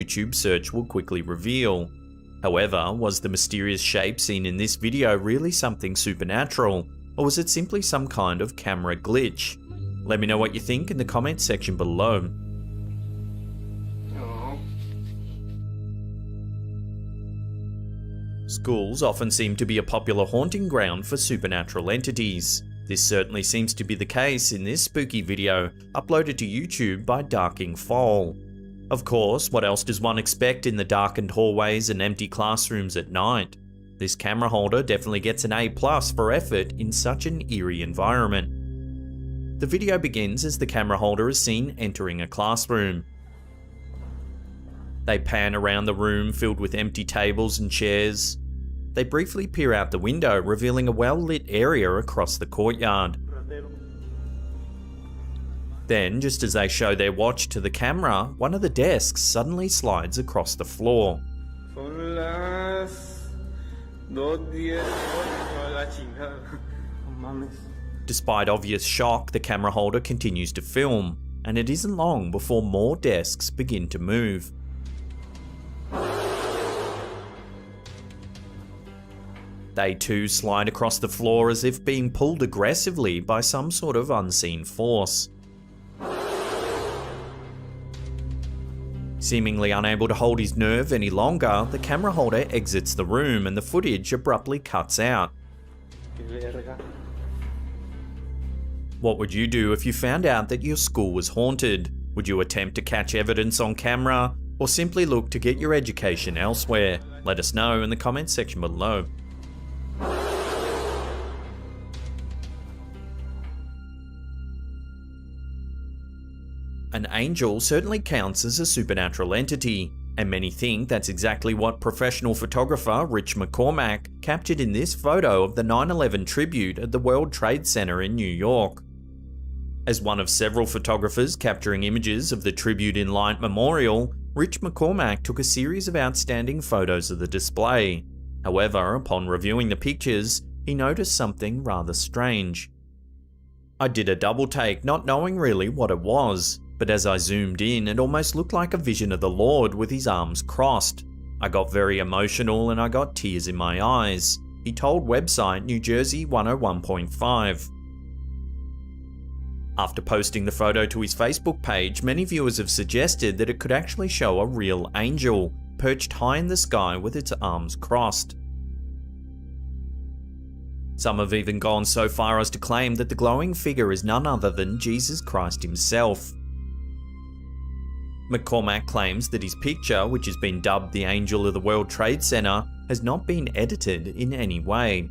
YouTube search will quickly reveal. However, was the mysterious shape seen in this video really something supernatural, or was it simply some kind of camera glitch? Let me know what you think in the comments section below. Schools often seem to be a popular haunting ground for supernatural entities. This certainly seems to be the case in this spooky video, uploaded to YouTube by Darking Foal. Of course, what else does one expect in the darkened hallways and empty classrooms at night? This camera holder definitely gets an A+ for effort in such an eerie environment. The video begins as the camera holder is seen entering a classroom. They pan around the room filled with empty tables and chairs. They briefly peer out the window, revealing a well-lit area across the courtyard. Then, just as they show their watch to the camera, one of the desks suddenly slides across the floor. Despite obvious shock, the camera holder continues to film, and it isn't long before more desks begin to move. They too slide across the floor as if being pulled aggressively by some sort of unseen force. Seemingly unable to hold his nerve any longer, the camera holder exits the room and the footage abruptly cuts out. What would you do if you found out that your school was haunted? Would you attempt to catch evidence on camera, or simply look to get your education elsewhere? Let us know in the comments section below. An angel certainly counts as a supernatural entity, and many think that's exactly what professional photographer Rich McCormack captured in this photo of the 9/11 tribute at the World Trade Center in New York. As one of several photographers capturing images of the Tribute in Light Memorial, Rich McCormack took a series of outstanding photos of the display. However, upon reviewing the pictures, he noticed something rather strange. I did a double take, not knowing really what it was, but as I zoomed in, it almost looked like a vision of the Lord with his arms crossed. I got very emotional and I got tears in my eyes, he told website New Jersey 101.5. After posting the photo to his Facebook page, many viewers have suggested that it could actually show a real angel, perched high in the sky with its arms crossed. Some have even gone so far as to claim that the glowing figure is none other than Jesus Christ himself. McCormack claims that his picture, which has been dubbed the Angel of the World Trade Center, has not been edited in any way.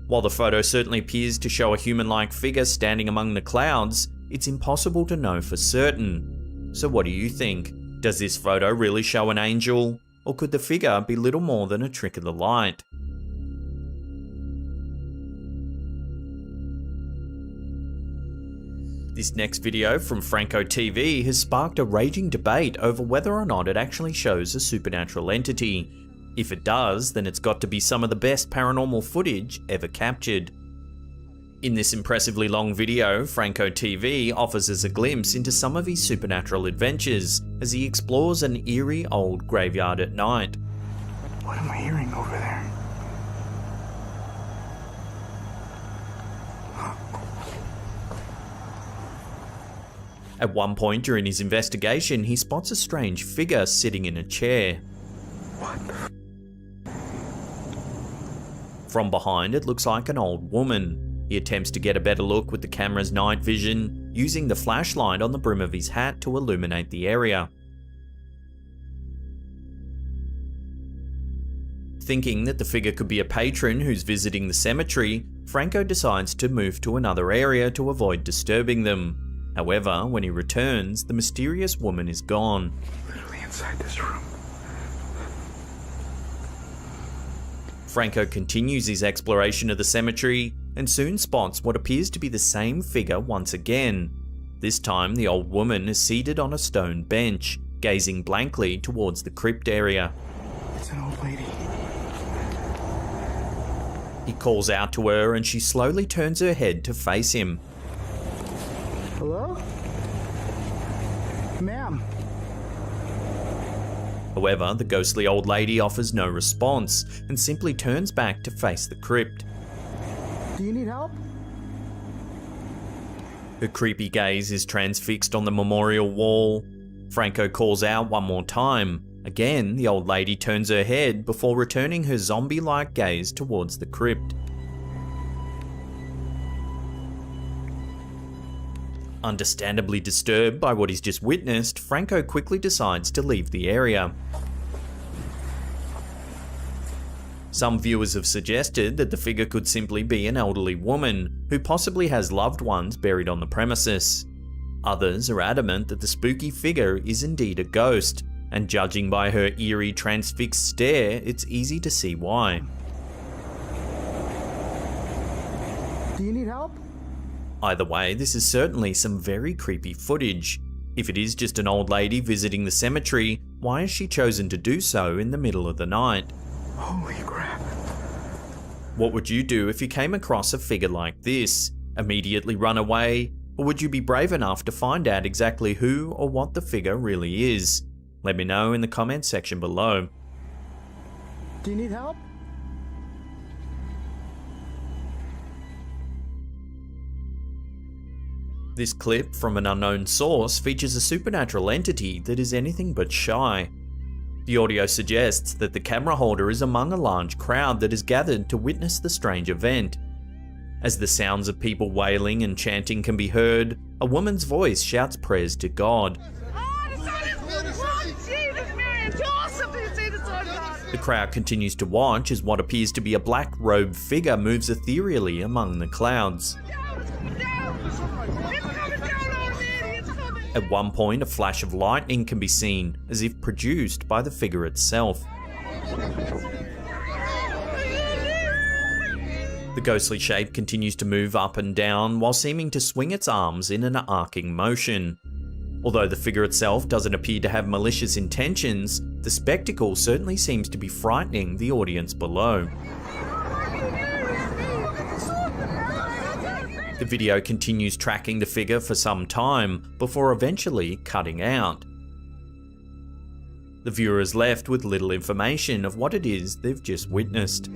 While the photo certainly appears to show a human-like figure standing among the clouds, it's impossible to know for certain. So what do you think? Does this photo really show an angel? Or could the figure be little more than a trick of the light? This next video from Franco TV has sparked a raging debate over whether or not it actually shows a supernatural entity. If it does, then it's got to be some of the best paranormal footage ever captured. In this impressively long video, Franco TV offers us a glimpse into some of his supernatural adventures as he explores an eerie old graveyard at night. What am I hearing over there? At one point during his investigation, he spots a strange figure sitting in a chair. What the From behind, it looks like an old woman. He attempts to get a better look with the camera's night vision, using the flashlight on the brim of his hat to illuminate the area. Thinking that the figure could be a patron who's visiting the cemetery, Franco decides to move to another area to avoid disturbing them. However, when he returns, the mysterious woman is gone. Literally inside this room. Franco continues his exploration of the cemetery and soon spots what appears to be the same figure once again. This time, the old woman is seated on a stone bench, gazing blankly towards the crypt area. It's an old lady. He calls out to her and she slowly turns her head to face him. Hello? Ma'am. However, the ghostly old lady offers no response and simply turns back to face the crypt. Do you need help? Her creepy gaze is transfixed on the memorial wall. Franco calls out one more time. Again, the old lady turns her head before returning her zombie-like gaze towards the crypt. Understandably disturbed by what he's just witnessed, Franco quickly decides to leave the area. Some viewers have suggested that the figure could simply be an elderly woman who possibly has loved ones buried on the premises. Others are adamant that the spooky figure is indeed a ghost, and judging by her eerie transfixed stare, it's easy to see why. Do you need help? Either way, this is certainly some very creepy footage. If it is just an old lady visiting the cemetery, why has she chosen to do so in the middle of the night? Holy crap. What would you do if you came across a figure like this? Immediately run away? Or would you be brave enough to find out exactly who or what the figure really is? Let me know in the comments section below. Do you need help? This clip from an unknown source features a supernatural entity that is anything but shy. The audio suggests that the camera holder is among a large crowd that has gathered to witness the strange event. As the sounds of people wailing and chanting can be heard, a woman's voice shouts prayers to God. The crowd continues to watch as what appears to be a black-robed figure moves ethereally among the clouds. At one point, a flash of lightning can be seen, as if produced by the figure itself. The ghostly shape continues to move up and down while seeming to swing its arms in an arcing motion. Although the figure itself doesn't appear to have malicious intentions, the spectacle certainly seems to be frightening the audience below. The video continues tracking the figure for some time before eventually cutting out. The viewer is left with little information of what it is they've just witnessed.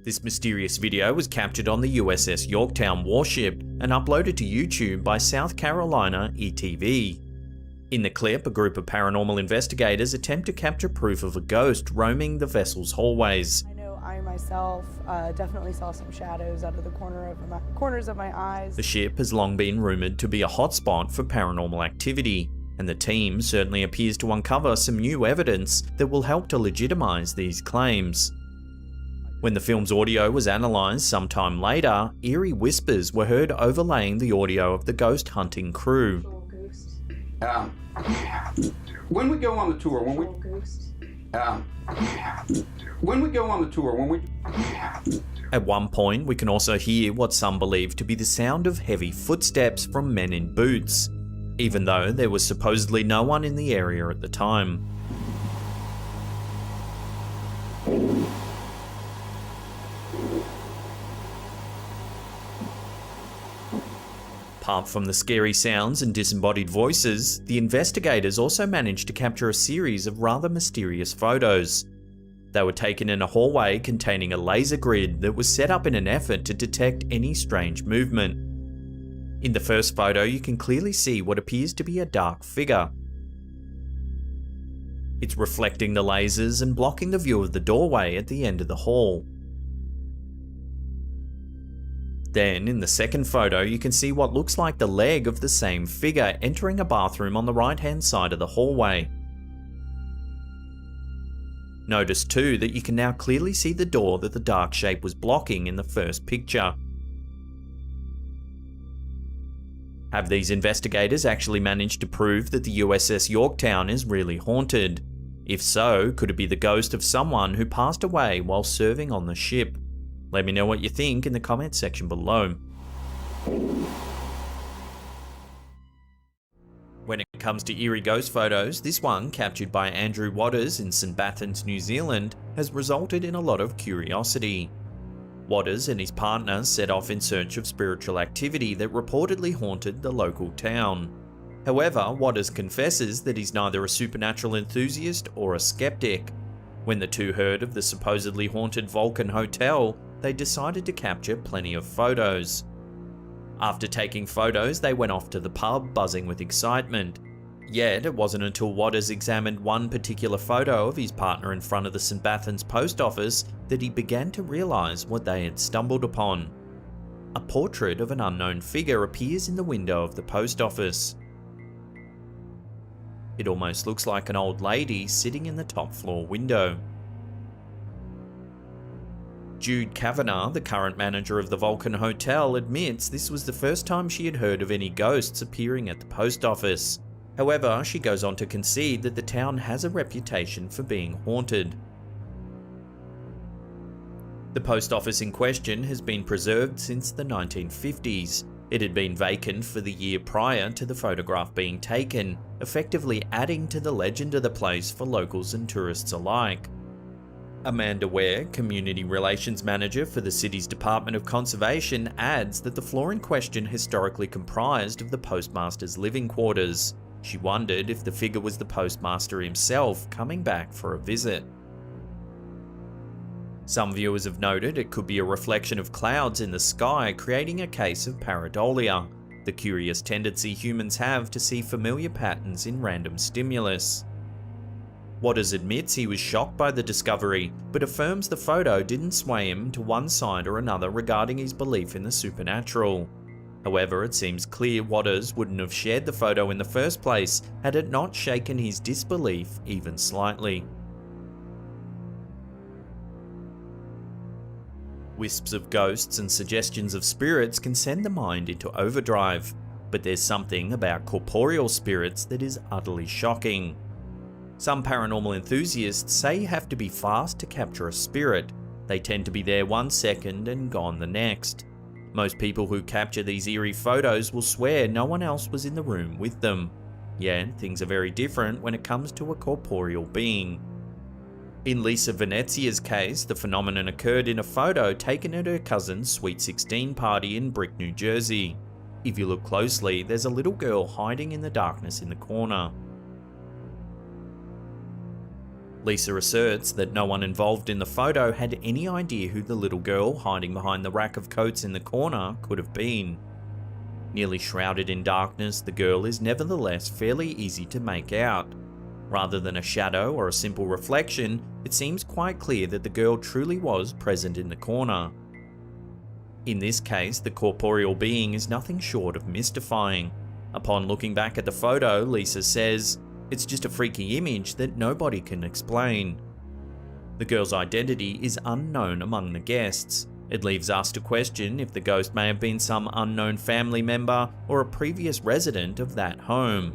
This mysterious video was captured on the USS Yorktown warship and uploaded to YouTube by South Carolina ETV. In the clip, a group of paranormal investigators attempt to capture proof of a ghost roaming the vessel's hallways. I know I myself definitely saw some shadows out of the corners of my eyes. The ship has long been rumoured to be a hotspot for paranormal activity, and the team certainly appears to uncover some new evidence that will help to legitimise these claims. When the film's audio was analysed sometime later, eerie whispers were heard overlaying the audio of the ghost hunting crew. When we go on the tour, At one point, we can also hear what some believe to be the sound of heavy footsteps from men in boots, even though there was supposedly no one in the area at the time. Apart from the scary sounds and disembodied voices, the investigators also managed to capture a series of rather mysterious photos. They were taken in a hallway containing a laser grid that was set up in an effort to detect any strange movement. In the first photo, you can clearly see what appears to be a dark figure. It's reflecting the lasers and blocking the view of the doorway at the end of the hall. Then, in the second photo, you can see what looks like the leg of the same figure entering a bathroom on the right-hand side of the hallway. Notice too that you can now clearly see the door that the dark shape was blocking in the first picture. Have these investigators actually managed to prove that the USS Yorktown is really haunted? If so, could it be the ghost of someone who passed away while serving on the ship? Let me know what you think in the comments section below. When it comes to eerie ghost photos, this one, captured by Andrew Waters in St Bathans, New Zealand, has resulted in a lot of curiosity. Waters and his partner set off in search of spiritual activity that reportedly haunted the local town. However, Waters confesses that he's neither a supernatural enthusiast or a skeptic. When the two heard of the supposedly haunted Vulcan Hotel, they decided to capture plenty of photos. After taking photos, they went off to the pub, buzzing with excitement. Yet, it wasn't until Waters examined one particular photo of his partner in front of the St. Bathans post office that he began to realise what they had stumbled upon. A portrait of an unknown figure appears in the window of the post office. It almost looks like an old lady sitting in the top floor window. Jude Kavanagh, the current manager of the Vulcan Hotel, admits this was the first time she had heard of any ghosts appearing at the post office. However, she goes on to concede that the town has a reputation for being haunted. The post office in question has been preserved since the 1950s. It had been vacant for the year prior to the photograph being taken, effectively adding to the legend of the place for locals and tourists alike. Amanda Ware, Community Relations Manager for the city's Department of Conservation, adds that the floor in question historically comprised of the postmaster's living quarters. She wondered if the figure was the postmaster himself coming back for a visit. Some viewers have noted it could be a reflection of clouds in the sky, creating a case of pareidolia, the curious tendency humans have to see familiar patterns in random stimulus. Waters admits he was shocked by the discovery, but affirms the photo didn't sway him to one side or another regarding his belief in the supernatural. However, it seems clear Waters wouldn't have shared the photo in the first place had it not shaken his disbelief even slightly. Wisps of ghosts and suggestions of spirits can send the mind into overdrive, but there's something about corporeal spirits that is utterly shocking. Some paranormal enthusiasts say you have to be fast to capture a spirit. They tend to be there 1 second and gone the next. Most people who capture these eerie photos will swear no one else was in the room with them. Yet, things are very different when it comes to a corporeal being. In Lisa Venezia's case, the phenomenon occurred in a photo taken at her cousin's Sweet 16 party in Brick, New Jersey. If you look closely, there's a little girl hiding in the darkness in the corner. Lisa asserts that no one involved in the photo had any idea who the little girl hiding behind the rack of coats in the corner could have been. Nearly shrouded in darkness, the girl is nevertheless fairly easy to make out. Rather than a shadow or a simple reflection, it seems quite clear that the girl truly was present in the corner. In this case, the corporeal being is nothing short of mystifying. Upon looking back at the photo, Lisa says, "It's just a freaky image that nobody can explain." The girl's identity is unknown among the guests. It leaves us to question if the ghost may have been some unknown family member or a previous resident of that home.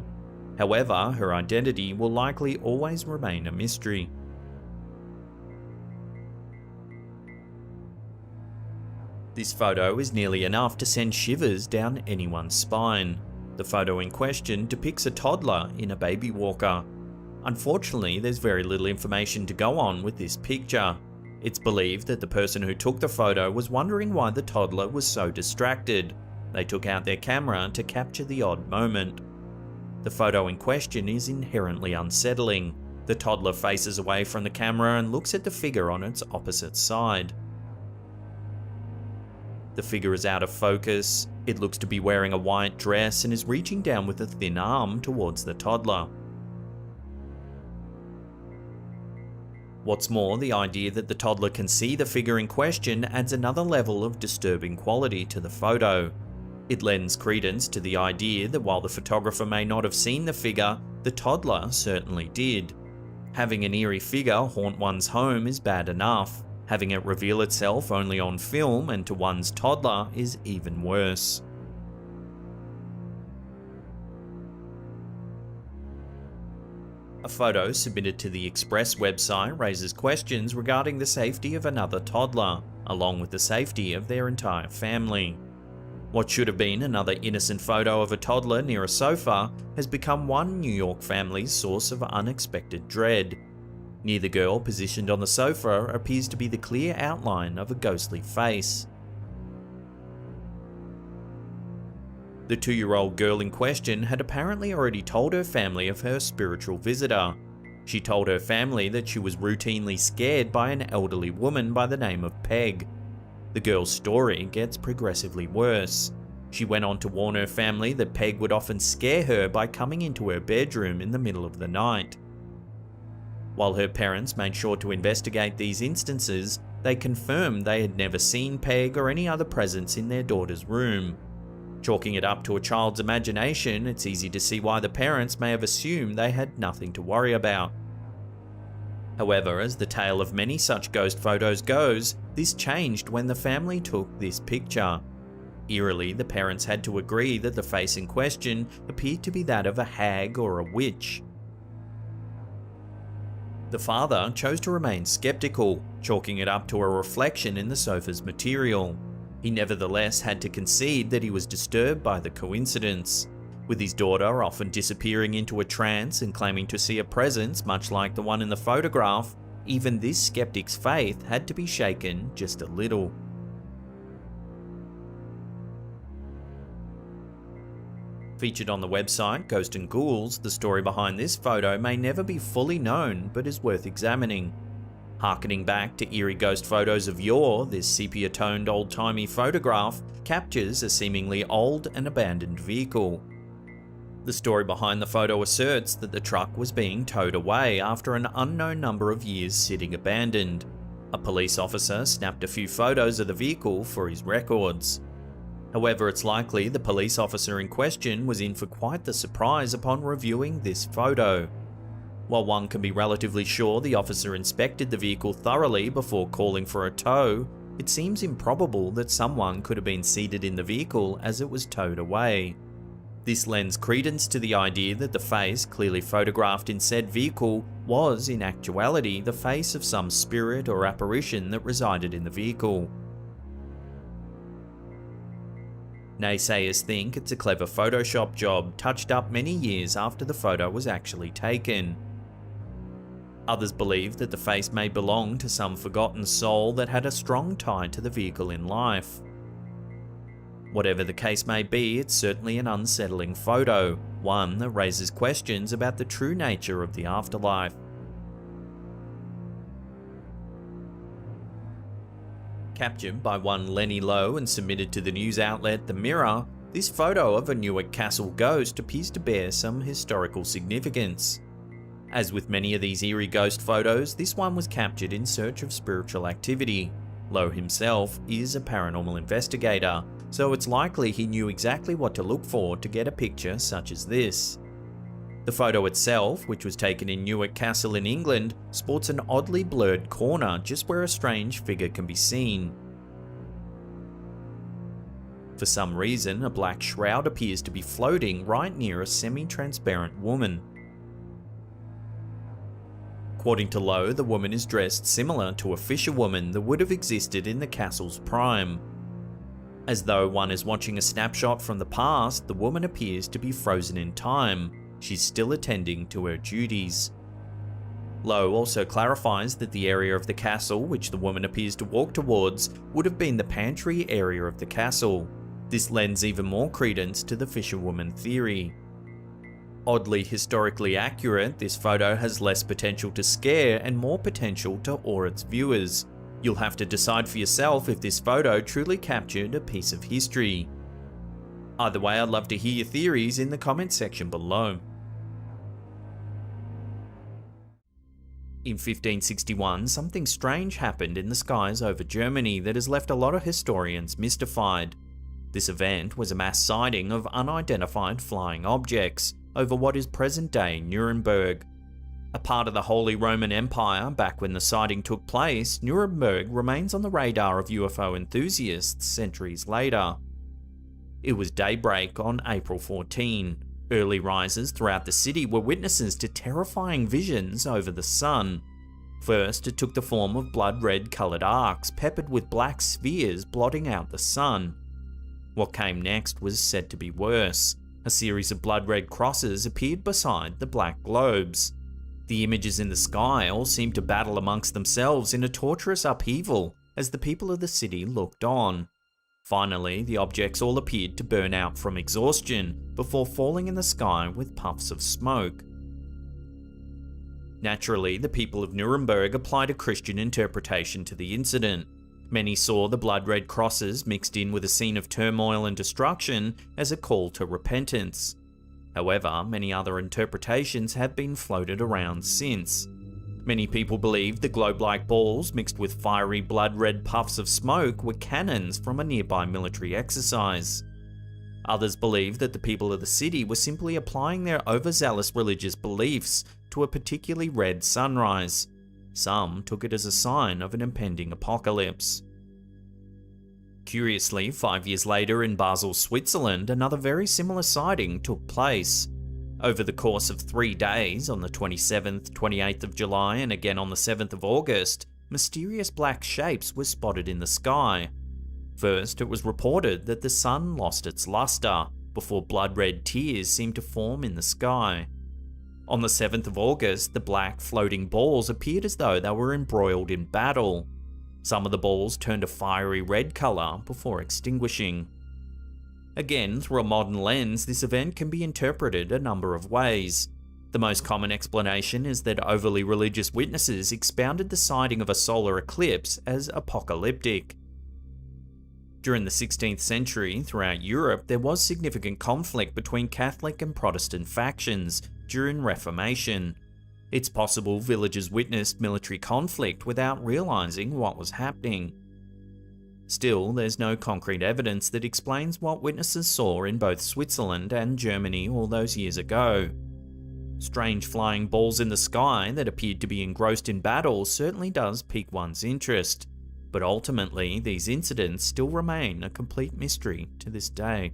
However, her identity will likely always remain a mystery. This photo is nearly enough to send shivers down anyone's spine. The photo in question depicts a toddler in a baby walker. Unfortunately, there's very little information to go on with this picture. It's believed that the person who took the photo was wondering why the toddler was so distracted. They took out their camera to capture the odd moment. The photo in question is inherently unsettling. The toddler faces away from the camera and looks at the figure on its opposite side. The figure is out of focus. It looks to be wearing a white dress and is reaching down with a thin arm towards the toddler. What's more, the idea that the toddler can see the figure in question adds another level of disturbing quality to the photo. It lends credence to the idea that while the photographer may not have seen the figure, the toddler certainly did. Having an eerie figure haunt one's home is bad enough. Having it reveal itself only on film and to one's toddler is even worse. A photo submitted to the Express website raises questions regarding the safety of another toddler, along with the safety of their entire family. What should have been another innocent photo of a toddler near a sofa has become one New York family's source of unexpected dread. Near the girl positioned on the sofa appears to be the clear outline of a ghostly face. The 2-year-old girl in question had apparently already told her family of her spiritual visitor. She told her family that she was routinely scared by an elderly woman by the name of Peg. The girl's story gets progressively worse. She went on to warn her family that Peg would often scare her by coming into her bedroom in the middle of the night. While her parents made sure to investigate these instances, they confirmed they had never seen Peg or any other presence in their daughter's room. Chalking it up to a child's imagination, it's easy to see why the parents may have assumed they had nothing to worry about. However, as the tale of many such ghost photos goes, this changed when the family took this picture. Eerily, the parents had to agree that the face in question appeared to be that of a hag or a witch. The father chose to remain skeptical, chalking it up to a reflection in the sofa's material. He nevertheless had to concede that he was disturbed by the coincidence. With his daughter often disappearing into a trance and claiming to see a presence much like the one in the photograph, even this skeptic's faith had to be shaken just a little. Featured on the website Ghost and Ghouls, the story behind this photo may never be fully known, but is worth examining. Harkening back to eerie ghost photos of yore, this sepia-toned old-timey photograph captures a seemingly old and abandoned vehicle. The story behind the photo asserts that the truck was being towed away after an unknown number of years sitting abandoned. A police officer snapped a few photos of the vehicle for his records. However, it's likely the police officer in question was in for quite the surprise upon reviewing this photo. While one can be relatively sure the officer inspected the vehicle thoroughly before calling for a tow, it seems improbable that someone could have been seated in the vehicle as it was towed away. This lends credence to the idea that the face clearly photographed in said vehicle was in actuality the face of some spirit or apparition that resided in the vehicle. Naysayers think it's a clever Photoshop job touched up many years after the photo was actually taken. Others believe that the face may belong to some forgotten soul that had a strong tie to the vehicle in life. Whatever the case may be, it's certainly an unsettling photo, one that raises questions about the true nature of the afterlife. Captured by one Lenny Lowe and submitted to the news outlet The Mirror, this photo of a Newark Castle ghost appears to bear some historical significance. As with many of these eerie ghost photos, this one was captured in search of spiritual activity. Lowe himself is a paranormal investigator, so it's likely he knew exactly what to look for to get a picture such as this. The photo itself, which was taken in Newark Castle in England, sports an oddly blurred corner just where a strange figure can be seen. For some reason, a black shroud appears to be floating right near a semi-transparent woman. According to Lowe, the woman is dressed similar to a fisherwoman that would have existed in the castle's prime. As though one is watching a snapshot from the past, the woman appears to be frozen in time. She's still attending to her duties. Lowe also clarifies that the area of the castle which the woman appears to walk towards would have been the pantry area of the castle. This lends even more credence to the fisherwoman theory. Oddly historically accurate, this photo has less potential to scare and more potential to awe its viewers. You'll have to decide for yourself if this photo truly captured a piece of history. Either way, I'd love to hear your theories in the comment section below. In 1561, something strange happened in the skies over Germany that has left a lot of historians mystified. This event was a mass sighting of unidentified flying objects over what is present-day Nuremberg. A part of the Holy Roman Empire back when the sighting took place, Nuremberg remains on the radar of UFO enthusiasts centuries later. It was daybreak on April 14. Early risers throughout the city were witnesses to terrifying visions over the sun. First, it took the form of blood-red coloured arcs peppered with black spheres blotting out the sun. What came next was said to be worse. A series of blood-red crosses appeared beside the black globes. The images in the sky all seemed to battle amongst themselves in a torturous upheaval as the people of the city looked on. Finally, the objects all appeared to burn out from exhaustion before falling in the sky with puffs of smoke. Naturally, the people of Nuremberg applied a Christian interpretation to the incident. Many saw the blood-red crosses mixed in with a scene of turmoil and destruction as a call to repentance. However, many other interpretations have been floated around since. Many people believe the globe-like balls mixed with fiery blood-red puffs of smoke were cannons from a nearby military exercise. Others believe that the people of the city were simply applying their overzealous religious beliefs to a particularly red sunrise. Some took it as a sign of an impending apocalypse. Curiously, 5 years later in Basel, Switzerland, another very similar sighting took place. Over the course of 3 days, on the 27th, 28th of July and again on the 7th of August, mysterious black shapes were spotted in the sky. First, it was reported that the sun lost its luster, before blood-red tears seemed to form in the sky. On the 7th of August, the black floating balls appeared as though they were embroiled in battle. Some of the balls turned a fiery red colour before extinguishing. Again, through a modern lens, this event can be interpreted a number of ways. The most common explanation is that overly religious witnesses expounded the sighting of a solar eclipse as apocalyptic. During the 16th century, throughout Europe, there was significant conflict between Catholic and Protestant factions during Reformation. It's possible villagers witnessed military conflict without realizing what was happening. Still, there's no concrete evidence that explains what witnesses saw in both Switzerland and Germany all those years ago. Strange flying balls in the sky that appeared to be engrossed in battle certainly does pique one's interest, but ultimately these incidents still remain a complete mystery to this day.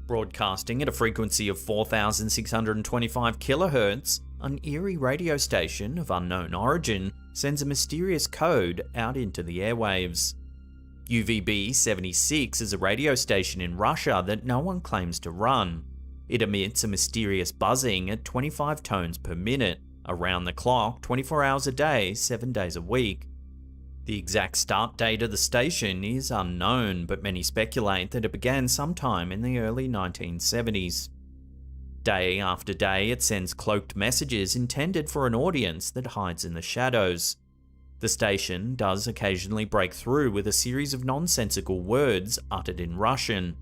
Broadcasting at a frequency of 4,625 kHz, an eerie radio station of unknown origin sends a mysterious code out into the airwaves. UVB-76 is a radio station in Russia that no one claims to run. It emits a mysterious buzzing at 25 tones per minute, around the clock, 24 hours a day, 7 days a week. The exact start date of the station is unknown, but many speculate that it began sometime in the early 1970s. Day after day, it sends cloaked messages intended for an audience that hides in the shadows. The station does occasionally break through with a series of nonsensical words uttered in Russian.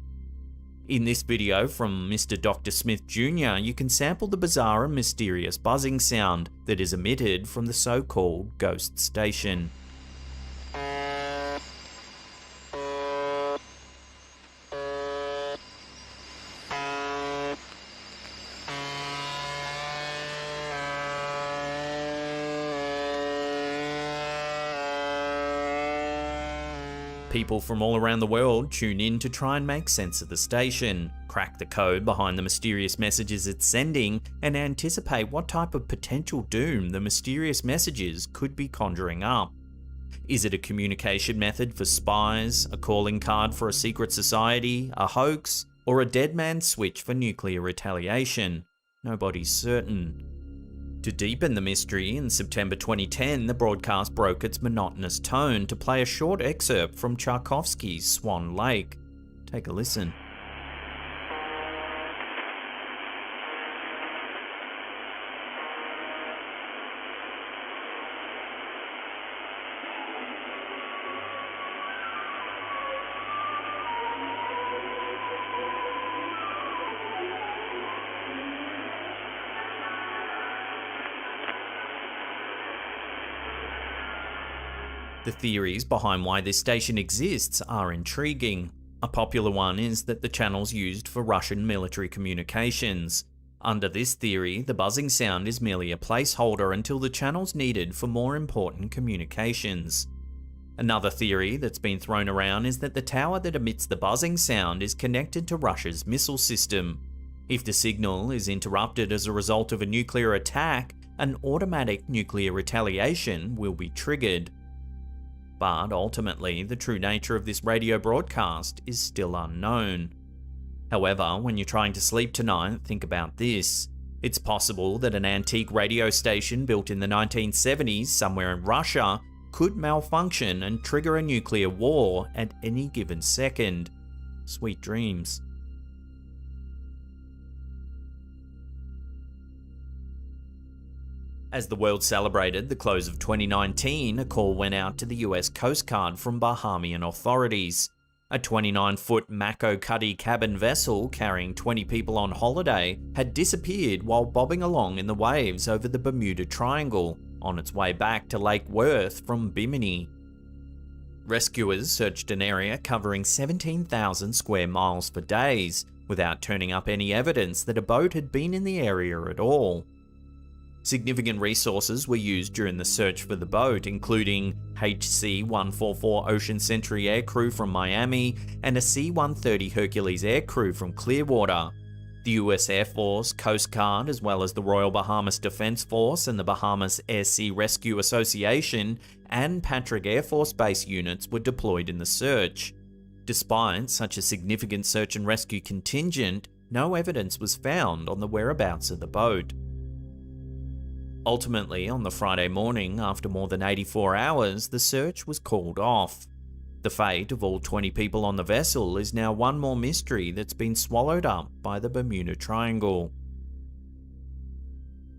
In this video from Mr. Dr. Smith Jr., you can sample the bizarre and mysterious buzzing sound that is emitted from the so-called ghost station. People from all around the world tune in to try and make sense of the station, crack the code behind the mysterious messages it's sending, and anticipate what type of potential doom the mysterious messages could be conjuring up. Is it a communication method for spies, a calling card for a secret society, a hoax, or a dead man's switch for nuclear retaliation? Nobody's certain. To deepen the mystery, in September 2010, the broadcast broke its monotonous tone to play a short excerpt from Tchaikovsky's Swan Lake. Take a listen. The theories behind why this station exists are intriguing. A popular one is that the channel's used for Russian military communications. Under this theory, the buzzing sound is merely a placeholder until the channel's needed for more important communications. Another theory that's been thrown around is that the tower that emits the buzzing sound is connected to Russia's missile system. If the signal is interrupted as a result of a nuclear attack, an automatic nuclear retaliation will be triggered. But ultimately, the true nature of this radio broadcast is still unknown. However, when you're trying to sleep tonight, think about this. It's possible that an antique radio station built in the 1970s somewhere in Russia could malfunction and trigger a nuclear war at any given second. Sweet dreams. As the world celebrated the close of 2019, a call went out to the US Coast Guard from Bahamian authorities. A 29-foot Mako Cuddy cabin vessel carrying 20 people on holiday had disappeared while bobbing along in the waves over the Bermuda Triangle, on its way back to Lake Worth from Bimini. Rescuers searched an area covering 17,000 square miles for days, without turning up any evidence that a boat had been in the area at all. Significant resources were used during the search for the boat, including HC-144 Ocean Sentry aircrew from Miami and a C-130 Hercules aircrew from Clearwater. The US Air Force, Coast Guard, as well as the Royal Bahamas Defense Force and the Bahamas Air Sea Rescue Association and Patrick Air Force Base units were deployed in the search. Despite such a significant search and rescue contingent, no evidence was found on the whereabouts of the boat. Ultimately, on the Friday morning, after more than 84 hours, the search was called off. The fate of all 20 people on the vessel is now one more mystery that's been swallowed up by the Bermuda Triangle.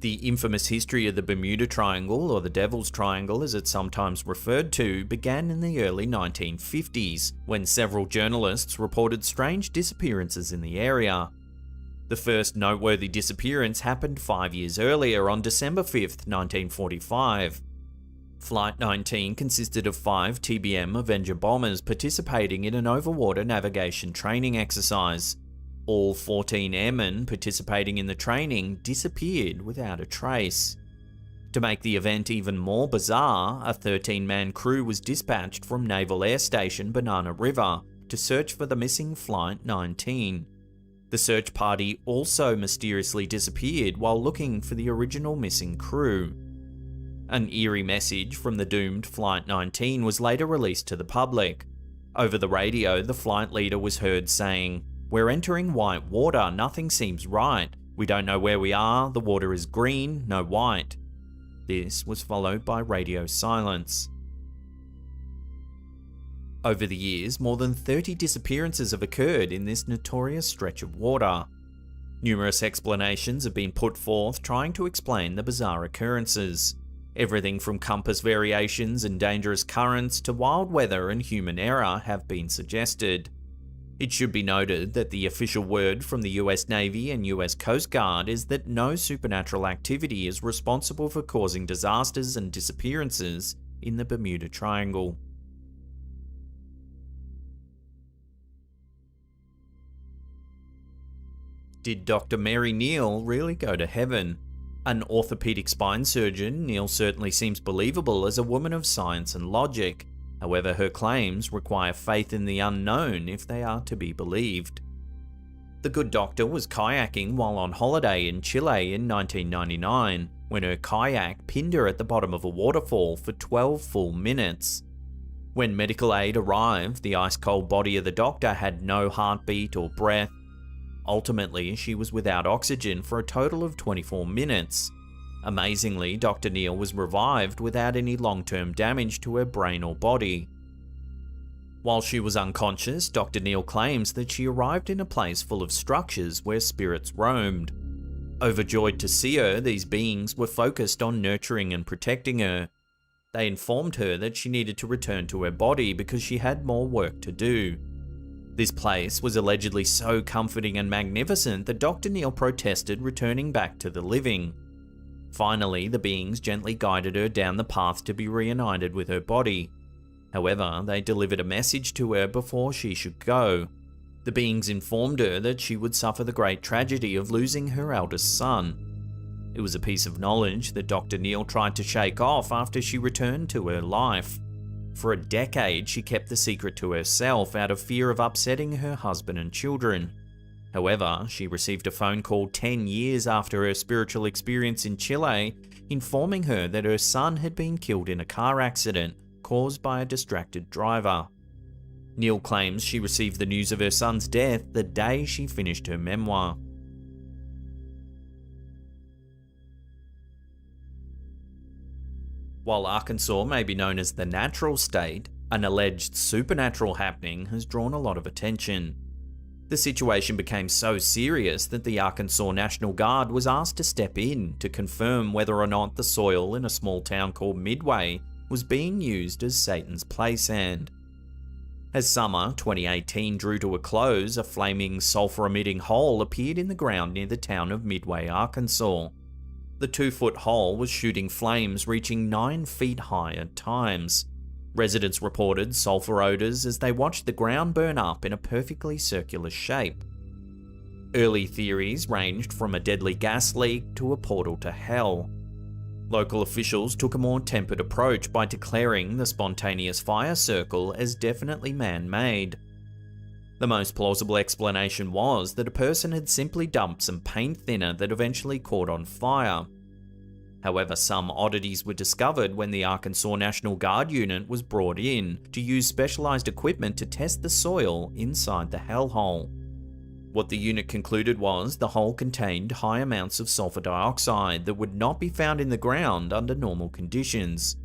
The infamous history of the Bermuda Triangle, or the Devil's Triangle as it's sometimes referred to, began in the early 1950s, when several journalists reported strange disappearances in the area. The first noteworthy disappearance happened 5 years earlier on December 5th, 1945. Flight 19 consisted of 5 TBM Avenger bombers participating in an overwater navigation training exercise. All 14 airmen participating in the training disappeared without a trace. To make the event even more bizarre, a 13-man crew was dispatched from Naval Air Station Banana River to search for the missing Flight 19. The search party also mysteriously disappeared while looking for the original missing crew. An eerie message from the doomed Flight 19 was later released to the public. Over the radio, the flight leader was heard saying, "We're entering white water, nothing seems right. We don't know where we are, the water is green, no white." This was followed by radio silence. Over the years, more than 30 disappearances have occurred in this notorious stretch of water. Numerous explanations have been put forth trying to explain the bizarre occurrences. Everything from compass variations and dangerous currents to wild weather and human error have been suggested. It should be noted that the official word from the US Navy and US Coast Guard is that no supernatural activity is responsible for causing disasters and disappearances in the Bermuda Triangle. Did Dr. Mary Neal really go to heaven? An orthopedic spine surgeon, Neal certainly seems believable as a woman of science and logic. However, her claims require faith in the unknown if they are to be believed. The good doctor was kayaking while on holiday in Chile in 1999, when her kayak pinned her at the bottom of a waterfall for 12 full minutes. When medical aid arrived, the ice-cold body of the doctor had no heartbeat or breath. Ultimately, she was without oxygen for a total of 24 minutes. Amazingly, Dr. Neal was revived without any long-term damage to her brain or body. While she was unconscious, Dr. Neal claims that she arrived in a place full of structures where spirits roamed. Overjoyed to see her, these beings were focused on nurturing and protecting her. They informed her that she needed to return to her body because she had more work to do. This place was allegedly so comforting and magnificent that Dr. Neal protested returning back to the living. Finally, the beings gently guided her down the path to be reunited with her body. However, they delivered a message to her before she should go. The beings informed her that she would suffer the great tragedy of losing her eldest son. It was a piece of knowledge that Dr. Neal tried to shake off after she returned to her life. For a decade, she kept the secret to herself out of fear of upsetting her husband and children. However, she received a phone call 10 years after her spiritual experience in Chile, informing her that her son had been killed in a car accident caused by a distracted driver. Neil claims she received the news of her son's death the day she finished her memoir. While Arkansas may be known as the natural state, an alleged supernatural happening has drawn a lot of attention. The situation became so serious that the Arkansas National Guard was asked to step in to confirm whether or not the soil in a small town called Midway was being used as Satan's playsand. As summer 2018 drew to a close, a flaming sulfur-emitting hole appeared in the ground near the town of Midway, Arkansas. The 2-foot hole was shooting flames reaching 9 feet high at times. Residents reported sulfur odors as they watched the ground burn up in a perfectly circular shape. Early theories ranged from a deadly gas leak to a portal to hell. Local officials took a more tempered approach by declaring the spontaneous fire circle as definitely man-made. The most plausible explanation was that a person had simply dumped some paint thinner that eventually caught on fire. However, some oddities were discovered when the Arkansas National Guard unit was brought in to use specialized equipment to test the soil inside the hellhole. What the unit concluded was the hole contained high amounts of sulfur dioxide that would not be found in the ground under normal conditions.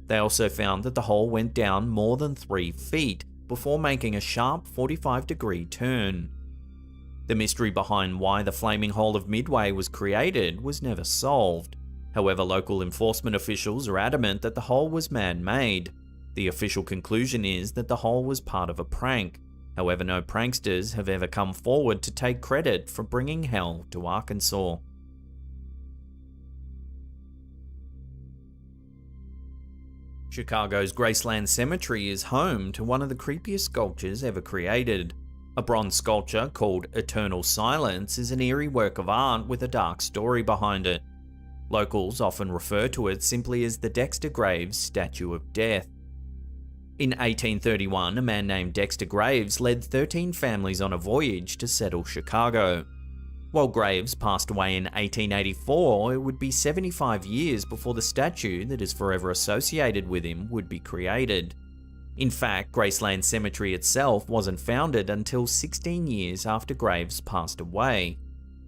They also found that the hole went down more than 3 feet before making a sharp 45-degree turn. The mystery behind why the flaming hole of Midway was created was never solved. However, local enforcement officials are adamant that the hole was man-made. The official conclusion is that the hole was part of a prank. However, no pranksters have ever come forward to take credit for bringing hell to Arkansas. Chicago's Graceland Cemetery is home to one of the creepiest sculptures ever created. A bronze sculpture called Eternal Silence is an eerie work of art with a dark story behind it. Locals often refer to it simply as the Dexter Graves Statue of Death. In 1831, a man named Dexter Graves led 13 families on a voyage to settle Chicago. While Graves passed away in 1884, it would be 75 years before the statue that is forever associated with him would be created. In fact, Graceland Cemetery itself wasn't founded until 16 years after Graves passed away.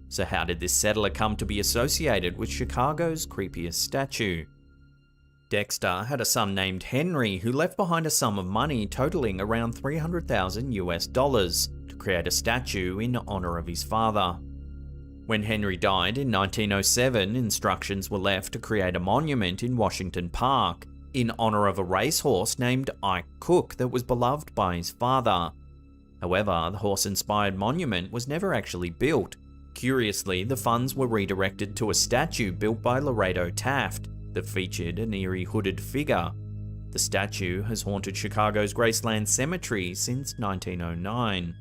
So how did this settler come to be associated with Chicago's creepiest statue? Dexter had a son named Henry who left behind a sum of money totaling around $300,000 to create a statue in honor of his father. When Henry died in 1907, instructions were left to create a monument in Washington Park in honor of a racehorse named Ike Cook that was beloved by his father. However, the horse-inspired monument was never actually built. Curiously, the funds were redirected to a statue built by Laredo Taft that featured an eerie hooded figure. The statue has haunted Chicago's Graceland Cemetery since 1909.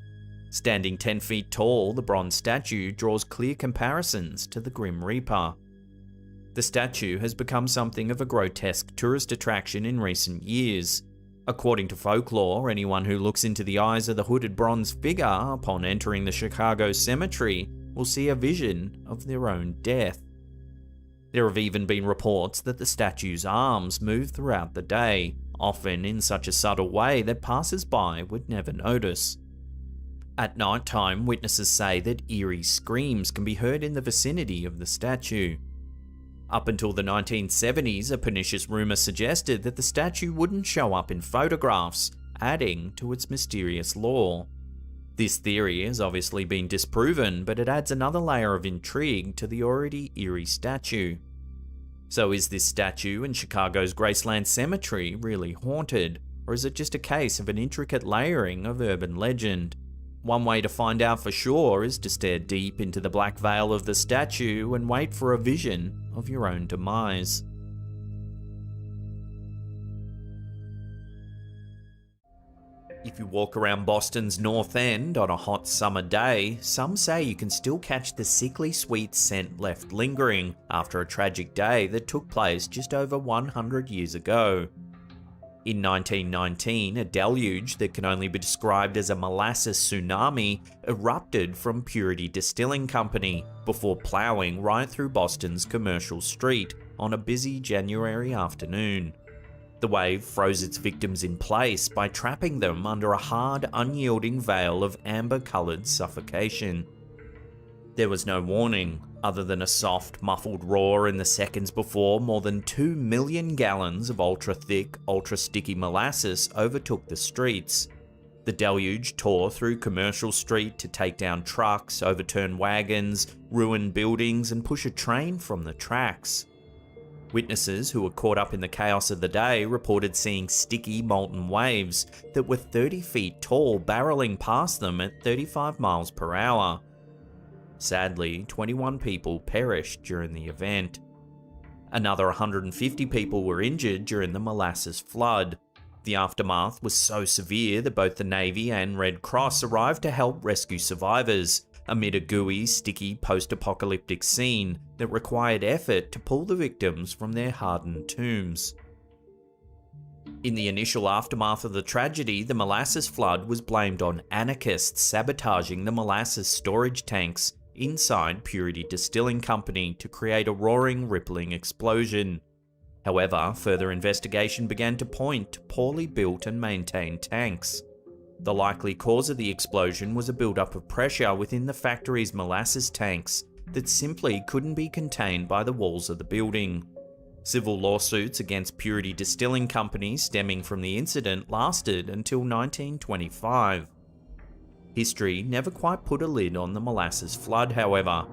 Standing 10 feet tall, the bronze statue draws clear comparisons to the Grim Reaper. The statue has become something of a grotesque tourist attraction in recent years. According to folklore, anyone who looks into the eyes of the hooded bronze figure upon entering the Chicago cemetery will see a vision of their own death. There have even been reports that the statue's arms move throughout the day, often in such a subtle way that passers-by would never notice. At night time, witnesses say that eerie screams can be heard in the vicinity of the statue. Up until the 1970s, a pernicious rumor suggested that the statue wouldn't show up in photographs, adding to its mysterious lore. This theory has obviously been disproven, but it adds another layer of intrigue to the already eerie statue. So is this statue in Chicago's Graceland Cemetery really haunted, or is it just a case of an intricate layering of urban legend? One way to find out for sure is to stare deep into the black veil of the statue and wait for a vision of your own demise. If you walk around Boston's North End on a hot summer day, some say you can still catch the sickly sweet scent left lingering after a tragic day that took place just over 100 years ago. In 1919, a deluge that can only be described as a molasses tsunami erupted from Purity Distilling Company before ploughing right through Boston's commercial street on a busy January afternoon. The wave froze its victims in place by trapping them under a hard, unyielding veil of amber-coloured suffocation. There was no warning, other than a soft, muffled roar in the seconds before more than 2 million gallons of ultra-thick, ultra-sticky molasses overtook the streets. The deluge tore through Commercial Street to take down trucks, overturn wagons, ruin buildings, and push a train from the tracks. Witnesses who were caught up in the chaos of the day reported seeing sticky, molten waves that were 30 feet tall barreling past them at 35 miles per hour. Sadly, 21 people perished during the event. Another 150 people were injured during the molasses flood. The aftermath was so severe that both the Navy and Red Cross arrived to help rescue survivors, amid a gooey, sticky, post-apocalyptic scene that required effort to pull the victims from their hardened tombs. In the initial aftermath of the tragedy, the molasses flood was blamed on anarchists sabotaging the molasses storage tanks inside Purity Distilling Company to create a roaring, rippling explosion. However, further investigation began to point to poorly built and maintained tanks. The likely cause of the explosion was a buildup of pressure within the factory's molasses tanks that simply couldn't be contained by the walls of the building. Civil lawsuits against Purity Distilling Company stemming from the incident lasted until 1925. History never quite put a lid on the molasses flood, however.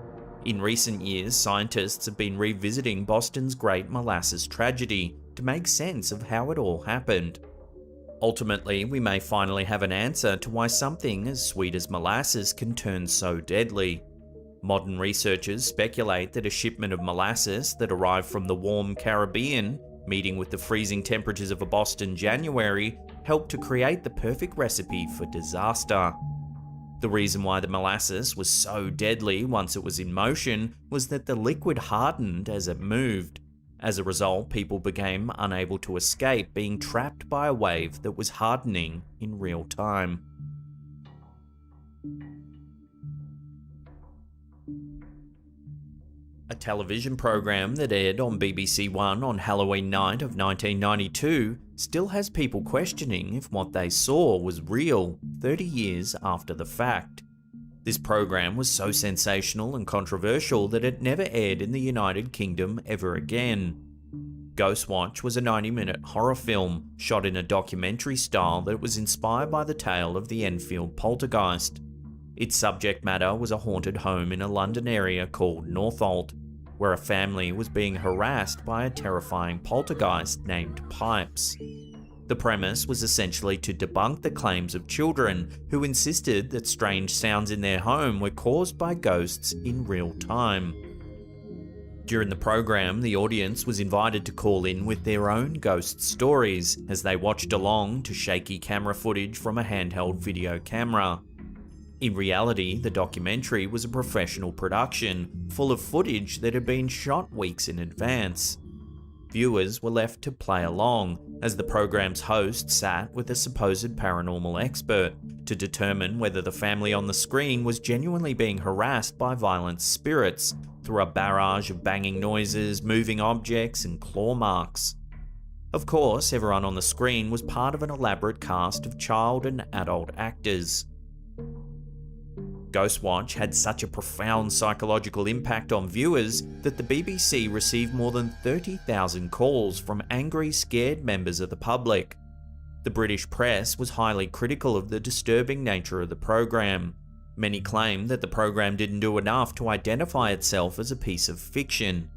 In recent years, scientists have been revisiting Boston's Great Molasses Tragedy to make sense of how it all happened. Ultimately, we may finally have an answer to why something as sweet as molasses can turn so deadly. Modern researchers speculate that a shipment of molasses that arrived from the warm Caribbean, meeting with the freezing temperatures of a Boston January, helped to create the perfect recipe for disaster. The reason why the molasses was so deadly once it was in motion was that the liquid hardened as it moved. As a result, people became unable to escape being trapped by a wave that was hardening in real time. A television program that aired on BBC One on Halloween night of 1992 still has people questioning if what they saw was real 30 years after the fact. This program was so sensational and controversial that it never aired in the United Kingdom ever again. Ghostwatch was a 90-minute horror film shot in a documentary style that was inspired by the tale of the Enfield poltergeist. Its subject matter was a haunted home in a London area called Northolt, where a family was being harassed by a terrifying poltergeist named Pipes. The premise was essentially to debunk the claims of children who insisted that strange sounds in their home were caused by ghosts in real time. During the program, the audience was invited to call in with their own ghost stories as they watched along to shaky camera footage from a handheld video camera. In reality, the documentary was a professional production, full of footage that had been shot weeks in advance. Viewers were left to play along, as the program's host sat with a supposed paranormal expert to determine whether the family on the screen was genuinely being harassed by violent spirits through a barrage of banging noises, moving objects, and claw marks. Of course, everyone on the screen was part of an elaborate cast of child and adult actors. Ghostwatch had such a profound psychological impact on viewers that the BBC received more than 30,000 calls from angry, scared members of the public. The British press was highly critical of the disturbing nature of the program. Many claimed that the program didn't do enough to identify itself as a piece of fiction.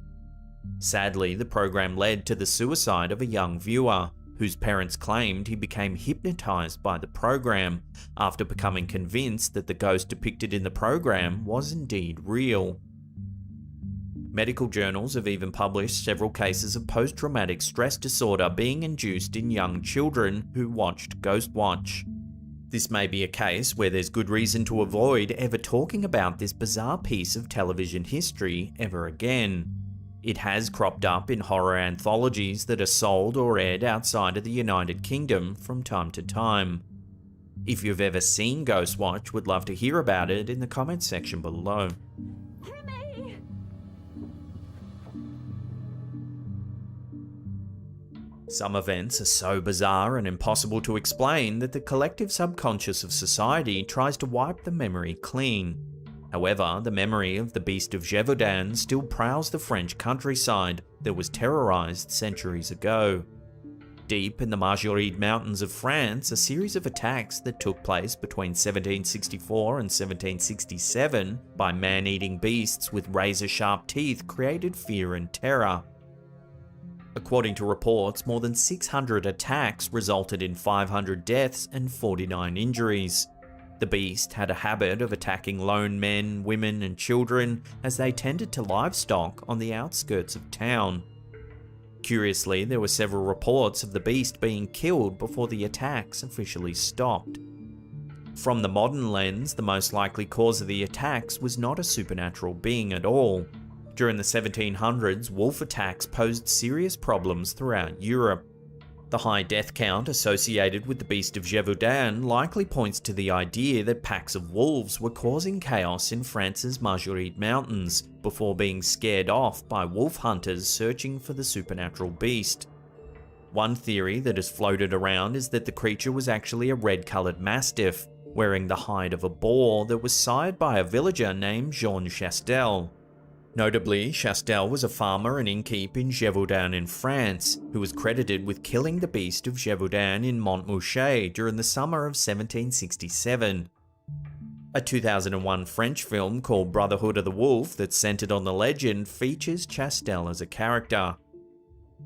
Sadly, the program led to the suicide of a young viewer, whose parents claimed he became hypnotized by the program after becoming convinced that the ghost depicted in the program was indeed real. Medical journals have even published several cases of post-traumatic stress disorder being induced in young children who watched Ghostwatch. This may be a case where there's good reason to avoid ever talking about this bizarre piece of television history ever again. It has cropped up in horror anthologies that are sold or aired outside of the United Kingdom from time to time. If you've ever seen Ghostwatch, would love to hear about it in the comments section below. Some events are so bizarre and impossible to explain that the collective subconscious of society tries to wipe the memory clean. However, the memory of the Beast of Gévaudan still prowls the French countryside that was terrorized centuries ago. Deep in the Margeride Mountains of France, a series of attacks that took place between 1764 and 1767 by man-eating beasts with razor-sharp teeth created fear and terror. According to reports, more than 600 attacks resulted in 500 deaths and 49 injuries. The beast had a habit of attacking lone men, women, and children as they tended to livestock on the outskirts of town. Curiously, there were several reports of the beast being killed before the attacks officially stopped. From the modern lens, the most likely cause of the attacks was not a supernatural being at all. During the 1700s, wolf attacks posed serious problems throughout Europe. The high death count associated with the Beast of Gévaudan likely points to the idea that packs of wolves were causing chaos in France's Margeride Mountains before being scared off by wolf hunters searching for the supernatural beast. One theory that has floated around is that the creature was actually a red-coloured mastiff, wearing the hide of a boar that was sired by a villager named Jean Chastel. Notably, Chastel was a farmer and innkeep in Gévaudan in France, who was credited with killing the Beast of Gévaudan in Montmouchet during the summer of 1767. A 2001 French film called Brotherhood of the Wolf that's centered on the legend features Chastel as a character.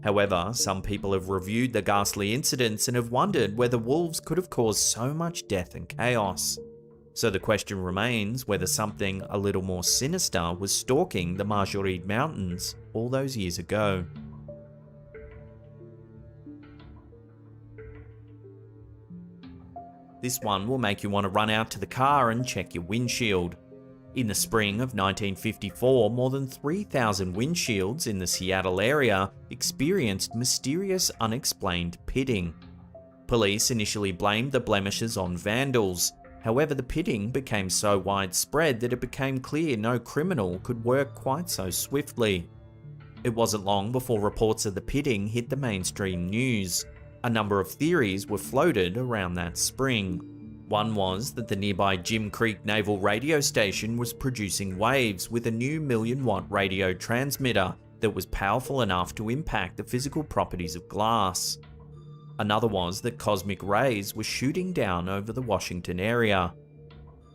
However, some people have reviewed the ghastly incidents and have wondered whether wolves could have caused so much death and chaos. So the question remains whether something a little more sinister was stalking the Margeride Mountains all those years ago. This one will make you want to run out to the car and check your windshield. In the spring of 1954, more than 3,000 windshields in the Seattle area experienced mysterious unexplained pitting. Police initially blamed the blemishes on vandals. However, the pitting became so widespread that it became clear no criminal could work quite so swiftly. It wasn't long before reports of the pitting hit the mainstream news. A number of theories were floated around that spring. One was that the nearby Jim Creek Naval Radio Station was producing waves with a new 1,000,000-watt radio transmitter that was powerful enough to impact the physical properties of glass. Another was that cosmic rays were shooting down over the Washington area.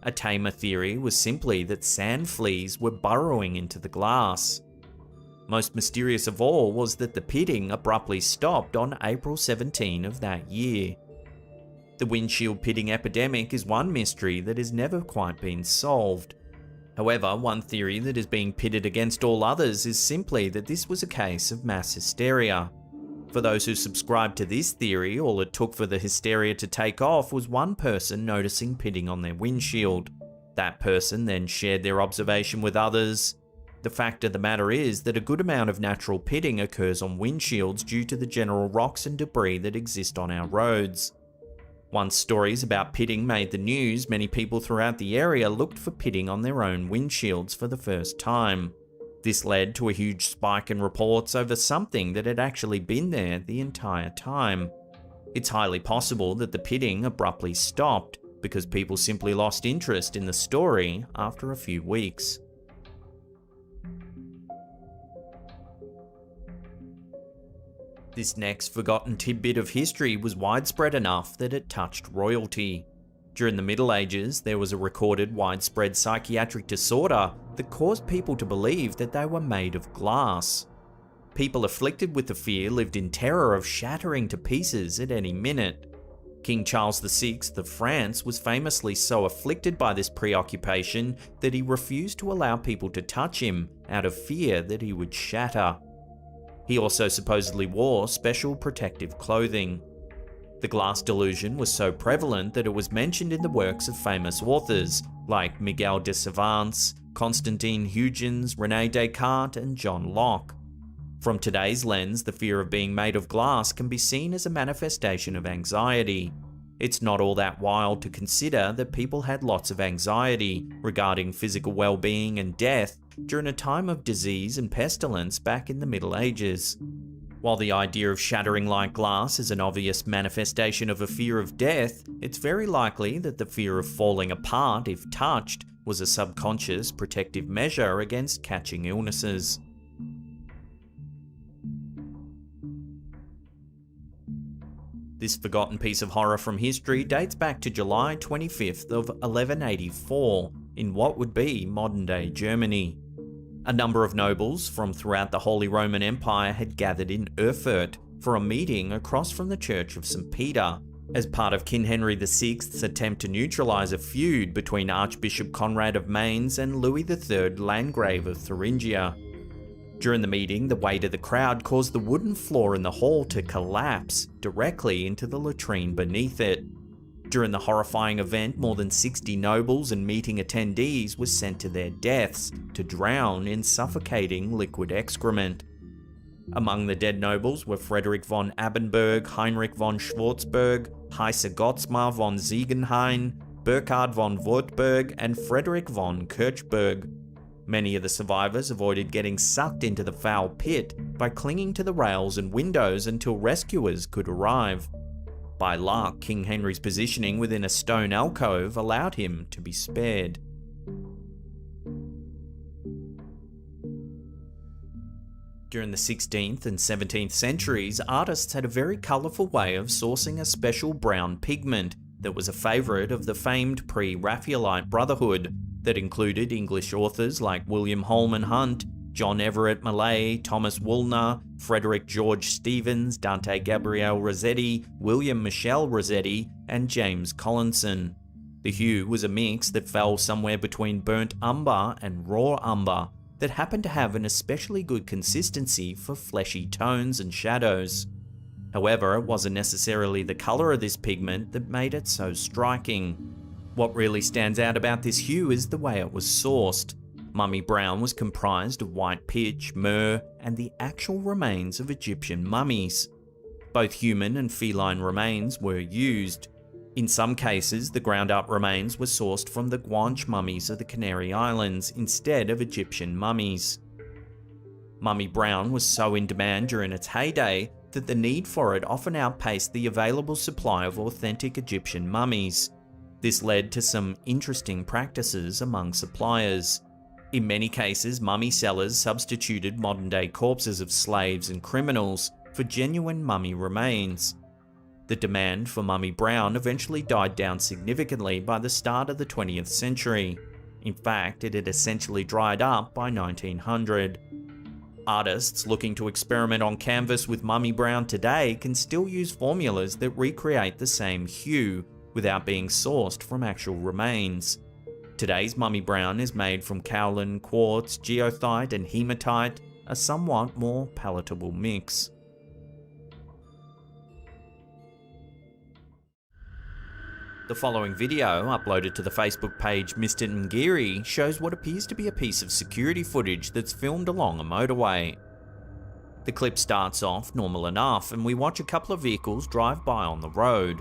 A tamer theory was simply that sand fleas were burrowing into the glass. Most mysterious of all was that the pitting abruptly stopped on April 17 of that year. The windshield pitting epidemic is one mystery that has never quite been solved. However, one theory that is being pitted against all others is simply that this was a case of mass hysteria. For those who subscribe to this theory, all it took for the hysteria to take off was one person noticing pitting on their windshield. That person then shared their observation with others. The fact of the matter is that a good amount of natural pitting occurs on windshields due to the general rocks and debris that exist on our roads. Once stories about pitting made the news, many people throughout the area looked for pitting on their own windshields for the first time. This led to a huge spike in reports over something that had actually been there the entire time. It's highly possible that the pitting abruptly stopped because people simply lost interest in the story after a few weeks. This next forgotten tidbit of history was widespread enough that it touched royalty. During the Middle Ages, there was a recorded widespread psychiatric disorder that caused people to believe that they were made of glass. People afflicted with the fear lived in terror of shattering to pieces at any minute. King Charles VI of France was famously so afflicted by this preoccupation that he refused to allow people to touch him out of fear that he would shatter. He also supposedly wore special protective clothing. The glass delusion was so prevalent that it was mentioned in the works of famous authors like Miguel de Cervantes, Constantine Huygens, René Descartes, and John Locke. From today's lens, the fear of being made of glass can be seen as a manifestation of anxiety. It's not all that wild to consider that people had lots of anxiety regarding physical well-being and death during a time of disease and pestilence back in the Middle Ages. While the idea of shattering like glass is an obvious manifestation of a fear of death, it's very likely that the fear of falling apart if touched was a subconscious protective measure against catching illnesses. This forgotten piece of horror from history dates back to July 25th of 1184 in what would be modern-day Germany. A number of nobles from throughout the Holy Roman Empire had gathered in Erfurt for a meeting across from the Church of St. Peter, as part of King Henry VI's attempt to neutralise a feud between Archbishop Conrad of Mainz and Louis III, Landgrave of Thuringia. During the meeting, the weight of the crowd caused the wooden floor in the hall to collapse directly into the latrine beneath it. During the horrifying event, more than 60 nobles and meeting attendees were sent to their deaths to drown in suffocating liquid excrement. Among the dead nobles were Frederick von Abenberg, Heinrich von Schwarzburg, Heise Gottsmar von Ziegenhain, Burkhard von Württemberg, and Frederick von Kirchberg. Many of the survivors avoided getting sucked into the foul pit by clinging to the rails and windows until rescuers could arrive. By luck, King Henry's positioning within a stone alcove allowed him to be spared. During the 16th and 17th centuries, artists had a very colourful way of sourcing a special brown pigment that was a favourite of the famed pre-Raphaelite Brotherhood, that included English authors like William Holman Hunt, John Everett Millais, Thomas Woolner, Frederick George Stevens, Dante Gabriel Rossetti, William Michel Rossetti, and James Collinson. The hue was a mix that fell somewhere between burnt umber and raw umber, that happened to have an especially good consistency for fleshy tones and shadows. However, it wasn't necessarily the colour of this pigment that made it so striking. What really stands out about this hue is the way it was sourced. Mummy brown was comprised of white pitch, myrrh, and the actual remains of Egyptian mummies. Both human and feline remains were used. In some cases, the ground-up remains were sourced from the Guanche mummies of the Canary Islands instead of Egyptian mummies. Mummy brown was so in demand during its heyday that the need for it often outpaced the available supply of authentic Egyptian mummies. This led to some interesting practices among suppliers. In many cases, mummy sellers substituted modern-day corpses of slaves and criminals for genuine mummy remains. The demand for mummy brown eventually died down significantly by the start of the 20th century. In fact, it had essentially dried up by 1900. Artists looking to experiment on canvas with mummy brown today can still use formulas that recreate the same hue, without being sourced from actual remains. Today's mummy brown is made from kaolin, quartz, geothite, and hematite, a somewhat more palatable mix. The following video, uploaded to the Facebook page Mr. Ngiri, shows what appears to be a piece of security footage that's filmed along a motorway. The clip starts off normal enough, and we watch a couple of vehicles drive by on the road.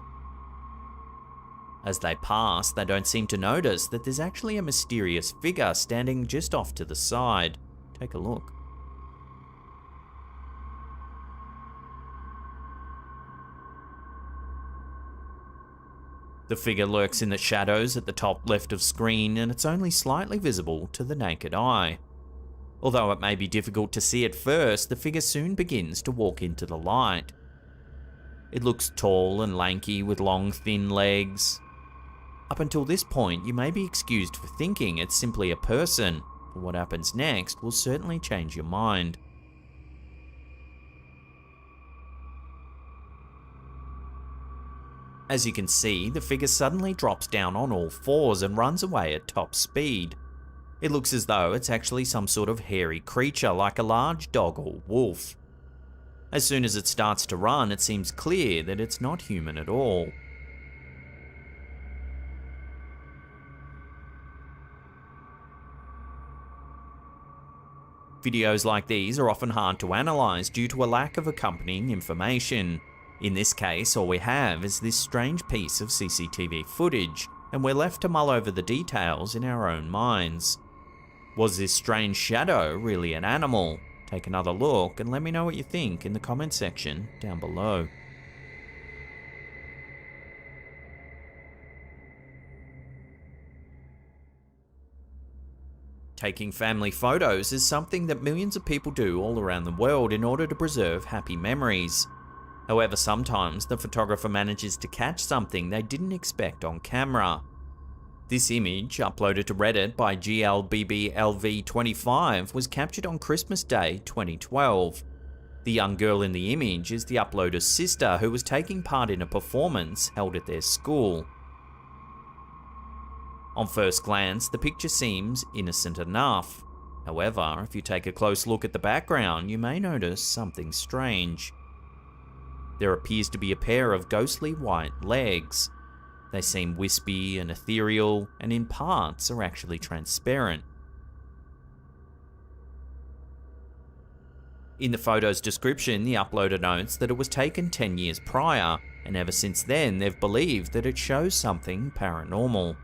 As they pass, they don't seem to notice that there's actually a mysterious figure standing just off to the side. Take a look. The figure lurks in the shadows at the top left of screen, and it's only slightly visible to the naked eye. Although it may be difficult to see at first, the figure soon begins to walk into the light. It looks tall and lanky with long, thin legs. Up until this point, you may be excused for thinking it's simply a person, but what happens next will certainly change your mind. As you can see, the figure suddenly drops down on all fours and runs away at top speed. It looks as though it's actually some sort of hairy creature like a large dog or wolf. As soon as it starts to run, it seems clear that it's not human at all. Videos like these are often hard to analyse due to a lack of accompanying information. In this case, all we have is this strange piece of CCTV footage, and we're left to mull over the details in our own minds. Was this strange shadow really an animal? Take another look and let me know what you think in the comment section down below. Taking family photos is something that millions of people do all around the world in order to preserve happy memories. However, sometimes the photographer manages to catch something they didn't expect on camera. This image, uploaded to Reddit by GLBBLV25, was captured on Christmas Day 2012. The young girl in the image is the uploader's sister who was taking part in a performance held at their school. On first glance, the picture seems innocent enough. However, if you take a close look at the background, you may notice something strange. There appears to be a pair of ghostly white legs. They seem wispy and ethereal, and in parts are actually transparent. In the photo's description, the uploader notes that it was taken 10 years prior, and ever since then they've believed that it shows something paranormal.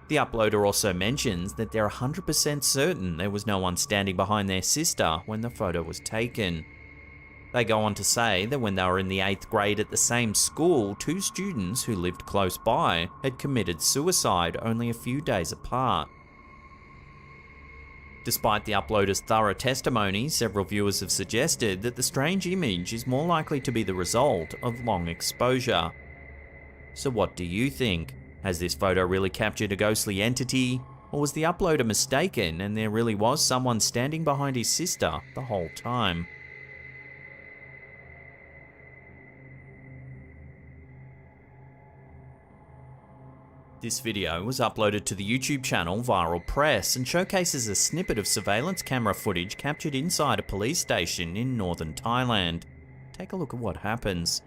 The uploader also mentions that they're 100% certain there was no one standing behind their sister when the photo was taken. They go on to say that when they were in the 8th grade at the same school, 2 students who lived close by had committed suicide only a few days apart. Despite the uploader's thorough testimony, several viewers have suggested that the strange image is more likely to be the result of long exposure. So what do you think? Has this photo really captured a ghostly entity? Or was the uploader mistaken and there really was someone standing behind his sister the whole time? This video was uploaded to the YouTube channel Viral Press and showcases a snippet of surveillance camera footage captured inside a police station in northern Thailand. Take a look at what happens.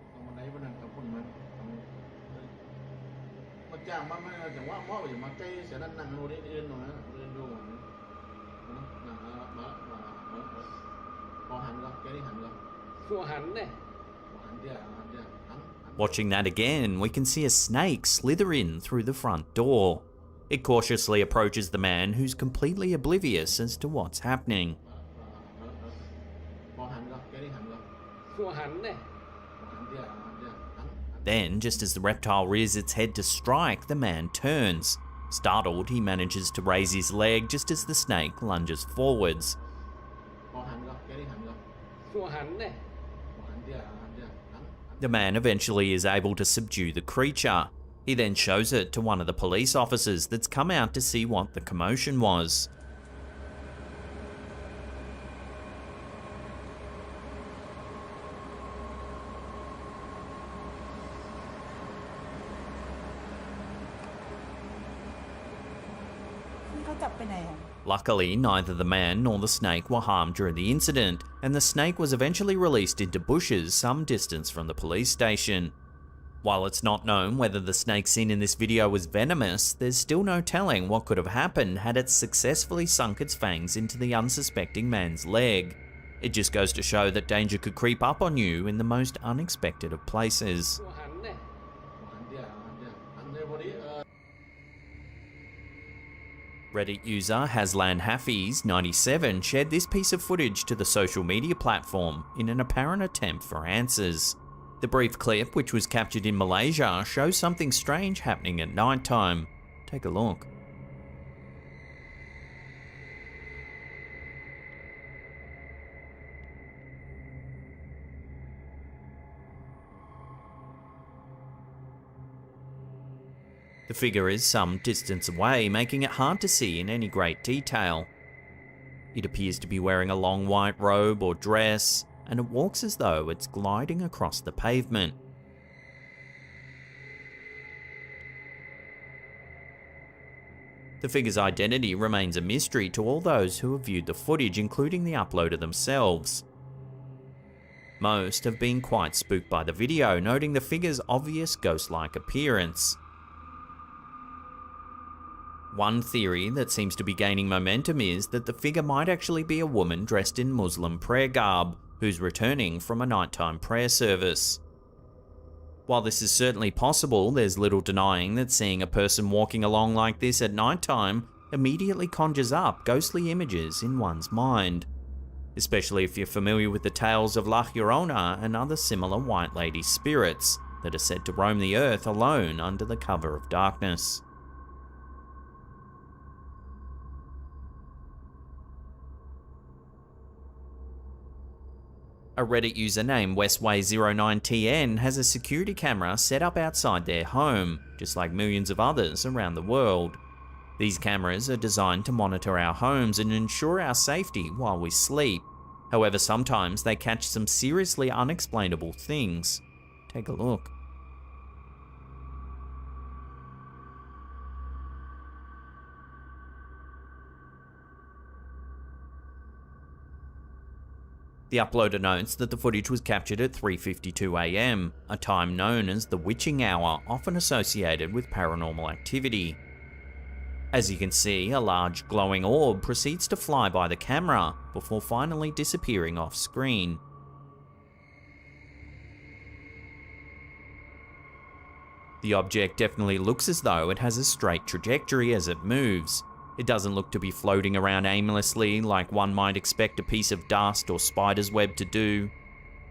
Watching that again, we can see a snake slither in through the front door. It cautiously approaches the man who's completely oblivious as to what's happening. Then, just as the reptile rears its head to strike, the man turns. Startled, he manages to raise his leg just as the snake lunges forwards. The man eventually is able to subdue the creature. He then shows it to one of the police officers that's come out to see what the commotion was. Luckily, neither the man nor the snake were harmed during the incident, and the snake was eventually released into bushes some distance from the police station. While it's not known whether the snake seen in this video was venomous, there's still no telling what could have happened had it successfully sunk its fangs into the unsuspecting man's leg. It just goes to show that danger could creep up on you in the most unexpected of places. Reddit user Haslan Hafiz 97 shared this piece of footage to the social media platform in an apparent attempt for answers. The brief clip, which was captured in Malaysia, shows something strange happening at night time. Take a look. The figure is some distance away, making it hard to see in any great detail. It appears to be wearing a long white robe or dress, and it walks as though it's gliding across the pavement. The figure's identity remains a mystery to all those who have viewed the footage, including the uploader themselves. Most have been quite spooked by the video, noting the figure's obvious ghost-like appearance. One theory that seems to be gaining momentum is that the figure might actually be a woman dressed in Muslim prayer garb, who's returning from a nighttime prayer service. While this is certainly possible, there's little denying that seeing a person walking along like this at nighttime immediately conjures up ghostly images in one's mind. especially if you're familiar with the tales of La Llorona and other similar White Lady spirits that are said to roam the earth alone under the cover of darkness. A Reddit user named Westway09TN has a security camera set up outside their home, just like millions of others around the world. These cameras are designed to monitor our homes and ensure our safety while we sleep. However, sometimes they catch some seriously unexplainable things. Take a look. The uploader notes that the footage was captured at 3:52 AM, a time known as the witching hour, often associated with paranormal activity. As you can see, a large glowing orb proceeds to fly by the camera before finally disappearing off screen. The object definitely looks as though it has a straight trajectory as it moves. It doesn't look to be floating around aimlessly like one might expect a piece of dust or spider's web to do.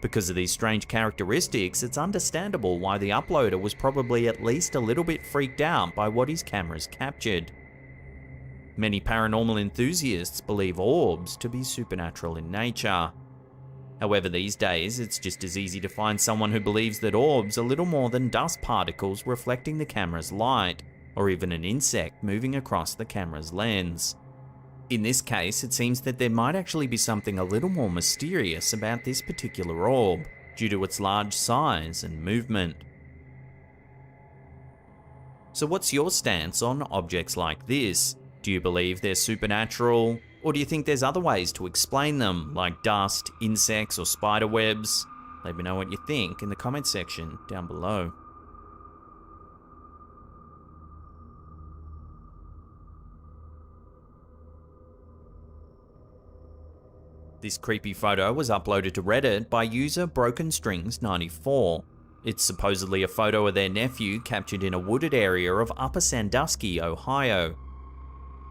Because of these strange characteristics, it's understandable why the uploader was probably at least a little bit freaked out by what his cameras captured. Many paranormal enthusiasts believe orbs to be supernatural in nature. However, these days, it's just as easy to find someone who believes that orbs are little more than dust particles reflecting the camera's light, or even an insect moving across the camera's lens. In this case, it seems that there might actually be something a little more mysterious about this particular orb, due to its large size and movement. So what's your stance on objects like this? Do you believe they're supernatural? Or do you think there's other ways to explain them, like dust, insects, or spider webs? Let me know what you think in the comment section down below. This creepy photo was uploaded to Reddit by user BrokenStrings94. It's supposedly a photo of their nephew captured in a wooded area of Upper Sandusky, Ohio.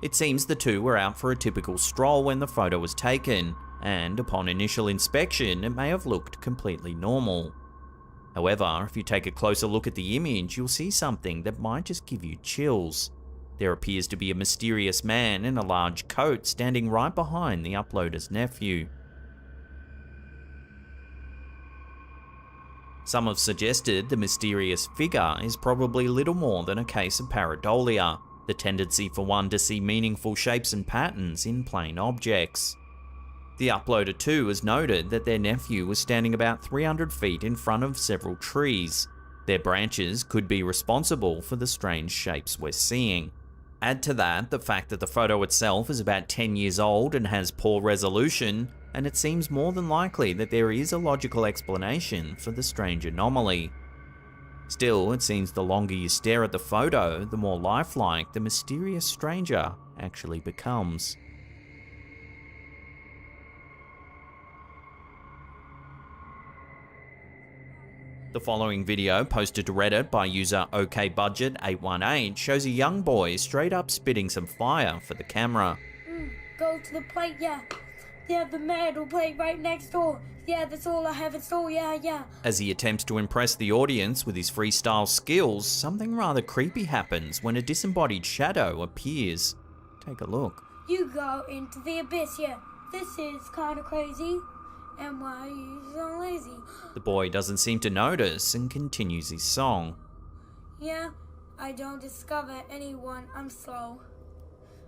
It seems the two were out for a typical stroll when the photo was taken, and upon initial inspection, it may have looked completely normal. However, if you take a closer look at the image, you'll see something that might just give you chills. There appears to be a mysterious man in a large coat standing right behind the uploader's nephew. Some have suggested the mysterious figure is probably little more than a case of pareidolia, the tendency for one to see meaningful shapes and patterns in plain objects. The uploader too has noted that their nephew was standing about 300 feet in front of several trees. Their branches could be responsible for the strange shapes we're seeing. Add to that the fact that the photo itself is about 10 years old and has poor resolution, and it seems more than likely that there is a logical explanation for the strange anomaly. Still, it seems the longer you stare at the photo, the more lifelike the mysterious stranger actually becomes. The following video, posted to Reddit by user OKBudget818, shows a young boy straight up spitting some fire for the camera. Go to the plate, yeah. Yeah, the metal plate right next door. Yeah, that's all I have in store, yeah. As he attempts to impress the audience with his freestyle skills, something rather creepy happens when a disembodied shadow appears. Take a look. You go into the abyss, yeah. This is kind of crazy. And why are you so lazy? The boy doesn't seem to notice and continues his song. Yeah, I don't discover anyone, I'm slow.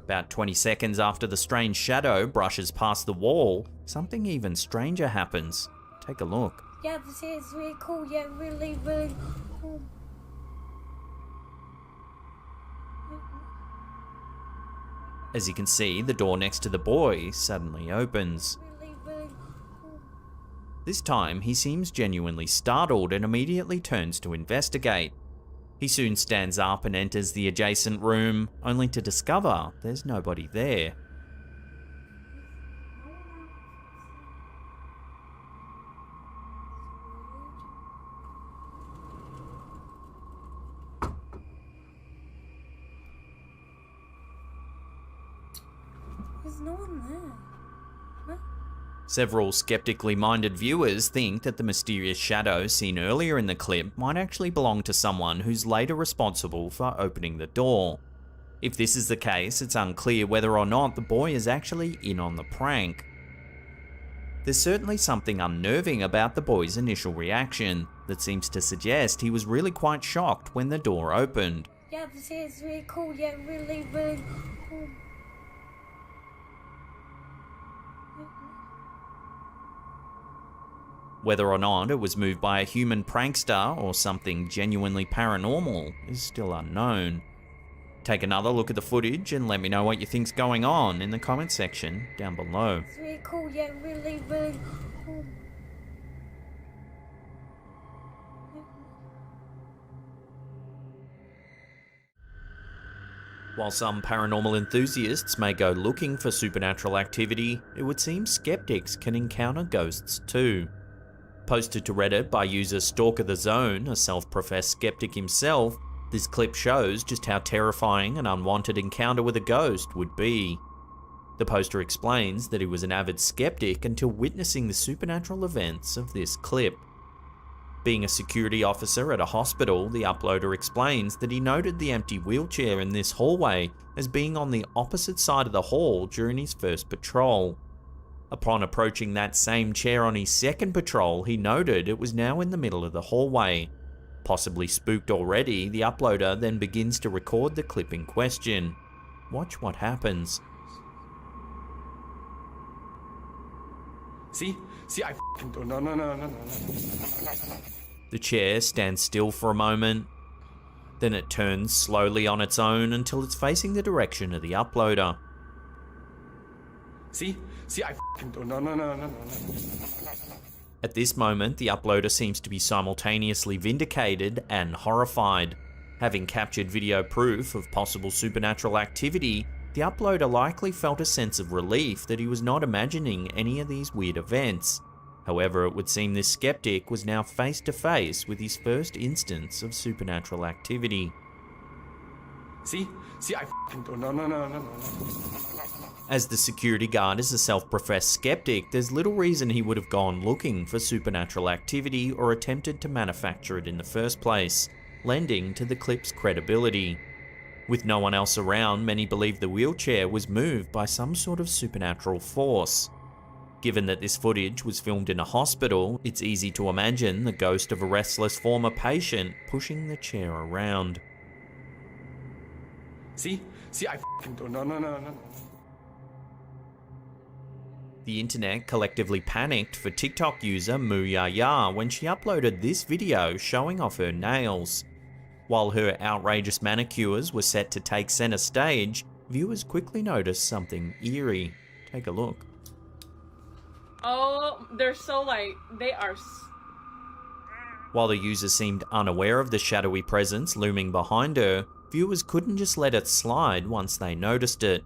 About 20 seconds after the strange shadow brushes past the wall, something even stranger happens. Take a look. Yeah, this is really cool, yeah, really cool. As you can see, the door next to the boy suddenly opens. Really cool. This time, he seems genuinely startled and immediately turns to investigate. He soon stands up and enters the adjacent room, only to discover there's nobody there. There's no one there. What? Several skeptically minded viewers think that the mysterious shadow seen earlier in the clip might actually belong to someone who's later responsible for opening the door. If this is the case, it's unclear whether or not the boy is actually in on the prank. There's certainly something unnerving about the boy's initial reaction that seems to suggest he was really quite shocked when the door opened. Yeah, this is really cool. Yeah, really, really cool. Whether or not it was moved by a human prankster or something genuinely paranormal is still unknown. Take another look at the footage and let me know what you think's going on in the comment section down below. It's really cool. Yeah, really, really cool. While some paranormal enthusiasts may go looking for supernatural activity, it would seem skeptics can encounter ghosts too. Posted to Reddit by user Stalker the Zone, a self-professed skeptic himself, this clip shows just how terrifying an unwanted encounter with a ghost would be. The poster explains that he was an avid skeptic until witnessing the supernatural events of this clip. Being a security officer at a hospital, the uploader explains that he noted the empty wheelchair in this hallway as being on the opposite side of the hall during his first patrol. Upon approaching that same chair on his second patrol, he noted it was now in the middle of the hallway. Possibly spooked already, the uploader then begins to record the clip in question. Watch what happens. See, I f***ing do. No. The chair stands still for a moment, then it turns slowly on its own until it's facing the direction of the uploader. See, I f***ing do. No. At this moment, the uploader seems to be simultaneously vindicated and horrified. Having captured video proof of possible supernatural activity, the uploader likely felt a sense of relief that he was not imagining any of these weird events. However, it would seem this skeptic was now face to face with his first instance of supernatural activity. See, I f***ing do. No. As the security guard is a self-professed skeptic, there's little reason he would have gone looking for supernatural activity or attempted to manufacture it in the first place, lending to the clip's credibility. With no one else around, many believe the wheelchair was moved by some sort of supernatural force. Given that this footage was filmed in a hospital, it's easy to imagine the ghost of a restless former patient pushing the chair around. See, I f***ing do. No. The internet collectively panicked for TikTok user Moo Ya Ya when she uploaded this video showing off her nails. While her outrageous manicures were set to take center stage, viewers quickly noticed something eerie. Take a look. Oh, they're so light. They are. While the user seemed unaware of the shadowy presence looming behind her, viewers couldn't just let it slide once they noticed it.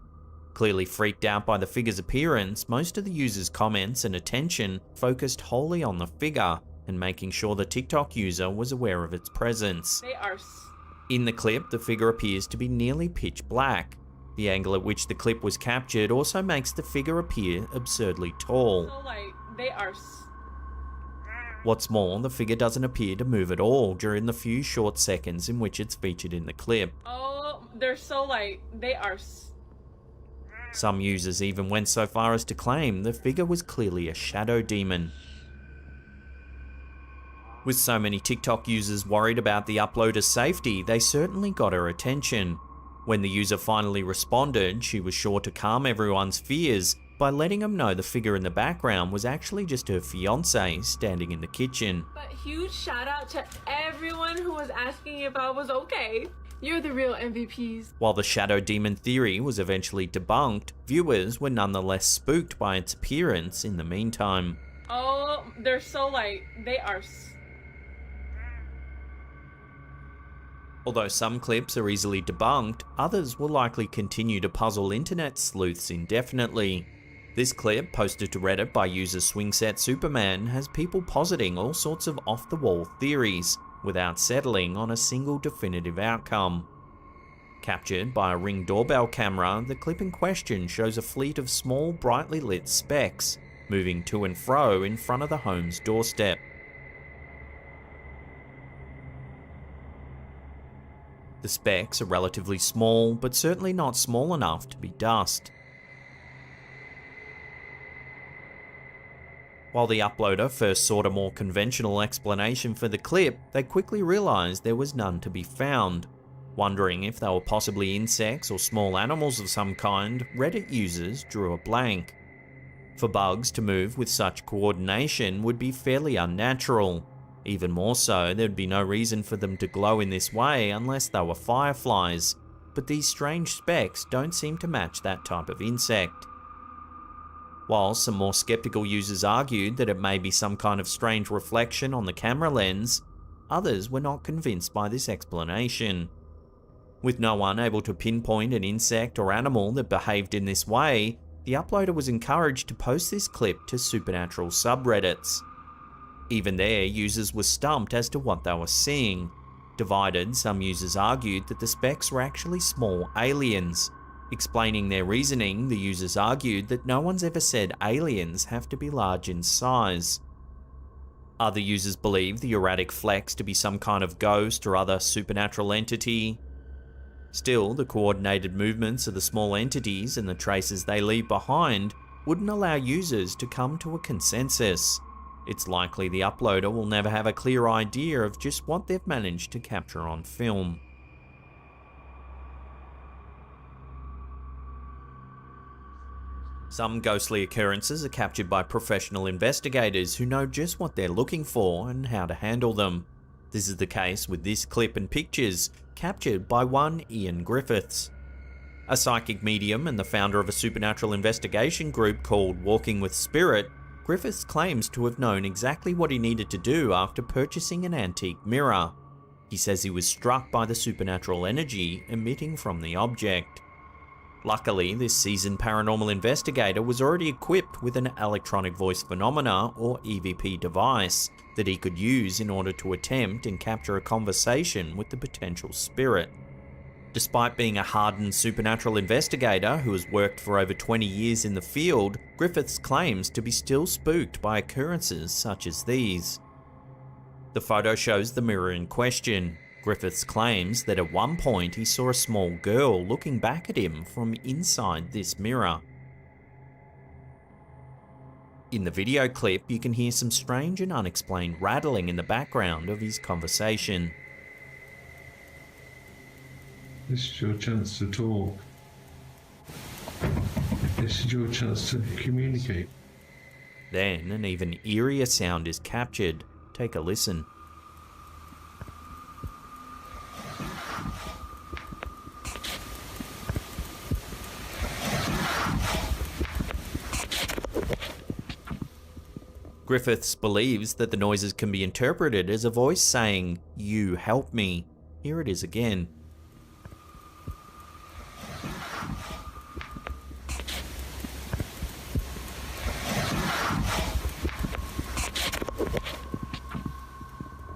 Clearly freaked out by the figure's appearance, most of the user's comments and attention focused wholly on the figure and making sure the TikTok user was aware of its presence. They are. In the clip, the figure appears to be nearly pitch black. The angle at which the clip was captured also makes the figure appear absurdly tall. So light. They are. What's more, the figure doesn't appear to move at all during the few short seconds in which it's featured in the clip. Oh, they're so light. They are. Some users even went so far as to claim the figure was clearly a shadow demon. With so many TikTok users worried about the uploader's safety, they certainly got her attention. When the user finally responded, she was sure to calm everyone's fears by letting them know the figure in the background was actually just her fiancé standing in the kitchen. But huge shout out to everyone who was asking if I was okay. You're the real MVPs. While the shadow demon theory was eventually debunked, viewers were nonetheless spooked by its appearance in the meantime. Oh, they're so light. They are. Although some clips are easily debunked, others will likely continue to puzzle internet sleuths indefinitely. This clip, posted to Reddit by user Swingset Superman, has people positing all sorts of off-the-wall theories, without settling on a single definitive outcome. Captured by a Ring doorbell camera, the clip in question shows a fleet of small, brightly lit specks, moving to and fro in front of the home's doorstep. The specks are relatively small, but certainly not small enough to be dust. While the uploader first sought a more conventional explanation for the clip, they quickly realised there was none to be found. Wondering if they were possibly insects or small animals of some kind, Reddit users drew a blank. For bugs to move with such coordination would be fairly unnatural. Even more so, there'd be no reason for them to glow in this way unless they were fireflies, but these strange specks don't seem to match that type of insect. While some more skeptical users argued that it may be some kind of strange reflection on the camera lens, others were not convinced by this explanation. With no one able to pinpoint an insect or animal that behaved in this way, the uploader was encouraged to post this clip to supernatural subreddits. Even there, users were stumped as to what they were seeing. Divided, some users argued that the specks were actually small aliens. Explaining their reasoning, the users argued that no one's ever said aliens have to be large in size. Other users believe the erratic flecks to be some kind of ghost or other supernatural entity. Still, the coordinated movements of the small entities and the traces they leave behind wouldn't allow users to come to a consensus. It's likely the uploader will never have a clear idea of just what they've managed to capture on film. Some ghostly occurrences are captured by professional investigators who know just what they're looking for and how to handle them. This is the case with this clip and pictures, captured by one Ian Griffiths. A psychic medium and the founder of a supernatural investigation group called Walking with Spirit, Griffiths claims to have known exactly what he needed to do after purchasing an antique mirror. He says he was struck by the supernatural energy emitting from the object. Luckily, this seasoned paranormal investigator was already equipped with an electronic voice phenomena or EVP device that he could use in order to attempt and capture a conversation with the potential spirit. Despite being a hardened supernatural investigator who has worked for over 20 years in the field, Griffiths claims to be still spooked by occurrences such as these. The photo shows the mirror in question. Griffiths claims that at one point he saw a small girl looking back at him from inside this mirror. In the video clip, you can hear some strange and unexplained rattling in the background of his conversation. This is your chance to talk. This is your chance to communicate. Then an even eerier sound is captured. Take a listen. Griffiths believes that the noises can be interpreted as a voice saying, "You help me." Here it is again.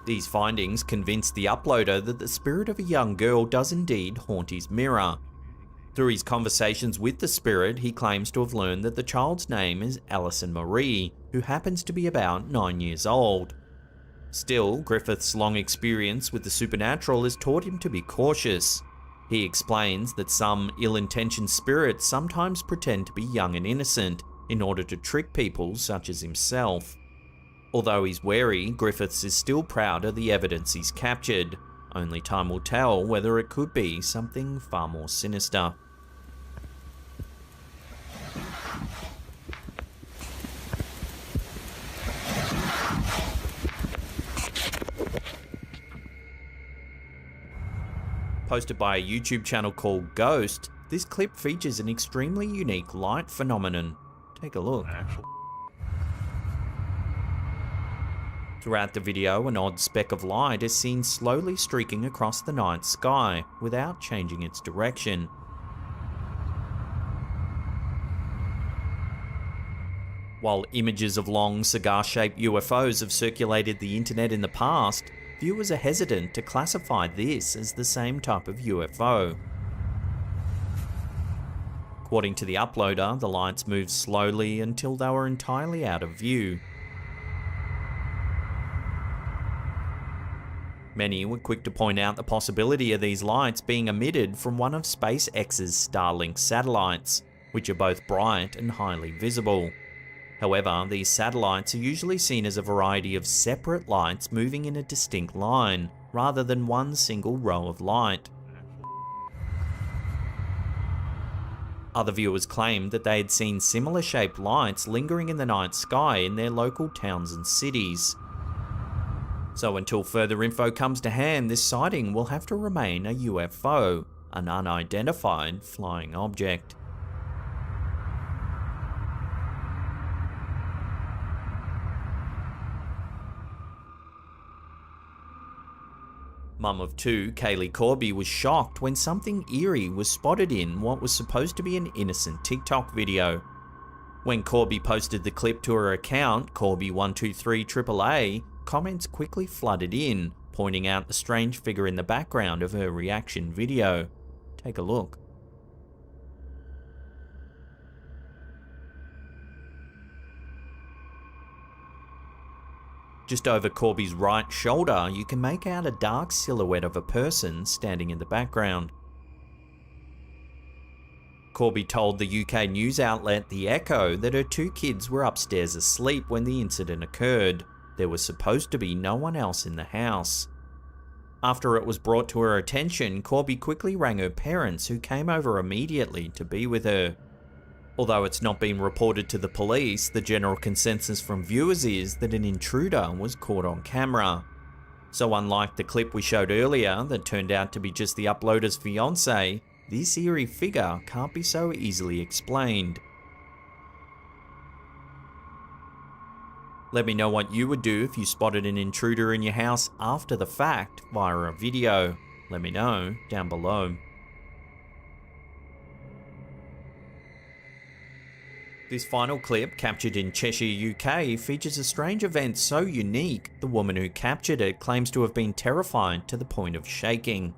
These findings convinced the uploader that the spirit of a young girl does indeed haunt his mirror. Through his conversations with the spirit, he claims to have learned that the child's name is Alison Marie, who happens to be about 9 years old. Still, Griffith's long experience with the supernatural has taught him to be cautious. He explains that some ill-intentioned spirits sometimes pretend to be young and innocent in order to trick people such as himself. Although he's wary, Griffiths is still proud of the evidence he's captured. Only time will tell whether it could be something far more sinister. Posted by a YouTube channel called Ghost, this clip features an extremely unique light phenomenon. Take a look. Throughout the video, an odd speck of light is seen slowly streaking across the night sky without changing its direction. While images of long cigar-shaped UFOs have circulated the internet in the past, viewers are hesitant to classify this as the same type of UFO. According to the uploader, the lights moved slowly until they were entirely out of view. Many were quick to point out the possibility of these lights being emitted from one of SpaceX's Starlink satellites, which are both bright and highly visible. However, these satellites are usually seen as a variety of separate lights moving in a distinct line, rather than one single row of light. Other viewers claimed that they had seen similar shaped lights lingering in the night sky in their local towns and cities. So until further info comes to hand, this sighting will have to remain a UFO, an unidentified flying object. Mum of two, Kaylee Corby, was shocked when something eerie was spotted in what was supposed to be an innocent TikTok video. When Corby posted the clip to her account, Corby123AAA, comments quickly flooded in, pointing out the strange figure in the background of her reaction video. Take a look. Just over Corby's right shoulder, you can make out a dark silhouette of a person standing in the background. Corby told the UK news outlet The Echo that her two kids were upstairs asleep when the incident occurred. There was supposed to be no one else in the house. After it was brought to her attention, Corby quickly rang her parents, who came over immediately to be with her. Although it's not been reported to the police, the general consensus from viewers is that an intruder was caught on camera. So unlike the clip we showed earlier that turned out to be just the uploader's fiancé, this eerie figure can't be so easily explained. Let me know what you would do if you spotted an intruder in your house after the fact via a video. Let me know down below. This final clip, captured in Cheshire, UK, features a strange event so unique, the woman who captured it claims to have been terrified to the point of shaking.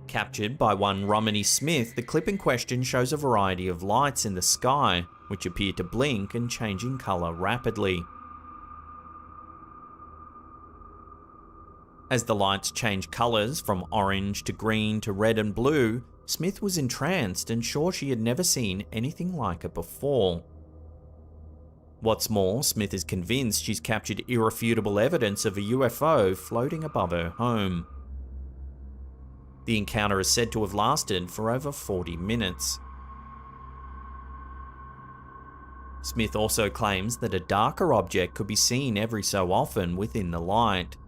Captured by one Romany Smith, the clip in question shows a variety of lights in the sky, which appear to blink and change in colour rapidly. As the lights change colours from orange to green to red and blue, Smith was entranced and sure she had never seen anything like it before. What's more, Smith is convinced she's captured irrefutable evidence of a UFO floating above her home. The encounter is said to have lasted for over 40 minutes. Smith also claims that a darker object could be seen every so often within the light.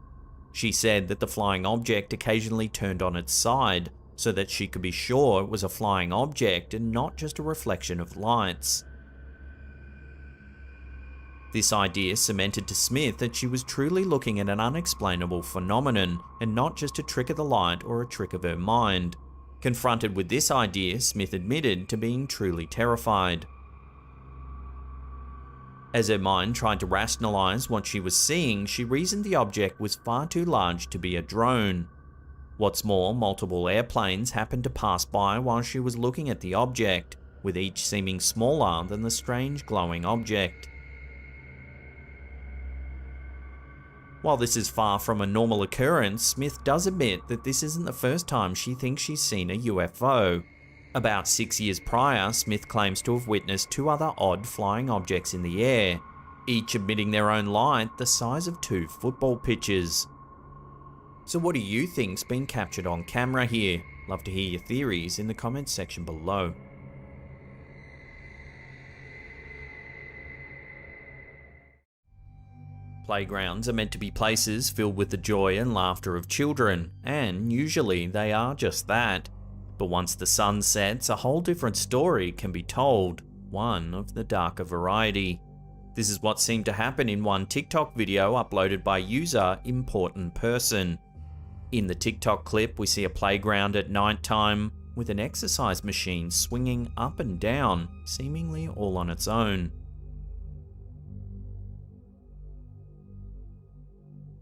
She said that the flying object occasionally turned on its side, so that she could be sure it was a flying object and not just a reflection of lights. This idea cemented to Smith that she was truly looking at an unexplainable phenomenon, and not just a trick of the light or a trick of her mind. Confronted with this idea, Smith admitted to being truly terrified. As her mind tried to rationalise what she was seeing, she reasoned the object was far too large to be a drone. What's more, multiple airplanes happened to pass by while she was looking at the object, with each seeming smaller than the strange glowing object. While this is far from a normal occurrence, Smith does admit that this isn't the first time she thinks she's seen a UFO. About 6 years prior, Smith claims to have witnessed two other odd flying objects in the air, each emitting their own light the size of 2 football pitches. So what do you think's been captured on camera here? Love to hear your theories in the comments section below. Playgrounds are meant to be places filled with the joy and laughter of children, and usually they are just that. But once the sun sets, a whole different story can be told, one of the darker variety. This is what seemed to happen in one TikTok video uploaded by user Important Person. In the TikTok clip, we see a playground at night time with an exercise machine swinging up and down, seemingly all on its own.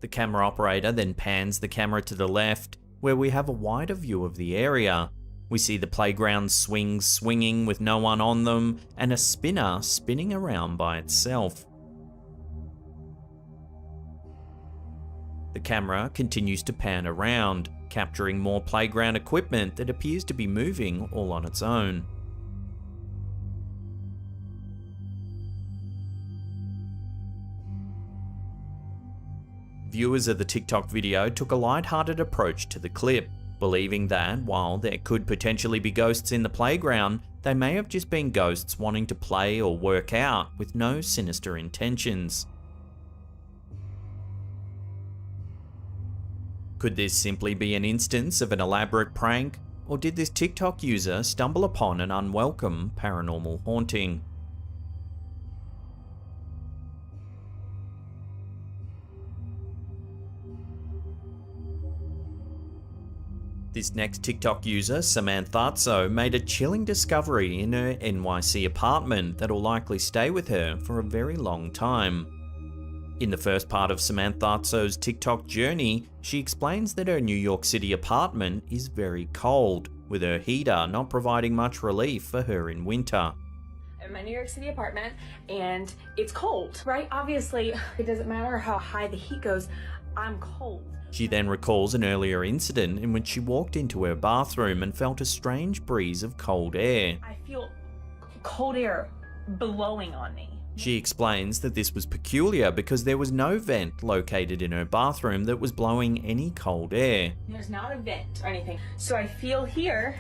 The camera operator then pans the camera to the left, where we have a wider view of the area. We see the playground swings swinging with no one on them, and a spinner spinning around by itself. The camera continues to pan around, capturing more playground equipment that appears to be moving all on its own. Viewers of the TikTok video took a light-hearted approach to the clip, believing that while there could potentially be ghosts in the playground, they may have just been ghosts wanting to play or work out with no sinister intentions. Could this simply be an instance of an elaborate prank, or did this TikTok user stumble upon an unwelcome paranormal haunting? This next TikTok user, Samantha, made a chilling discovery in her NYC apartment that'll likely stay with her for a very long time. In the first part of Samantha's TikTok journey, she explains that her New York City apartment is very cold, with her heater not providing much relief for her in winter. I'm in my New York City apartment and it's cold, right? Obviously, it doesn't matter how high the heat goes, I'm cold. She then recalls an earlier incident in which she walked into her bathroom and felt a strange breeze of cold air. I feel cold air blowing on me. She explains that this was peculiar because there was no vent located in her bathroom that was blowing any cold air. There's not a vent or anything. So I feel here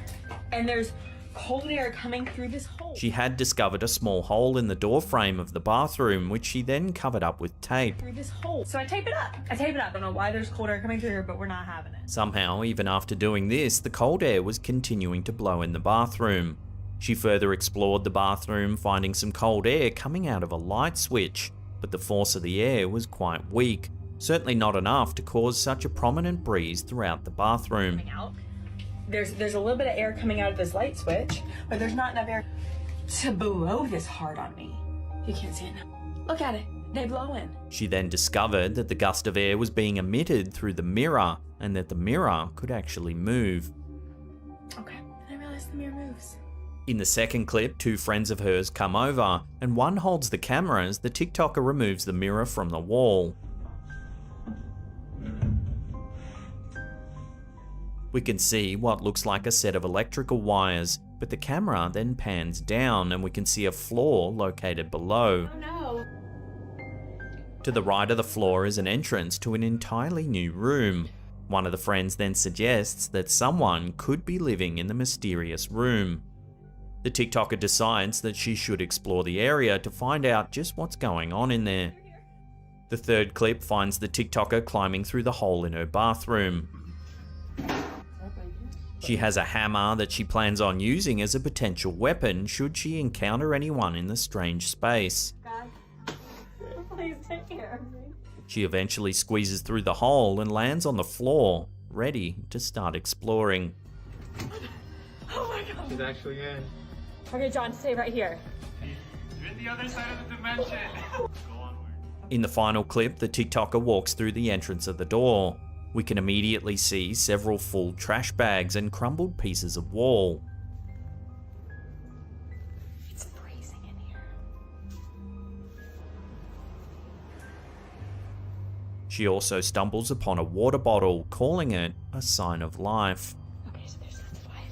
and there's cold air coming through this hole. She had discovered a small hole in the door frame of the bathroom, which she then covered up with tape. Through this hole. So I tape it up. I don't know why there's cold air coming through here, but we're not having it. Somehow, even after doing this, the cold air was continuing to blow in the bathroom. She further explored the bathroom, finding some cold air coming out of a light switch, but the force of the air was quite weak, certainly not enough to cause such a prominent breeze throughout the bathroom. There's a little bit of air coming out of this light switch, but there's not enough air to blow this hard on me. You can't see it now. Look at it. They blow in. She then discovered that the gust of air was being emitted through the mirror, and that the mirror could actually move. Okay, I realized the mirror moves. In the second clip, two friends of hers come over, and one holds the camera as the TikToker removes the mirror from the wall. We can see what looks like a set of electrical wires, but the camera then pans down and we can see a floor located below. Oh no! To the right of the floor is an entrance to an entirely new room. One of the friends then suggests that someone could be living in the mysterious room. The TikToker decides that she should explore the area to find out just what's going on in there. The third clip finds the TikToker climbing through the hole in her bathroom. She has a hammer that she plans on using as a potential weapon should she encounter anyone in the strange space. God, please take care of me. She eventually squeezes through the hole and lands on the floor, ready to start exploring. Oh my god. She's actually in. Okay, John, stay right here. You're in the other side of the dimension. Go onward. In the final clip, the TikToker walks through the entrance of the door. We can immediately see several full trash bags and crumbled pieces of wall. It's freezing in here. She also stumbles upon a water bottle, calling it a sign of life. Okay, so there's life.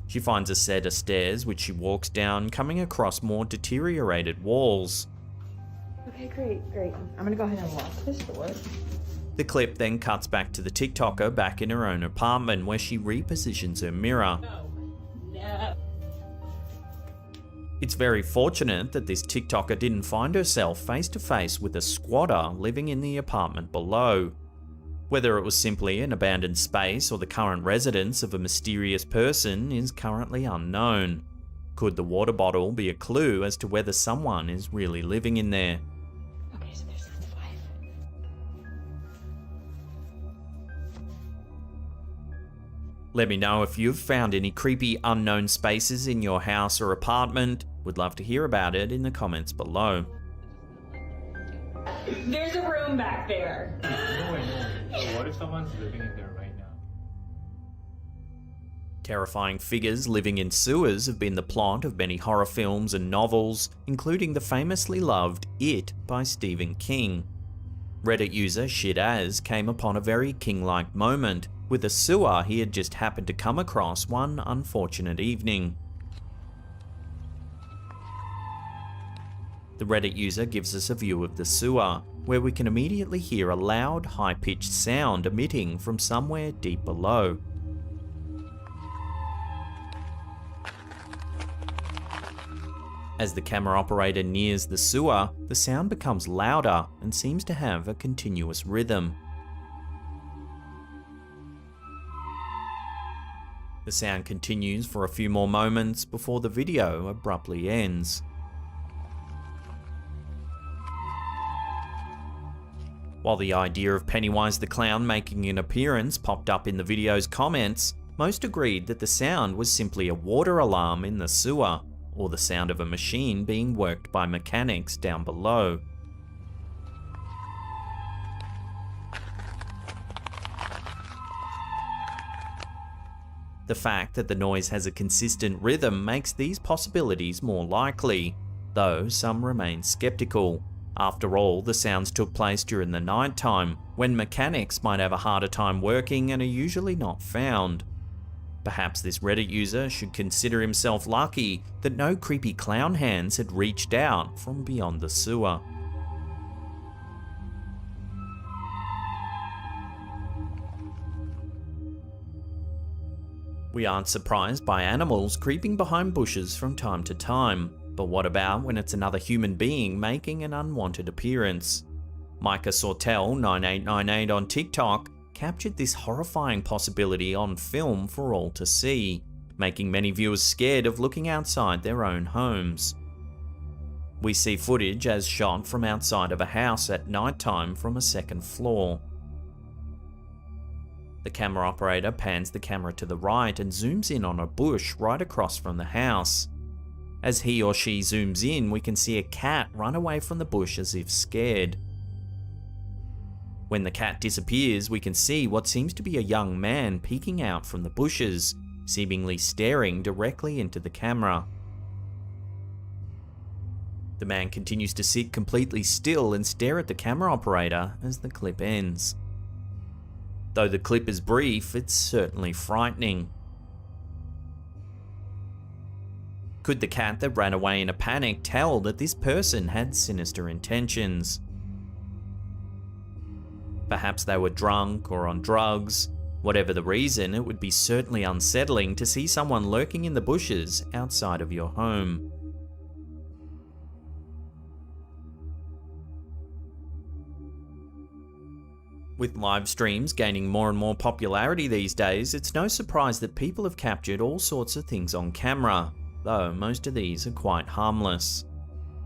She finds a set of stairs which she walks down, coming across more deteriorated walls. Okay, great. I'm gonna go ahead and lock this door. The clip then cuts back to the TikToker back in her own apartment where she repositions her mirror. No. It's very fortunate that this TikToker didn't find herself face to face with a squatter living in the apartment below. Whether it was simply an abandoned space or the current residence of a mysterious person is currently unknown. Could the water bottle be a clue as to whether someone is really living in there? Okay, so there's life. Let me know if you've found any creepy unknown spaces in your house or apartment. Would love to hear about it in the comments below. There's a room back there. No. What if someone's living in there right now? Terrifying figures living in sewers have been the plot of many horror films and novels, including the famously loved It by Stephen King. Reddit user Shitaz came upon a very King-like moment with a sewer he had just happened to come across one unfortunate evening. The Reddit user gives us a view of the sewer, where we can immediately hear a loud, high-pitched sound emitting from somewhere deep below. As the camera operator nears the sewer, the sound becomes louder and seems to have a continuous rhythm. The sound continues for a few more moments before the video abruptly ends. While the idea of Pennywise the Clown making an appearance popped up in the video's comments, most agreed that the sound was simply a water alarm in the sewer, or the sound of a machine being worked by mechanics down below. The fact that the noise has a consistent rhythm makes these possibilities more likely, though some remain skeptical. After all, the sounds took place during the night time, when mechanics might have a harder time working and are usually not found. Perhaps this Reddit user should consider himself lucky that no creepy clown hands had reached out from beyond the sewer. We aren't surprised by animals creeping behind bushes from time to time, but what about when it's another human being making an unwanted appearance? Micah Sortel9898 on TikTok captured this horrifying possibility on film for all to see, making many viewers scared of looking outside their own homes. We see footage as shot from outside of a house at nighttime from a second floor. The camera operator pans the camera to the right and zooms in on a bush right across from the house. As he or she zooms in, we can see a cat run away from the bush as if scared. When the cat disappears, we can see what seems to be a young man peeking out from the bushes, seemingly staring directly into the camera. The man continues to sit completely still and stare at the camera operator as the clip ends. Though the clip is brief, it's certainly frightening. Could the cat that ran away in a panic tell that this person had sinister intentions? Perhaps they were drunk or on drugs. Whatever the reason, it would be certainly unsettling to see someone lurking in the bushes outside of your home. With live streams gaining more and more popularity these days, it's no surprise that people have captured all sorts of things on camera, though most of these are quite harmless.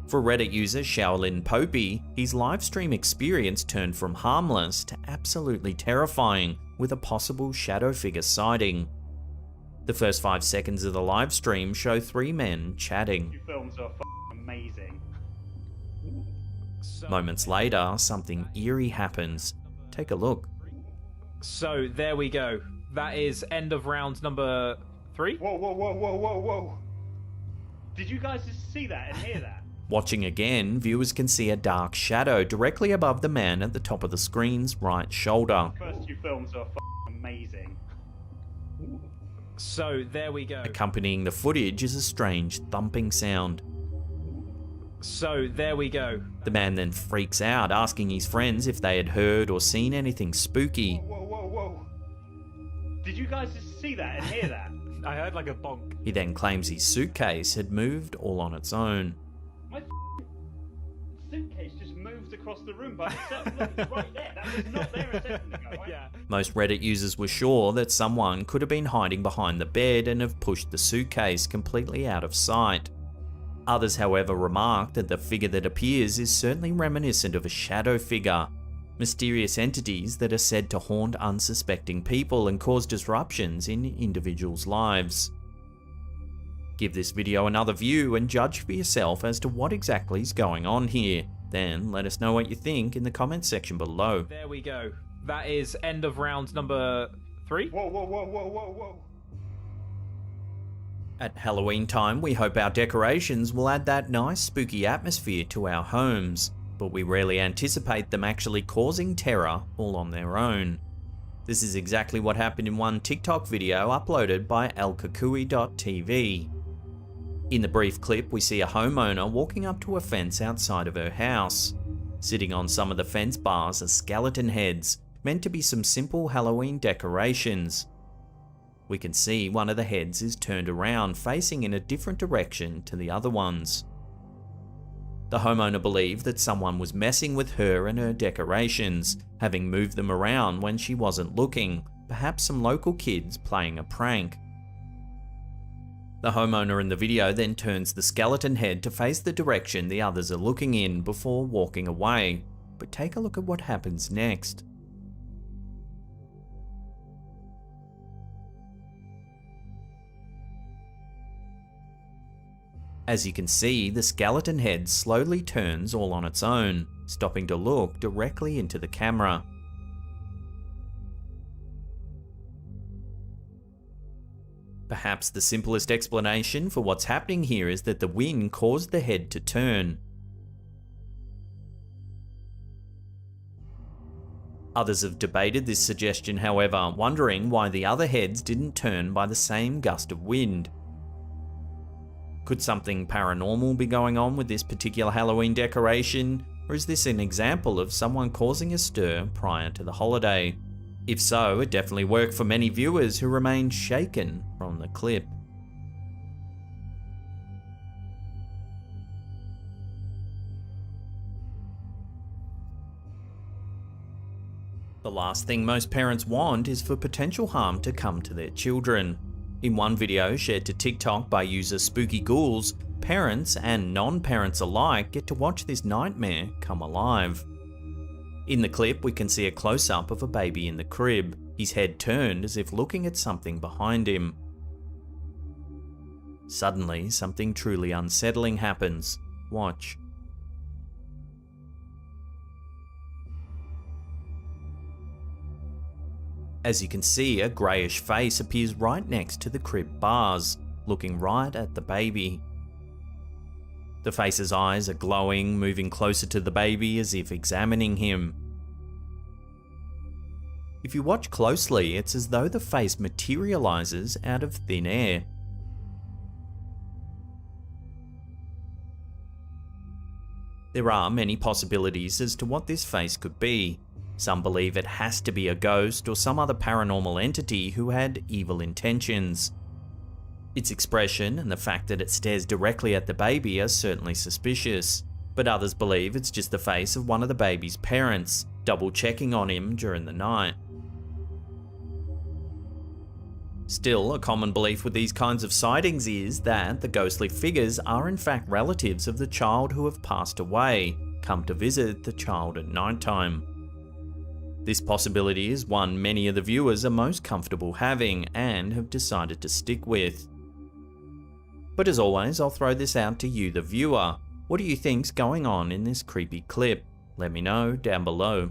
For Reddit user Shaolin Popey, his livestream experience turned from harmless to absolutely terrifying with a possible shadow figure sighting. The first 5 seconds of the livestream show 3 men chatting. Your films are amazing. Moments later, something eerie happens. Take a look. So there we go. That is end of round number 3. Whoa, whoa, whoa, whoa, whoa, whoa. Did you guys just see that and hear that? Watching again, viewers can see a dark shadow directly above the man at the top of the screen's right shoulder. The first 2 films are amazing. So there we go. Accompanying the footage is a strange thumping sound. So there we go. The man then freaks out, asking his friends if they had heard or seen anything spooky. Whoa, whoa, whoa. Did you guys just see that and hear that? I heard like a bonk. He then claims his suitcase had moved all on its own. My suitcase just moved across the room by itself. Look, it's right there. That was not there a second ago. Right? Yeah. Most Reddit users were sure that someone could have been hiding behind the bed and have pushed the suitcase completely out of sight. Others, however, remarked that the figure that appears is certainly reminiscent of a shadow figure, mysterious entities that are said to haunt unsuspecting people and cause disruptions in individuals' lives. Give this video another view and judge for yourself as to what exactly is going on here. Then let us know what you think in the comments section below. There we go. That is end of round number 3. Whoa, whoa, whoa, whoa, whoa, whoa. At Halloween time, we hope our decorations will add that nice spooky atmosphere to our homes, but we rarely anticipate them actually causing terror all on their own. This is exactly what happened in one TikTok video uploaded by elkakui.tv. In the brief clip, we see a homeowner walking up to a fence outside of her house. Sitting on some of the fence bars are skeleton heads, meant to be some simple Halloween decorations. We can see one of the heads is turned around, facing in a different direction to the other ones. The homeowner believed that someone was messing with her and her decorations, having moved them around when she wasn't looking, perhaps some local kids playing a prank. The homeowner in the video then turns the skeleton head to face the direction the others are looking in before walking away, but take a look at what happens next. As you can see, the skeleton head slowly turns all on its own, stopping to look directly into the camera. Perhaps the simplest explanation for what's happening here is that the wind caused the head to turn. Others have debated this suggestion, however, wondering why the other heads didn't turn by the same gust of wind. Could something paranormal be going on with this particular Halloween decoration, or is this an example of someone causing a stir prior to the holiday? If so, it definitely worked for many viewers who remained shaken from the clip. The last thing most parents want is for potential harm to come to their children. In one video shared to TikTok by user Spooky Ghouls, parents and non-parents alike get to watch this nightmare come alive. In the clip, we can see a close-up of a baby in the crib, his head turned as if looking at something behind him. Suddenly, something truly unsettling happens. Watch. As you can see, a greyish face appears right next to the crib bars, looking right at the baby. The face's eyes are glowing, moving closer to the baby as if examining him. If you watch closely, it's as though the face materializes out of thin air. There are many possibilities as to what this face could be. Some believe it has to be a ghost or some other paranormal entity who had evil intentions. Its expression and the fact that it stares directly at the baby are certainly suspicious, but others believe it's just the face of one of the baby's parents, double checking on him during the night. Still, a common belief with these kinds of sightings is that the ghostly figures are in fact relatives of the child who have passed away, come to visit the child at nighttime. This possibility is one many of the viewers are most comfortable having and have decided to stick with. But as always, I'll throw this out to you, the viewer. What do you think's going on in this creepy clip? Let me know down below.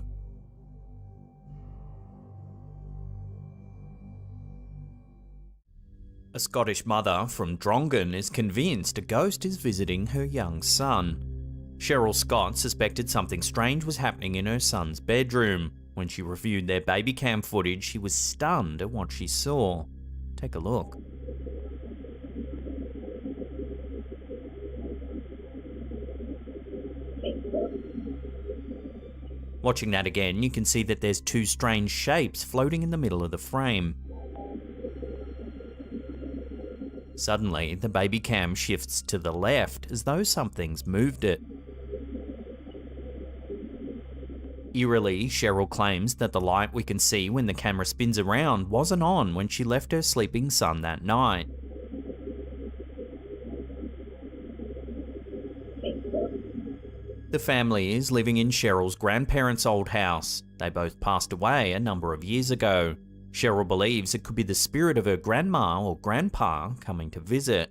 A Scottish mother from Drongan is convinced a ghost is visiting her young son. Cheryl Scott suspected something strange was happening in her son's bedroom. When she reviewed their baby cam footage, she was stunned at what she saw. Take a look. Watching that again, you can see that there's two strange shapes floating in the middle of the frame. Suddenly, the baby cam shifts to the left as though something's moved it. Eerily, Cheryl claims that the light we can see when the camera spins around wasn't on when she left her sleeping son that night. The family is living in Cheryl's grandparents' old house. They both passed away a number of years ago. Cheryl believes it could be the spirit of her grandma or grandpa coming to visit.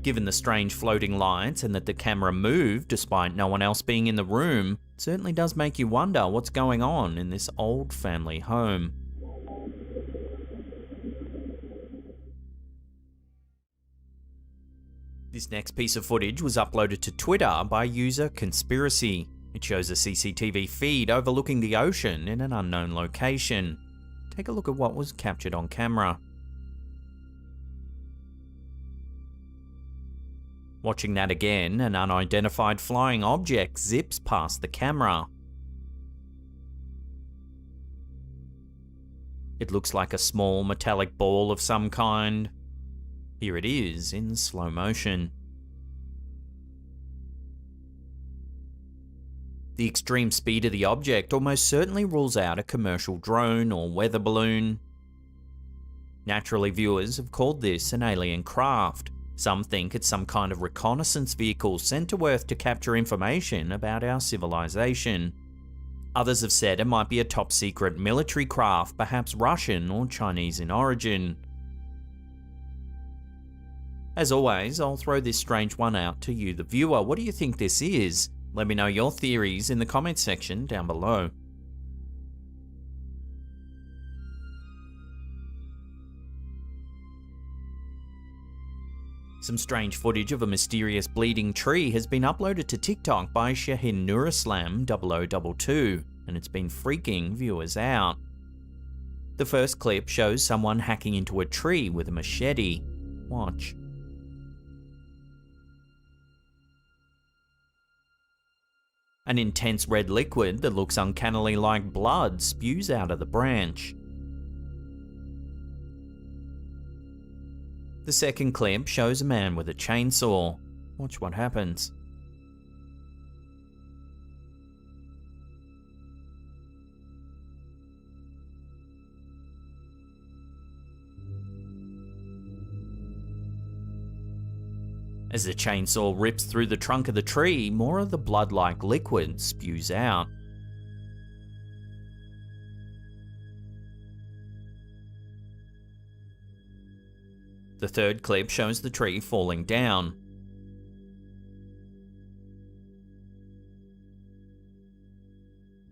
Given the strange floating lights and that the camera moved despite no one else being in the room, it certainly does make you wonder what's going on in this old family home. This next piece of footage was uploaded to Twitter by user Conspiracy. It shows a CCTV feed overlooking the ocean in an unknown location. Take a look at what was captured on camera. Watching that again, an unidentified flying object zips past the camera. It looks like a small metallic ball of some kind. Here it is in slow motion. The extreme speed of the object almost certainly rules out a commercial drone or weather balloon. Naturally, viewers have called this an alien craft. Some think it's some kind of reconnaissance vehicle sent to Earth to capture information about our civilization. Others have said it might be a top secret military craft, perhaps Russian or Chinese in origin. As always, I'll throw this strange one out to you, the viewer. What do you think this is? Let me know your theories in the comments section down below. Some strange footage of a mysterious bleeding tree has been uploaded to TikTok by Shahin Nuraslam 0022, and it's been freaking viewers out. The first clip shows someone hacking into a tree with a machete. Watch. An intense red liquid that looks uncannily like blood spews out of the branch. The second clip shows a man with a chainsaw. Watch what happens. As the chainsaw rips through the trunk of the tree, more of the blood-like liquid spews out. The third clip shows the tree falling down.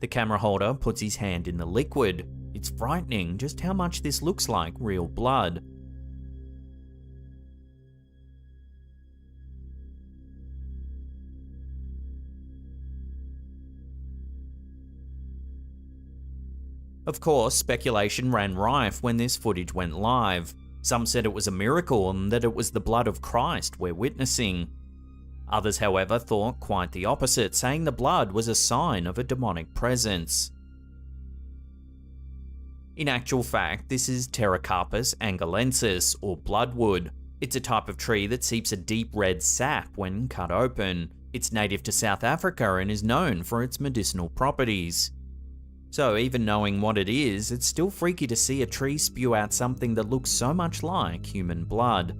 The camera holder puts his hand in the liquid. It's frightening just how much this looks like real blood. Of course, speculation ran rife when this footage went live. Some said it was a miracle and that it was the blood of Christ we're witnessing. Others, however, thought quite the opposite, saying the blood was a sign of a demonic presence. In actual fact, this is Pterocarpus angolensis, or bloodwood. It's a type of tree that seeps a deep red sap when cut open. It's native to South Africa and is known for its medicinal properties. So even knowing what it is, it's still freaky to see a tree spew out something that looks so much like human blood.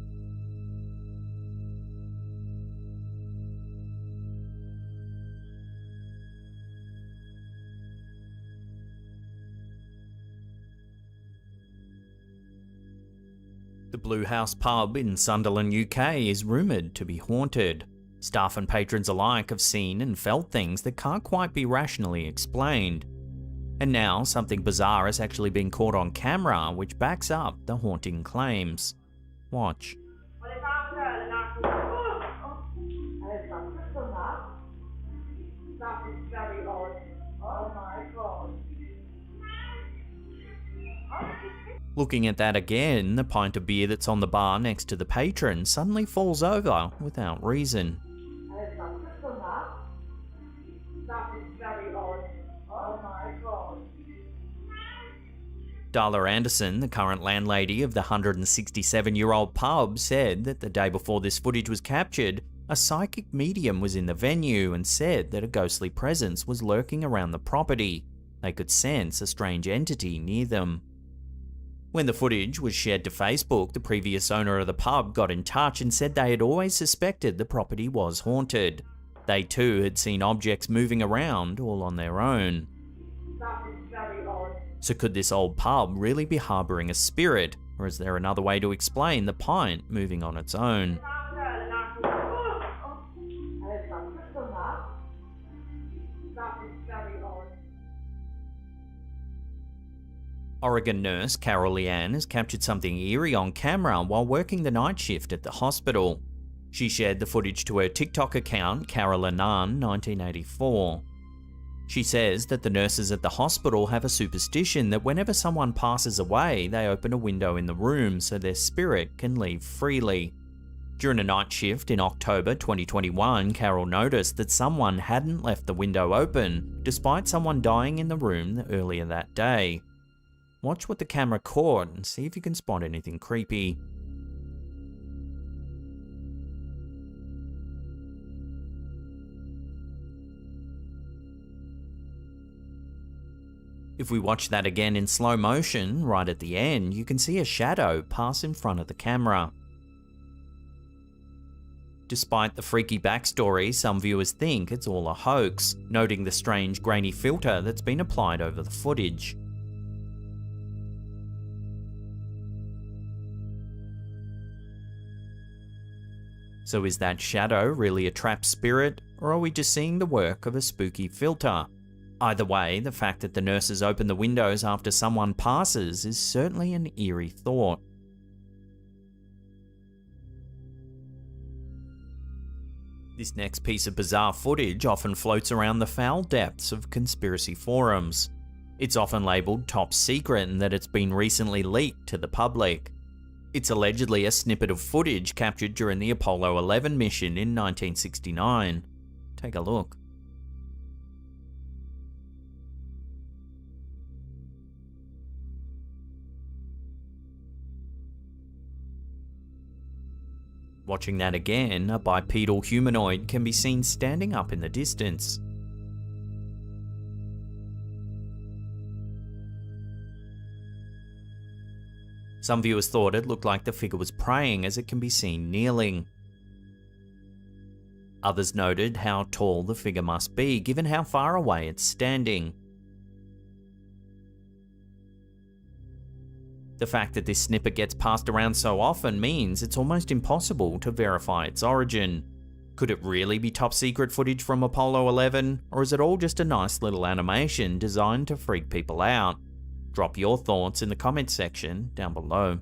The Blue House pub in Sunderland, UK is rumoured to be haunted. Staff and patrons alike have seen and felt things that can't quite be rationally explained. And now, something bizarre has actually been caught on camera, which backs up the haunting claims. Watch. Looking at that again, the pint of beer that's on the bar next to the patron suddenly falls over without reason. Darla Anderson, the current landlady of the 167-year-old pub, said that the day before this footage was captured, a psychic medium was in the venue and said that a ghostly presence was lurking around the property. They could sense a strange entity near them. When the footage was shared to Facebook, the previous owner of the pub got in touch and said they had always suspected the property was haunted. They too had seen objects moving around all on their own. So could this old pub really be harbouring a spirit, or is there another way to explain the pint moving on its own? Oregon nurse Carol Leanne has captured something eerie on camera while working the night shift at the hospital. She shared the footage to her TikTok account, Carolanan1984. She says that the nurses at the hospital have a superstition that whenever someone passes away, they open a window in the room so their spirit can leave freely. During a night shift in October 2021, Carol noticed that someone hadn't left the window open, despite someone dying in the room earlier that day. Watch what the camera caught and see if you can spot anything creepy. If we watch that again in slow motion, right at the end, you can see a shadow pass in front of the camera. Despite the freaky backstory, some viewers think it's all a hoax, noting the strange grainy filter that's been applied over the footage. So is that shadow really a trapped spirit, or are we just seeing the work of a spooky filter? Either way, the fact that the nurses open the windows after someone passes is certainly an eerie thought. This next piece of bizarre footage often floats around the foul depths of conspiracy forums. It's often labelled top secret and that it's been recently leaked to the public. It's allegedly a snippet of footage captured during the Apollo 11 mission in 1969. Take a look. Watching that again, a bipedal humanoid can be seen standing up in the distance. Some viewers thought it looked like the figure was praying, as it can be seen kneeling. Others noted how tall the figure must be, given how far away it's standing. The fact that this snippet gets passed around so often means it's almost impossible to verify its origin. Could it really be top secret footage from Apollo 11, or is it all just a nice little animation designed to freak people out? Drop your thoughts in the comments section down below.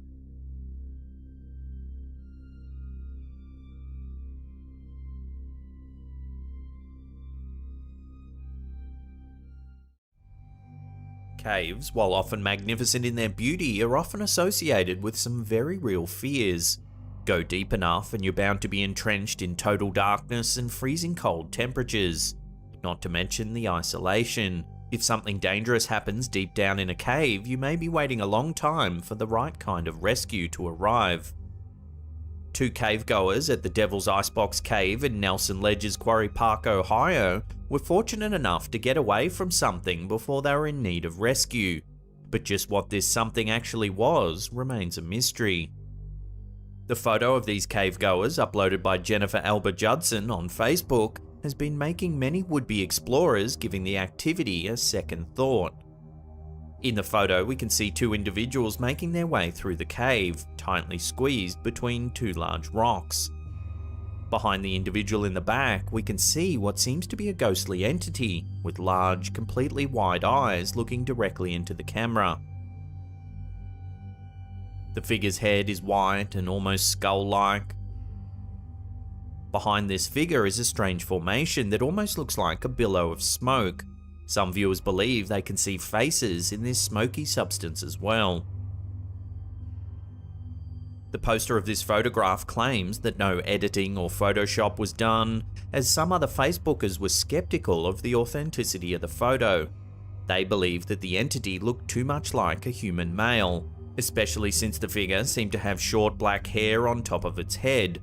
Caves, while often magnificent in their beauty, are often associated with some very real fears. Go deep enough and you're bound to be entrenched in total darkness and freezing cold temperatures. Not to mention the isolation. If something dangerous happens deep down in a cave, you may be waiting a long time for the right kind of rescue to arrive. Two cavegoers at the Devil's Icebox Cave in Nelson Ledge's Quarry Park, Ohio, were fortunate enough to get away from something before they were in need of rescue. But just what this something actually was remains a mystery. The photo of these cavegoers, uploaded by Jennifer Elba Judson on Facebook, has been making many would-be explorers giving the activity a second thought. In the photo, we can see two individuals making their way through the cave, tightly squeezed between two large rocks. Behind the individual in the back, we can see what seems to be a ghostly entity, with large, completely wide eyes looking directly into the camera. The figure's head is white and almost skull-like. Behind this figure is a strange formation that almost looks like a billow of smoke. Some viewers believe they can see faces in this smoky substance as well. The poster of this photograph claims that no editing or Photoshop was done, as some other Facebookers were skeptical of the authenticity of the photo. They believed that the entity looked too much like a human male, especially since the figure seemed to have short black hair on top of its head.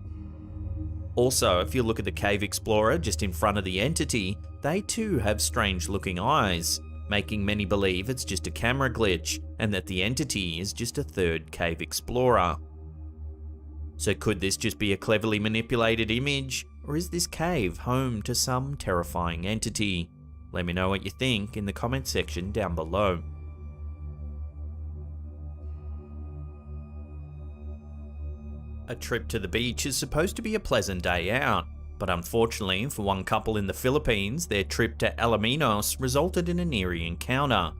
Also, if you look at the cave explorer just in front of the entity, they too have strange looking eyes, making many believe it's just a camera glitch and that the entity is just a third cave explorer. So could this just be a cleverly manipulated image, or is this cave home to some terrifying entity? Let me know what you think in the comment section down below. A trip to the beach is supposed to be a pleasant day out, but unfortunately for one couple in the Philippines, their trip to Alaminos resulted in an eerie encounter.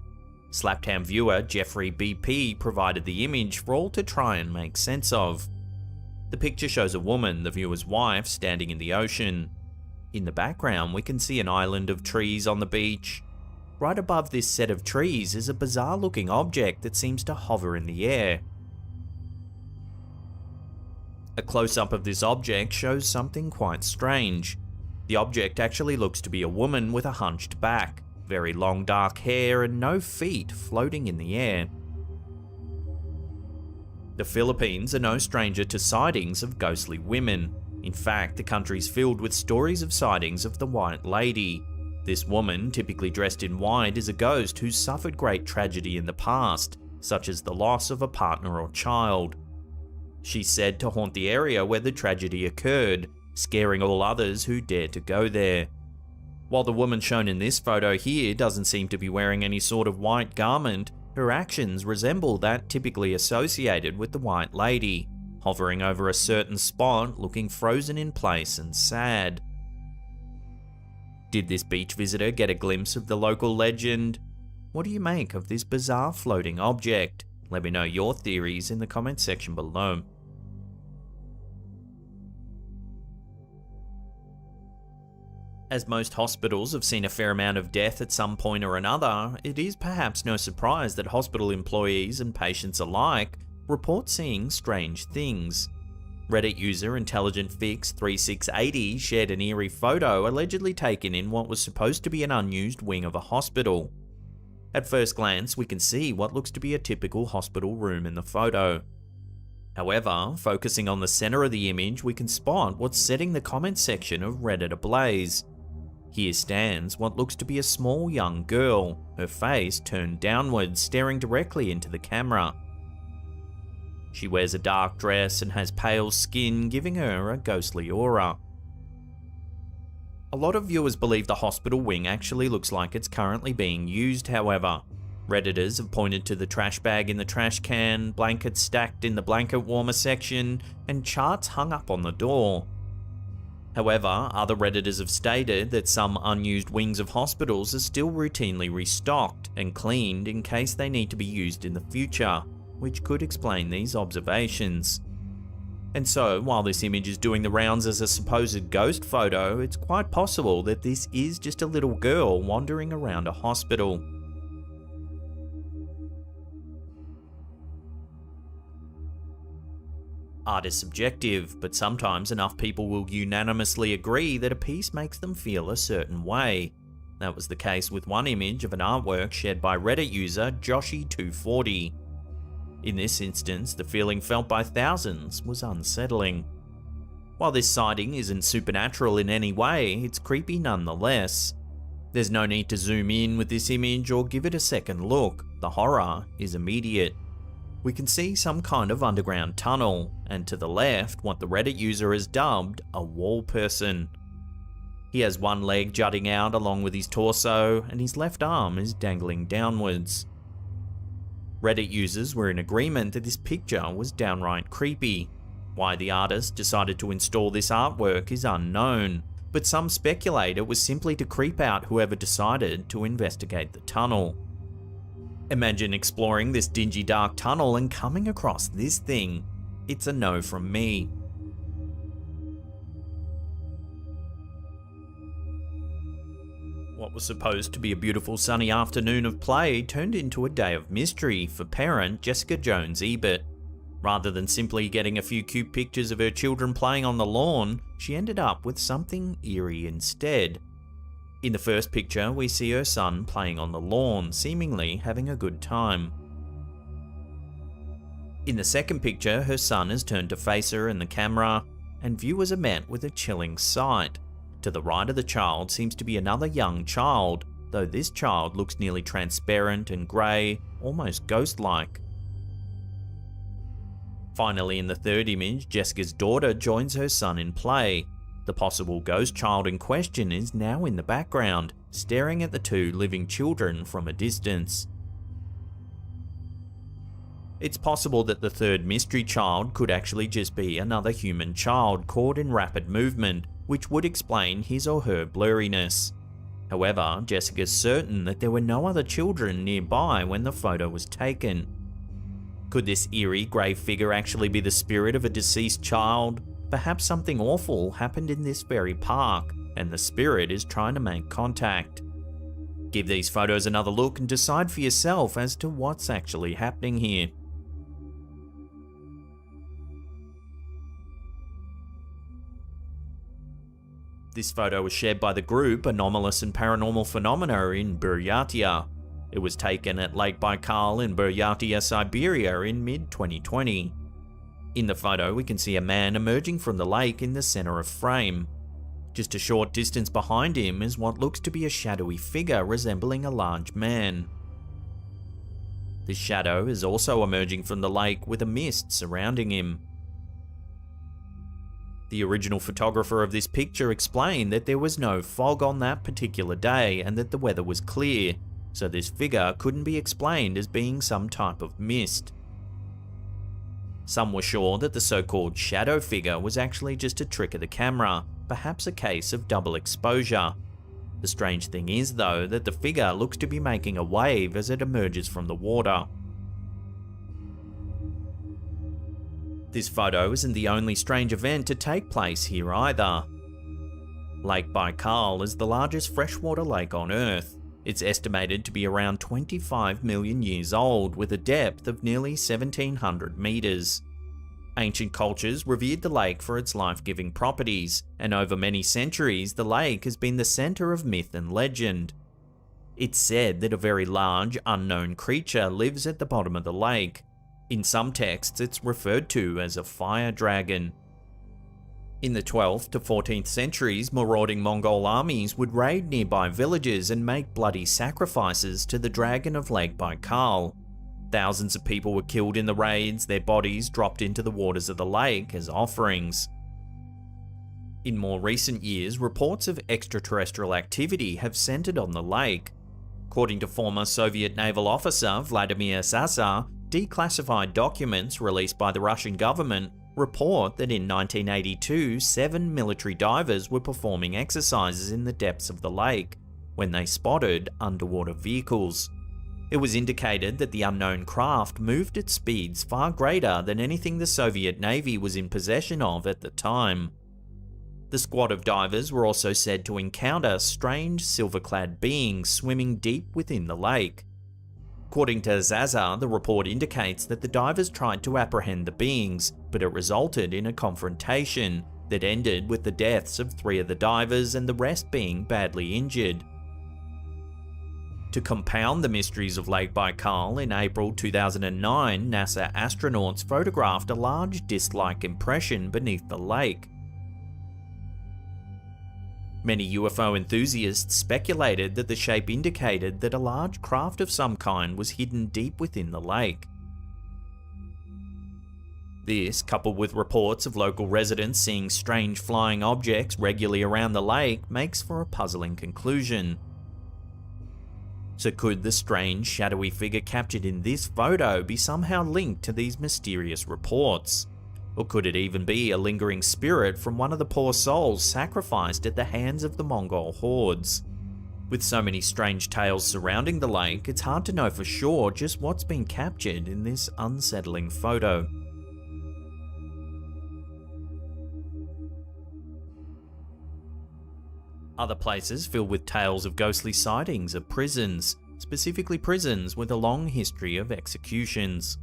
Slaptown viewer Jeffrey BP provided the image for all to try and make sense of. The picture shows a woman, the viewer's wife, standing in the ocean. In the background, we can see an island of trees on the beach. Right above this set of trees is a bizarre-looking object that seems to hover in the air. A close-up of this object shows something quite strange. The object actually looks to be a woman with a hunched back, very long dark hair and no feet floating in the air. The Philippines are no stranger to sightings of ghostly women. In fact, the country's filled with stories of sightings of the White Lady. This woman, typically dressed in white, is a ghost who's suffered great tragedy in the past, such as the loss of a partner or child. She's said to haunt the area where the tragedy occurred, scaring all others who dare to go there. While the woman shown in this photo here doesn't seem to be wearing any sort of white garment, her actions resemble that typically associated with the White Lady, hovering over a certain spot, looking frozen in place and sad. Did this beach visitor get a glimpse of the local legend? What do you make of this bizarre floating object? Let me know your theories in the comment section below. As most hospitals have seen a fair amount of death at some point or another, it is perhaps no surprise that hospital employees and patients alike report seeing strange things. Reddit user IntelligentFix3680 shared an eerie photo allegedly taken in what was supposed to be an unused wing of a hospital. At first glance, we can see what looks to be a typical hospital room in the photo. However, focusing on the center of the image, we can spot what's setting the comment section of Reddit ablaze. Here stands what looks to be a small young girl, her face turned downwards, staring directly into the camera. She wears a dark dress and has pale skin, giving her a ghostly aura. A lot of viewers believe the hospital wing actually looks like it's currently being used, however. Redditors have pointed to the trash bag in the trash can, blankets stacked in the blanket warmer section, and charts hung up on the door. However, other Redditors have stated that some unused wings of hospitals are still routinely restocked and cleaned in case they need to be used in the future, which could explain these observations. And so, while this image is doing the rounds as a supposed ghost photo, it's quite possible that this is just a little girl wandering around a hospital. Art is subjective, but sometimes enough people will unanimously agree that a piece makes them feel a certain way. That was the case with one image of an artwork shared by Reddit user Joshy240. In this instance, the feeling felt by thousands was unsettling. While this sighting isn't supernatural in any way, it's creepy nonetheless. There's no need to zoom in with this image or give it a second look, the horror is immediate. We can see some kind of underground tunnel, and to the left, what the Reddit user has dubbed a wall person. He has one leg jutting out along with his torso, and his left arm is dangling downwards. Reddit users were in agreement that this picture was downright creepy. Why the artist decided to install this artwork is unknown, but some speculate it was simply to creep out whoever decided to investigate the tunnel. Imagine exploring this dingy dark tunnel and coming across this thing. It's a no from me. What was supposed to be a beautiful sunny afternoon of play turned into a day of mystery for parent Jessica Jones-Ebert. Rather than simply getting a few cute pictures of her children playing on the lawn, she ended up with something eerie instead. In the first picture, we see her son playing on the lawn, seemingly having a good time. In the second picture, her son has turned to face her in the camera, and viewers are met with a chilling sight. To the right of the child seems to be another young child, though this child looks nearly transparent and grey, almost ghost-like. Finally, in the third image, Jessica's daughter joins her son in play. The possible ghost child in question is now in the background, staring at the two living children from a distance. It's possible that the third mystery child could actually just be another human child caught in rapid movement, which would explain his or her blurriness. However, Jessica's certain that there were no other children nearby when the photo was taken. Could this eerie grey figure actually be the spirit of a deceased child? Perhaps something awful happened in this very park, and the spirit is trying to make contact. Give these photos another look and decide for yourself as to what's actually happening here. This photo was shared by the group Anomalous and Paranormal Phenomena in Buryatia. It was taken at Lake Baikal in Buryatia, Siberia in mid-2020. In the photo, we can see a man emerging from the lake in the center of frame. Just a short distance behind him is what looks to be a shadowy figure resembling a large man. This shadow is also emerging from the lake with a mist surrounding him. The original photographer of this picture explained that there was no fog on that particular day and that the weather was clear, so this figure couldn't be explained as being some type of mist. Some were sure that the so-called shadow figure was actually just a trick of the camera, perhaps a case of double exposure. The strange thing is though that the figure looks to be making a wave as it emerges from the water. This photo isn't the only strange event to take place here either. Lake Baikal is the largest freshwater lake on Earth. It's estimated to be around 25 million years old with a depth of nearly 1,700 meters. Ancient cultures revered the lake for its life-giving properties, and over many centuries the lake has been the center of myth and legend. It's said that a very large, unknown creature lives at the bottom of the lake. In some texts, it's referred to as a fire dragon. In the 12th to 14th centuries, marauding Mongol armies would raid nearby villages and make bloody sacrifices to the dragon of Lake Baikal. Thousands of people were killed in the raids, their bodies dropped into the waters of the lake as offerings. In more recent years, reports of extraterrestrial activity have centered on the lake. According to former Soviet naval officer Vladimir Zazar, declassified documents released by the Russian government report that in 1982, 7 military divers were performing exercises in the depths of the lake when they spotted underwater vehicles. It was indicated that the unknown craft moved at speeds far greater than anything the Soviet Navy was in possession of at the time. The squad of divers were also said to encounter strange silver-clad beings swimming deep within the lake. According to Zazar, the report indicates that the divers tried to apprehend the beings, but it resulted in a confrontation that ended with the deaths of 3 of the divers and the rest being badly injured. To compound the mysteries of Lake Baikal, in April 2009, NASA astronauts photographed a large disc-like impression beneath the lake. Many UFO enthusiasts speculated that the shape indicated that a large craft of some kind was hidden deep within the lake. This, coupled with reports of local residents seeing strange flying objects regularly around the lake, makes for a puzzling conclusion. So could the strange, shadowy figure captured in this photo be somehow linked to these mysterious reports? Or could it even be a lingering spirit from one of the poor souls sacrificed at the hands of the Mongol hordes? With so many strange tales surrounding the lake, it's hard to know for sure just what's been captured in this unsettling photo. Other places filled with tales of ghostly sightings are prisons, specifically prisons with a long history of executions.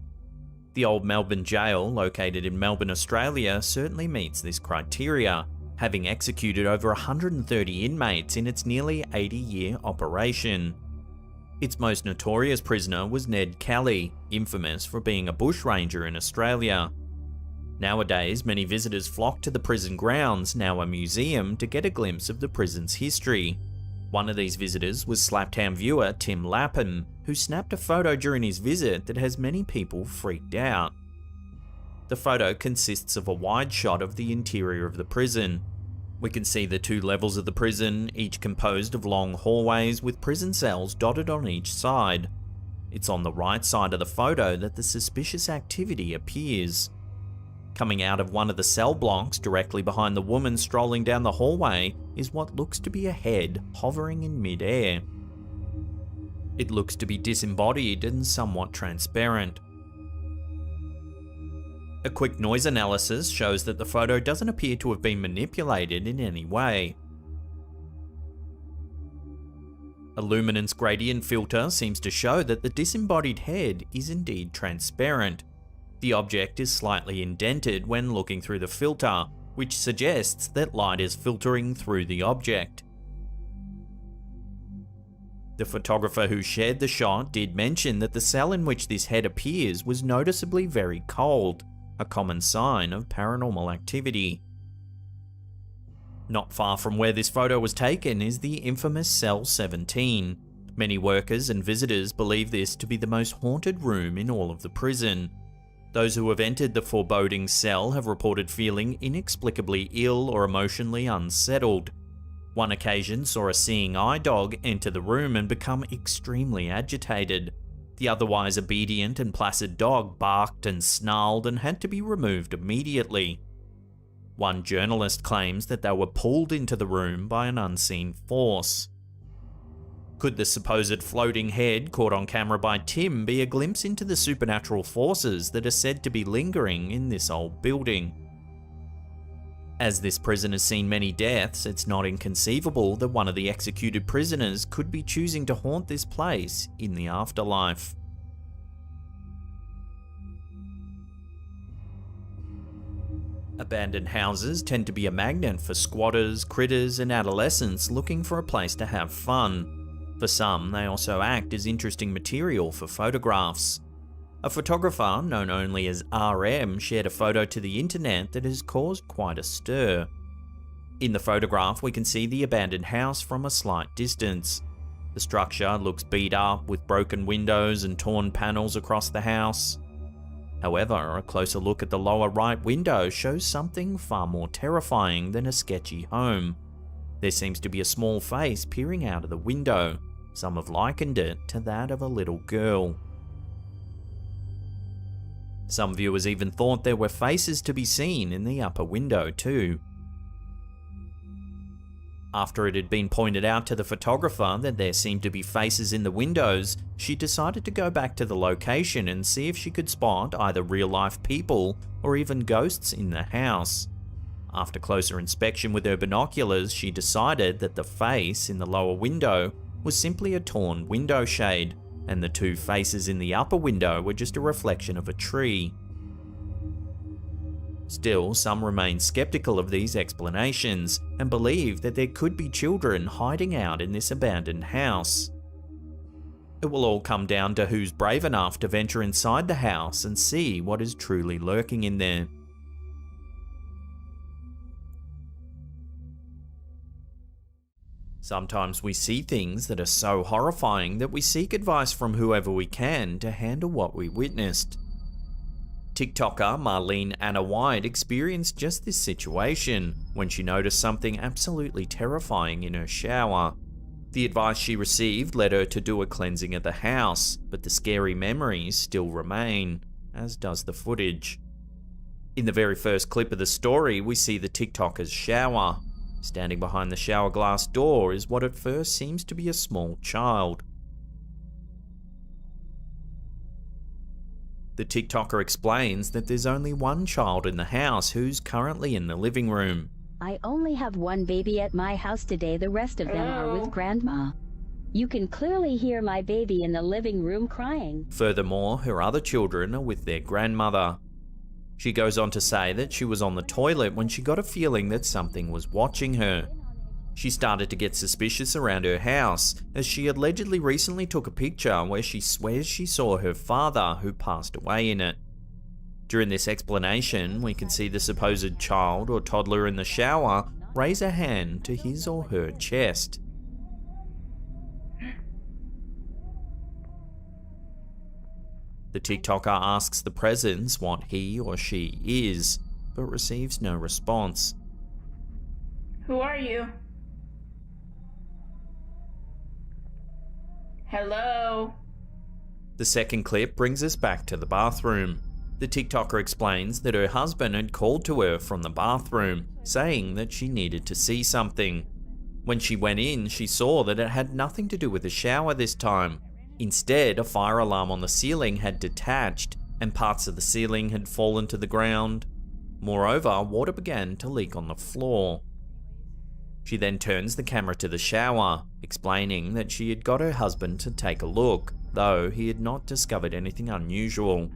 The Old Melbourne Jail, located in Melbourne, Australia, certainly meets this criteria, having executed over 130 inmates in its nearly 80-year operation. Its most notorious prisoner was Ned Kelly, infamous for being a bushranger in Australia. Nowadays, many visitors flock to the prison grounds, now a museum, to get a glimpse of the prison's history. One of these visitors was Slaptown viewer Tim Lapham, who snapped a photo during his visit that has many people freaked out. The photo consists of a wide shot of the interior of the prison. We can see the 2 levels of the prison, each composed of long hallways with prison cells dotted on each side. It's on the right side of the photo that the suspicious activity appears. Coming out of one of the cell blocks directly behind the woman strolling down the hallway is what looks to be a head hovering in mid-air. It looks to be disembodied and somewhat transparent. A quick noise analysis shows that the photo doesn't appear to have been manipulated in any way. A luminance gradient filter seems to show that the disembodied head is indeed transparent. The object is slightly indented when looking through the filter, which suggests that light is filtering through the object. The photographer who shared the shot did mention that the cell in which this head appears was noticeably very cold, a common sign of paranormal activity. Not far from where this photo was taken is the infamous Cell 17. Many workers and visitors believe this to be the most haunted room in all of the prison. Those who have entered the foreboding cell have reported feeling inexplicably ill or emotionally unsettled. One occasion saw a seeing eye dog enter the room and become extremely agitated. The otherwise obedient and placid dog barked and snarled and had to be removed immediately. One journalist claims that they were pulled into the room by an unseen force. Could the supposed floating head caught on camera by Tim be a glimpse into the supernatural forces that are said to be lingering in this old building? As this prison has seen many deaths, it's not inconceivable that one of the executed prisoners could be choosing to haunt this place in the afterlife. Abandoned houses tend to be a magnet for squatters, critters, and adolescents looking for a place to have fun. For some, they also act as interesting material for photographs. A photographer, known only as RM, shared a photo to the internet that has caused quite a stir. In the photograph, we can see the abandoned house from a slight distance. The structure looks beat up with broken windows and torn panels across the house. However, a closer look at the lower right window shows something far more terrifying than a sketchy home. There seems to be a small face peering out of the window. Some have likened it to that of a little girl. Some viewers even thought there were faces to be seen in the upper window too. After it had been pointed out to the photographer that there seemed to be faces in the windows, she decided to go back to the location and see if she could spot either real-life people or even ghosts in the house. After closer inspection with her binoculars, she decided that the face in the lower window was simply a torn window shade, and the two faces in the upper window were just a reflection of a tree. Still, some remain skeptical of these explanations and believe that there could be children hiding out in this abandoned house. It will all come down to who's brave enough to venture inside the house and see what is truly lurking in there. Sometimes we see things that are so horrifying that we seek advice from whoever we can to handle what we witnessed. TikToker Marlene Anna White experienced just this situation when she noticed something absolutely terrifying in her shower. The advice she received led her to do a cleansing of the house, but the scary memories still remain, as does the footage. In the very first clip of the story, we see the TikToker's shower. Standing behind the shower glass door is what at first seems to be a small child. The TikToker explains that there's only one child in the house who's currently in the living room. I only have one baby at my house today, the rest of them are with grandma. You can clearly hear my baby in the living room crying. Furthermore, her other children are with their grandmother. She goes on to say that she was on the toilet when she got a feeling that something was watching her. She started to get suspicious around her house, as she allegedly recently took a picture where she swears she saw her father, who passed away, in it. During this explanation, we can see the supposed child or toddler in the shower raise a hand to his or her chest. The TikToker asks the presence what he or she is, but receives no response. Who are you? Hello? The second clip brings us back to the bathroom. The TikToker explains that her husband had called to her from the bathroom, saying that she needed to see something. When she went in, she saw that it had nothing to do with the shower this time. Instead, a fire alarm on the ceiling had detached, and parts of the ceiling had fallen to the ground. Moreover, water began to leak on the floor. She then turns the camera to the shower, explaining that she had got her husband to take a look, though he had not discovered anything unusual.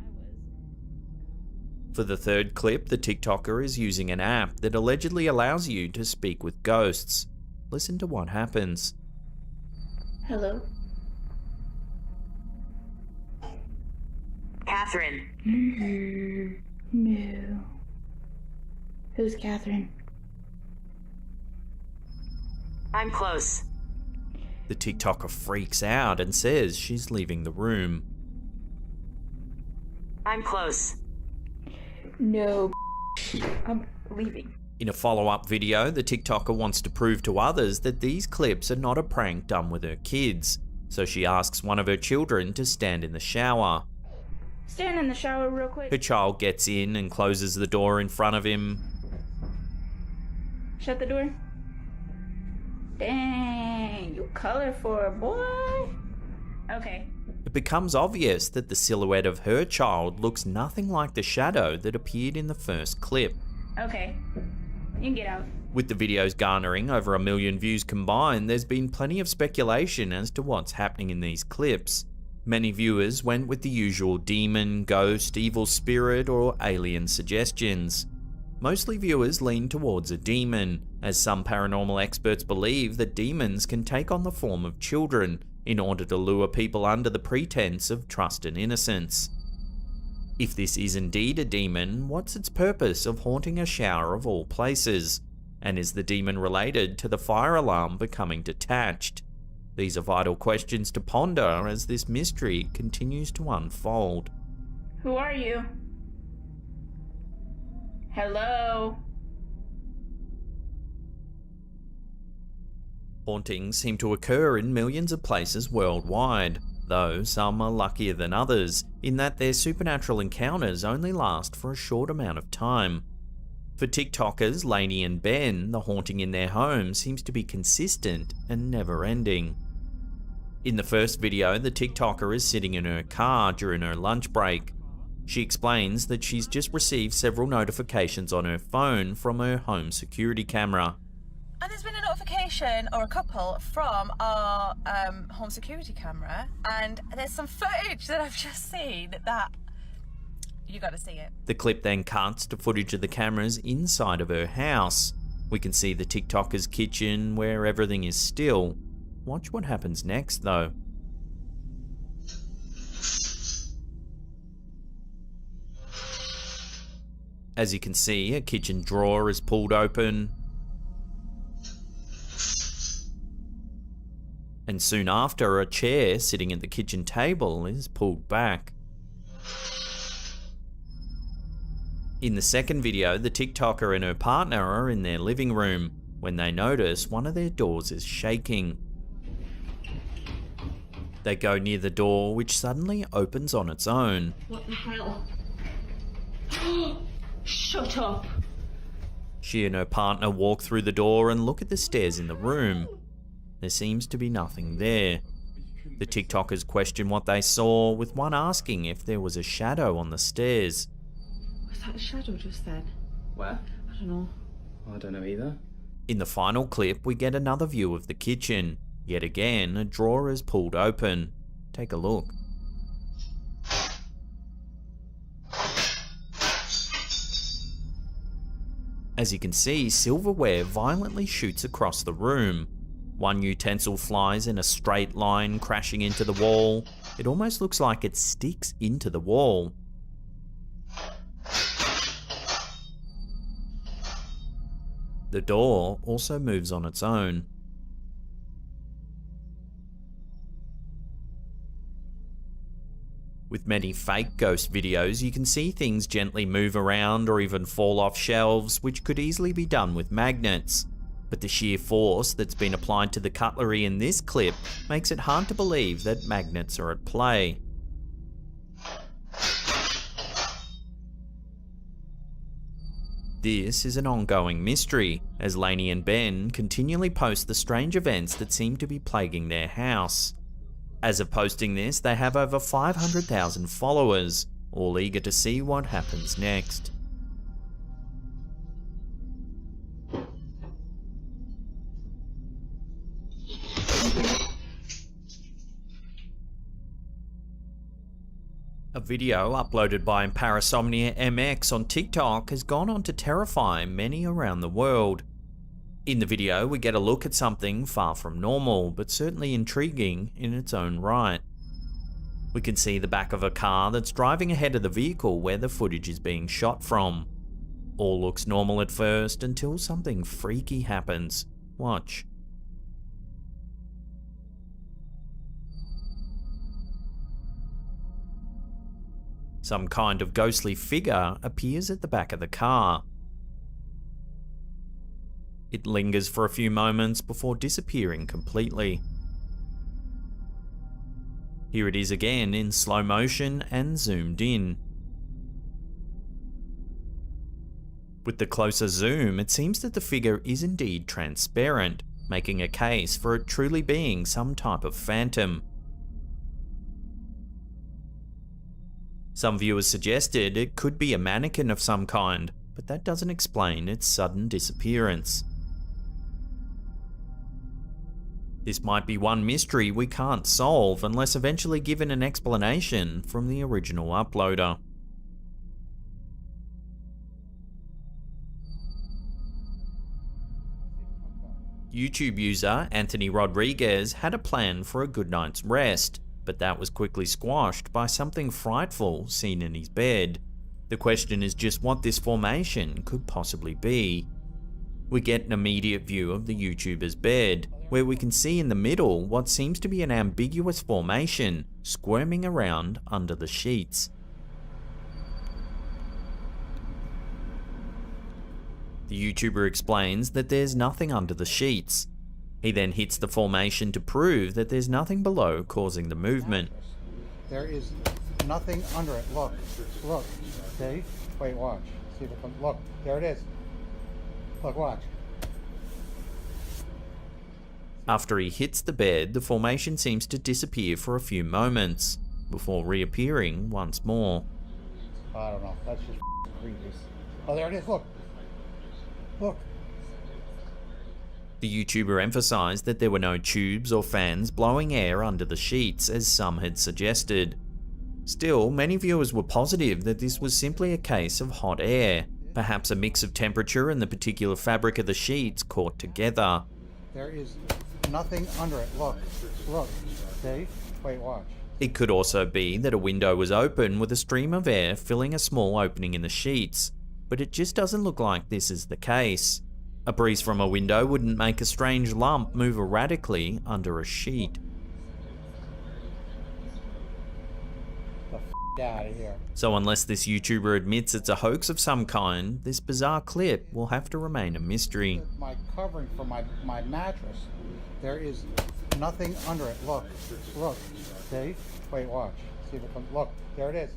For the third clip, the TikToker is using an app that allegedly allows you to speak with ghosts. Listen to what happens. Hello? Catherine. No. Who's Catherine? I'm close. The TikToker freaks out and says she's leaving the room. I'm close. No. I'm leaving. In a follow-up video, the TikToker wants to prove to others that these clips are not a prank done with her kids, so she asks one of her children to stand in the shower. Stand in the shower real quick. Her child gets in and closes the door in front of him. Shut the door. Dang, you colorful, boy. Okay. It becomes obvious that the silhouette of her child looks nothing like the shadow that appeared in the first clip. Okay. You can get out. With the videos garnering over 1 million views combined, there's been plenty of speculation as to what's happening in these clips. Many viewers went with the usual demon, ghost, evil spirit, or alien suggestions. Mostly viewers lean towards a demon, as some paranormal experts believe that demons can take on the form of children in order to lure people under the pretense of trust and innocence. If this is indeed a demon, what's its purpose of haunting a shower of all places? And is the demon related to the fire alarm becoming detached? These are vital questions to ponder as this mystery continues to unfold. Who are you? Hello? Hauntings seem to occur in millions of places worldwide, though some are luckier than others in that their supernatural encounters only last for a short amount of time. For TikTokers Lainey and Ben, the haunting in their home seems to be consistent and never-ending. In the first video, the TikToker is sitting in her car during her lunch break. She explains that she's just received several notifications on her phone from her home security camera. And there's been a notification, or a couple, from our home security camera, and there's some footage that I've just seen that you gotta see it. The clip then cuts to footage of the cameras inside of her house. We can see the TikToker's kitchen where everything is still. Watch what happens next though. As you can see, a kitchen drawer is pulled open. And soon after, a chair sitting at the kitchen table is pulled back. In the second video, the TikToker and her partner are in their living room when they notice one of their doors is shaking. They go near the door, which suddenly opens on its own. What the hell? Shut up. She and her partner walk through the door and look at the stairs in the room. There seems to be nothing there. The TikTokers question what they saw, with one asking if there was a shadow on the stairs. Was that a shadow just then? Where? I don't know. I don't know either. In the final clip, we get another view of the kitchen. Yet again, a drawer is pulled open. Take a look. As you can see, silverware violently shoots across the room. One utensil flies in a straight line, crashing into the wall. It almost looks like it sticks into the wall. The door also moves on its own. With many fake ghost videos, you can see things gently move around or even fall off shelves, which could easily be done with magnets. But the sheer force that's been applied to the cutlery in this clip makes it hard to believe that magnets are at play. This is an ongoing mystery, as Lainey and Ben continually post the strange events that seem to be plaguing their house. As of posting this, they have over 500,000 followers, all eager to see what happens next. A video uploaded by Parasomnia MX on TikTok has gone on to terrify many around the world. In the video, we get a look at something far from normal, but certainly intriguing in its own right. We can see the back of a car that's driving ahead of the vehicle where the footage is being shot from. All looks normal at first until something freaky happens. Watch. Some kind of ghostly figure appears at the back of the car. It lingers for a few moments before disappearing completely. Here it is again in slow motion and zoomed in. With the closer zoom, it seems that the figure is indeed transparent, making a case for it truly being some type of phantom. Some viewers suggested it could be a mannequin of some kind, but that doesn't explain its sudden disappearance. This might be one mystery we can't solve unless eventually given an explanation from the original uploader. YouTube user Anthony Rodriguez had a plan for a good night's rest, but that was quickly squashed by something frightful seen in his bed. The question is just what this formation could possibly be. We get an immediate view of the YouTuber's bed, where we can see in the middle what seems to be an ambiguous formation squirming around under the sheets. The YouTuber explains that there's nothing under the sheets. He then hits the formation to prove that there's nothing below causing the movement. There is nothing under it. Look. Look. See? Wait, watch. See if it comes. Look. There it is. Look, watch. After he hits the bed, the formation seems to disappear for a few moments, before reappearing once more. I don't know. That's just creepy. Oh, there it is. Look. Look. The YouTuber emphasized that there were no tubes or fans blowing air under the sheets, as some had suggested. Still, many viewers were positive that this was simply a case of hot air, perhaps a mix of temperature and the particular fabric of the sheets caught together. There is nothing under it. Look. Look. See? Wait, watch. It could also be that a window was open with a stream of air filling a small opening in the sheets, but it just doesn't look like this is the case. A breeze from a window wouldn't make a strange lump move erratically under a sheet. Out of here. So unless this YouTuber admits it's a hoax of some kind, this bizarre clip will have to remain a mystery. My covering for my mattress. There is nothing under it. Look. Look. See? Wait, watch. See if it comes. Look. There it is.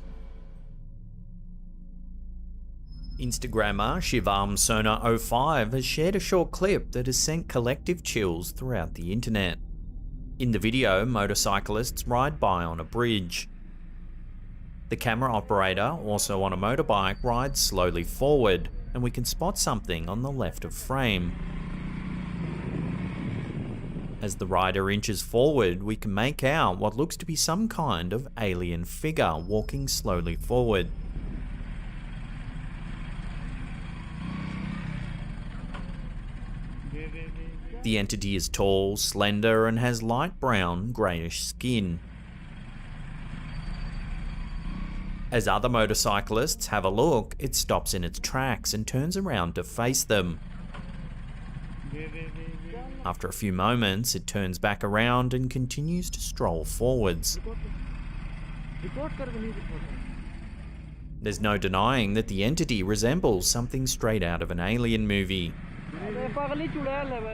Instagrammer ShivarmSona05 has shared a short clip that has sent collective chills throughout the internet. In the video, motorcyclists ride by on a bridge. The camera operator, also on a motorbike, rides slowly forward, and we can spot something on the left of frame. As the rider inches forward, we can make out what looks to be some kind of alien figure walking slowly forward. The entity is tall, slender, and has light brown, greyish skin. As other motorcyclists have a look, it stops in its tracks and turns around to face them. After a few moments, it turns back around and continues to stroll forwards. There's no denying that the entity resembles something straight out of an alien movie.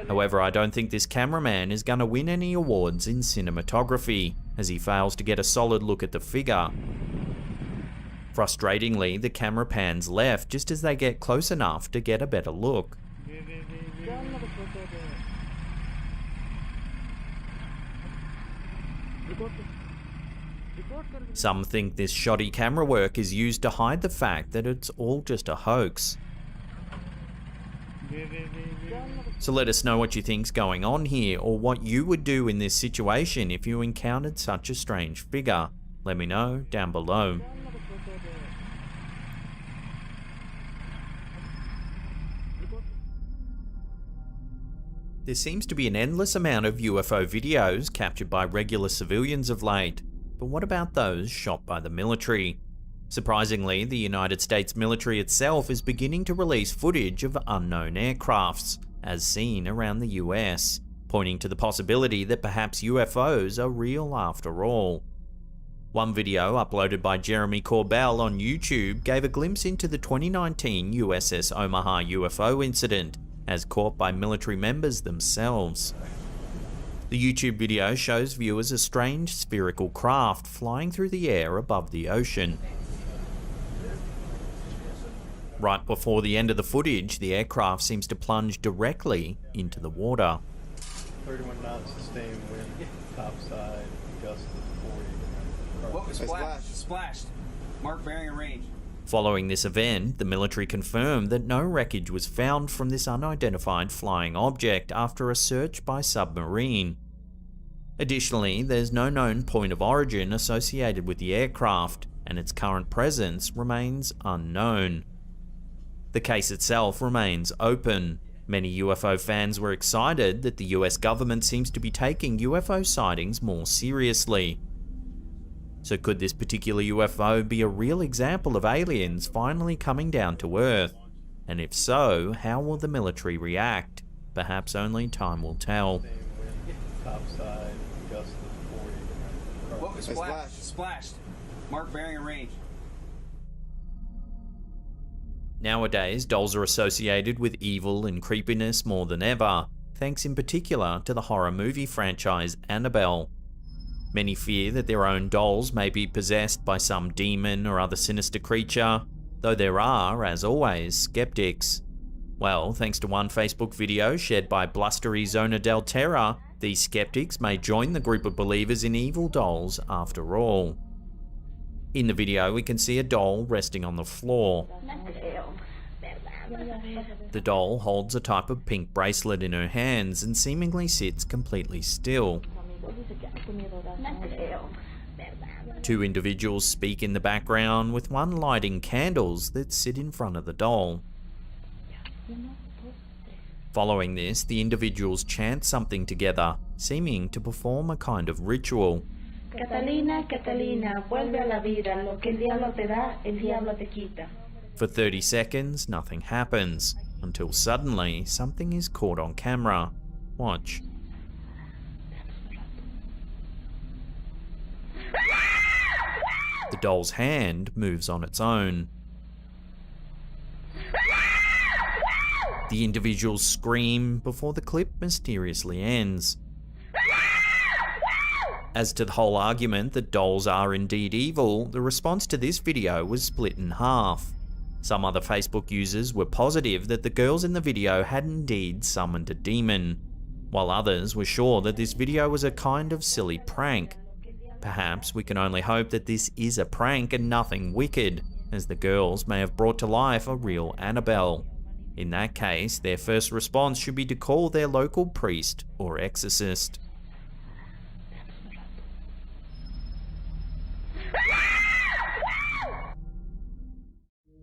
However, I don't think this cameraman is going to win any awards in cinematography, as he fails to get a solid look at the figure. Frustratingly, the camera pans left just as they get close enough to get a better look. Some think this shoddy camera work is used to hide the fact that it's all just a hoax. So let us know what you think's going on here, or what you would do in this situation if you encountered such a strange figure. Let me know down below. There seems to be an endless amount of UFO videos captured by regular civilians of late, but what about those shot by the military? Surprisingly, the United States military itself is beginning to release footage of unknown aircrafts, as seen around the US, pointing to the possibility that perhaps UFOs are real after all. One video uploaded by Jeremy Corbell on YouTube gave a glimpse into the 2019 USS Omaha UFO incident, as caught by military members themselves. The YouTube video shows viewers a strange spherical craft flying through the air above the ocean. Right before the end of the footage, the aircraft seems to plunge directly into the water. 31 knots, sustained wind, topside, gust of 40. Whoa, splashed. Mark bearing and range. Following this event, the military confirmed that no wreckage was found from this unidentified flying object after a search by submarine. Additionally, there's no known point of origin associated with the aircraft, and its current presence remains unknown. The case itself remains open. Many UFO fans were excited that the US government seems to be taking UFO sightings more seriously. So could this particular UFO be a real example of aliens finally coming down to Earth? And if so, how will the military react? Perhaps only time will tell. Topside, gust of 40. Whoa, splashed. Mark bearing and range. Nowadays, dolls are associated with evil and creepiness more than ever, thanks in particular to the horror movie franchise Annabelle. Many fear that their own dolls may be possessed by some demon or other sinister creature, though there are, as always, skeptics. Well, thanks to one Facebook video shared by blustery Zona del Terra, these skeptics may join the group of believers in evil dolls after all. In the video, we can see a doll resting on the floor. The doll holds a type of pink bracelet in her hands and seemingly sits completely still. Two individuals speak in the background, with one lighting candles that sit in front of the doll. Following this, the individuals chant something together, seeming to perform a kind of ritual. Catalina, Catalina, vuelve a la vida, lo que el diablo te da, el diablo te quita. For 30 seconds, nothing happens, until suddenly something is caught on camera. Watch. The doll's hand moves on its own. The individuals scream before the clip mysteriously ends. As to the whole argument that dolls are indeed evil, the response to this video was split in half. Some other Facebook users were positive that the girls in the video had indeed summoned a demon, while others were sure that this video was a kind of silly prank. Perhaps we can only hope that this is a prank and nothing wicked, as the girls may have brought to life a real Annabelle. In that case, their first response should be to call their local priest or exorcist.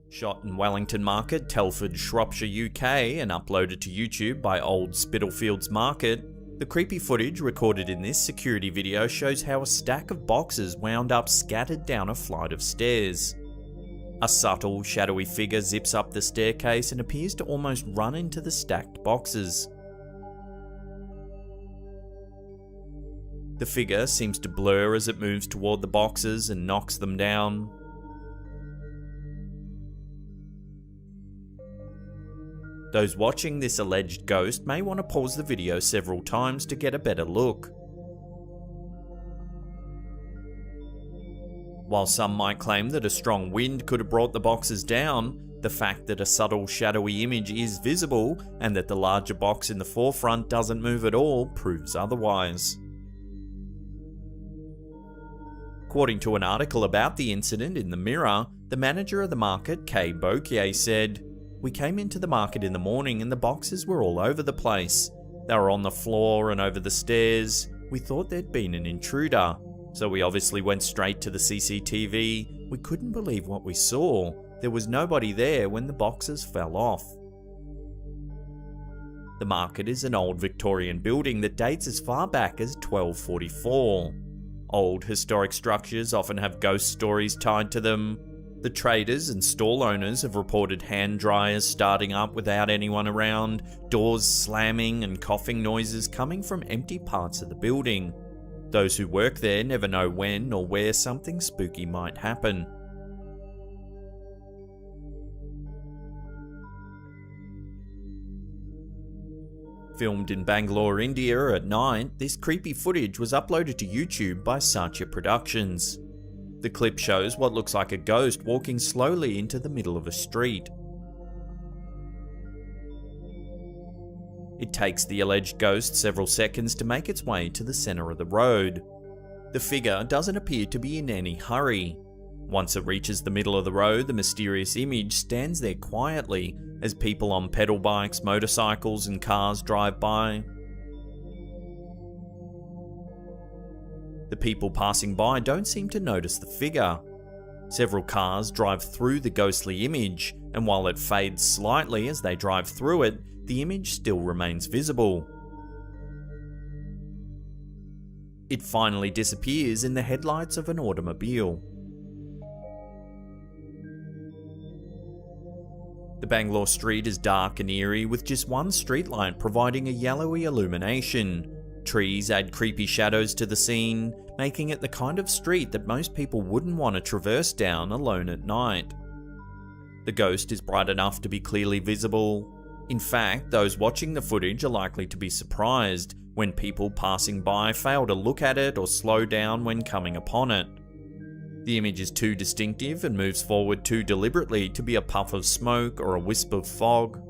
Shot in Wellington Market, Telford, Shropshire, UK, and uploaded to YouTube by Old Spitalfields Market, the creepy footage recorded in this security video shows how a stack of boxes wound up scattered down a flight of stairs. A subtle, shadowy figure zips up the staircase and appears to almost run into the stacked boxes. The figure seems to blur as it moves toward the boxes and knocks them down. Those watching this alleged ghost may want to pause the video several times to get a better look. While some might claim that a strong wind could have brought the boxes down, the fact that a subtle shadowy image is visible and that the larger box in the forefront doesn't move at all proves otherwise. According to an article about the incident in the Mirror, the manager of the market, Kay Bokier, said, "We came into the market in the morning and the boxes were all over the place. They were on the floor and over the stairs. We thought there'd been an intruder. So we obviously went straight to the CCTV. We couldn't believe what we saw. There was nobody there when the boxes fell off." The market is an old Victorian building that dates as far back as 1244. Old historic structures often have ghost stories tied to them. The traders and stall owners have reported hand dryers starting up without anyone around, doors slamming and coughing noises coming from empty parts of the building. Those who work there never know when or where something spooky might happen. Filmed in Bangalore, India at night, this creepy footage was uploaded to YouTube by Satya Productions. The clip shows what looks like a ghost walking slowly into the middle of a street. It takes the alleged ghost several seconds to make its way to the center of the road. The figure doesn't appear to be in any hurry. Once it reaches the middle of the road, the mysterious image stands there quietly as people on pedal bikes, motorcycles, and cars drive by. The people passing by don't seem to notice the figure. Several cars drive through the ghostly image, and while it fades slightly as they drive through it, the image still remains visible. It finally disappears in the headlights of an automobile. The Bangalore street is dark and eerie, with just one streetlight providing a yellowy illumination. Trees add creepy shadows to the scene, making it the kind of street that most people wouldn't want to traverse down alone at night. The ghost is bright enough to be clearly visible. In fact, those watching the footage are likely to be surprised when people passing by fail to look at it or slow down when coming upon it. The image is too distinctive and moves forward too deliberately to be a puff of smoke or a wisp of fog.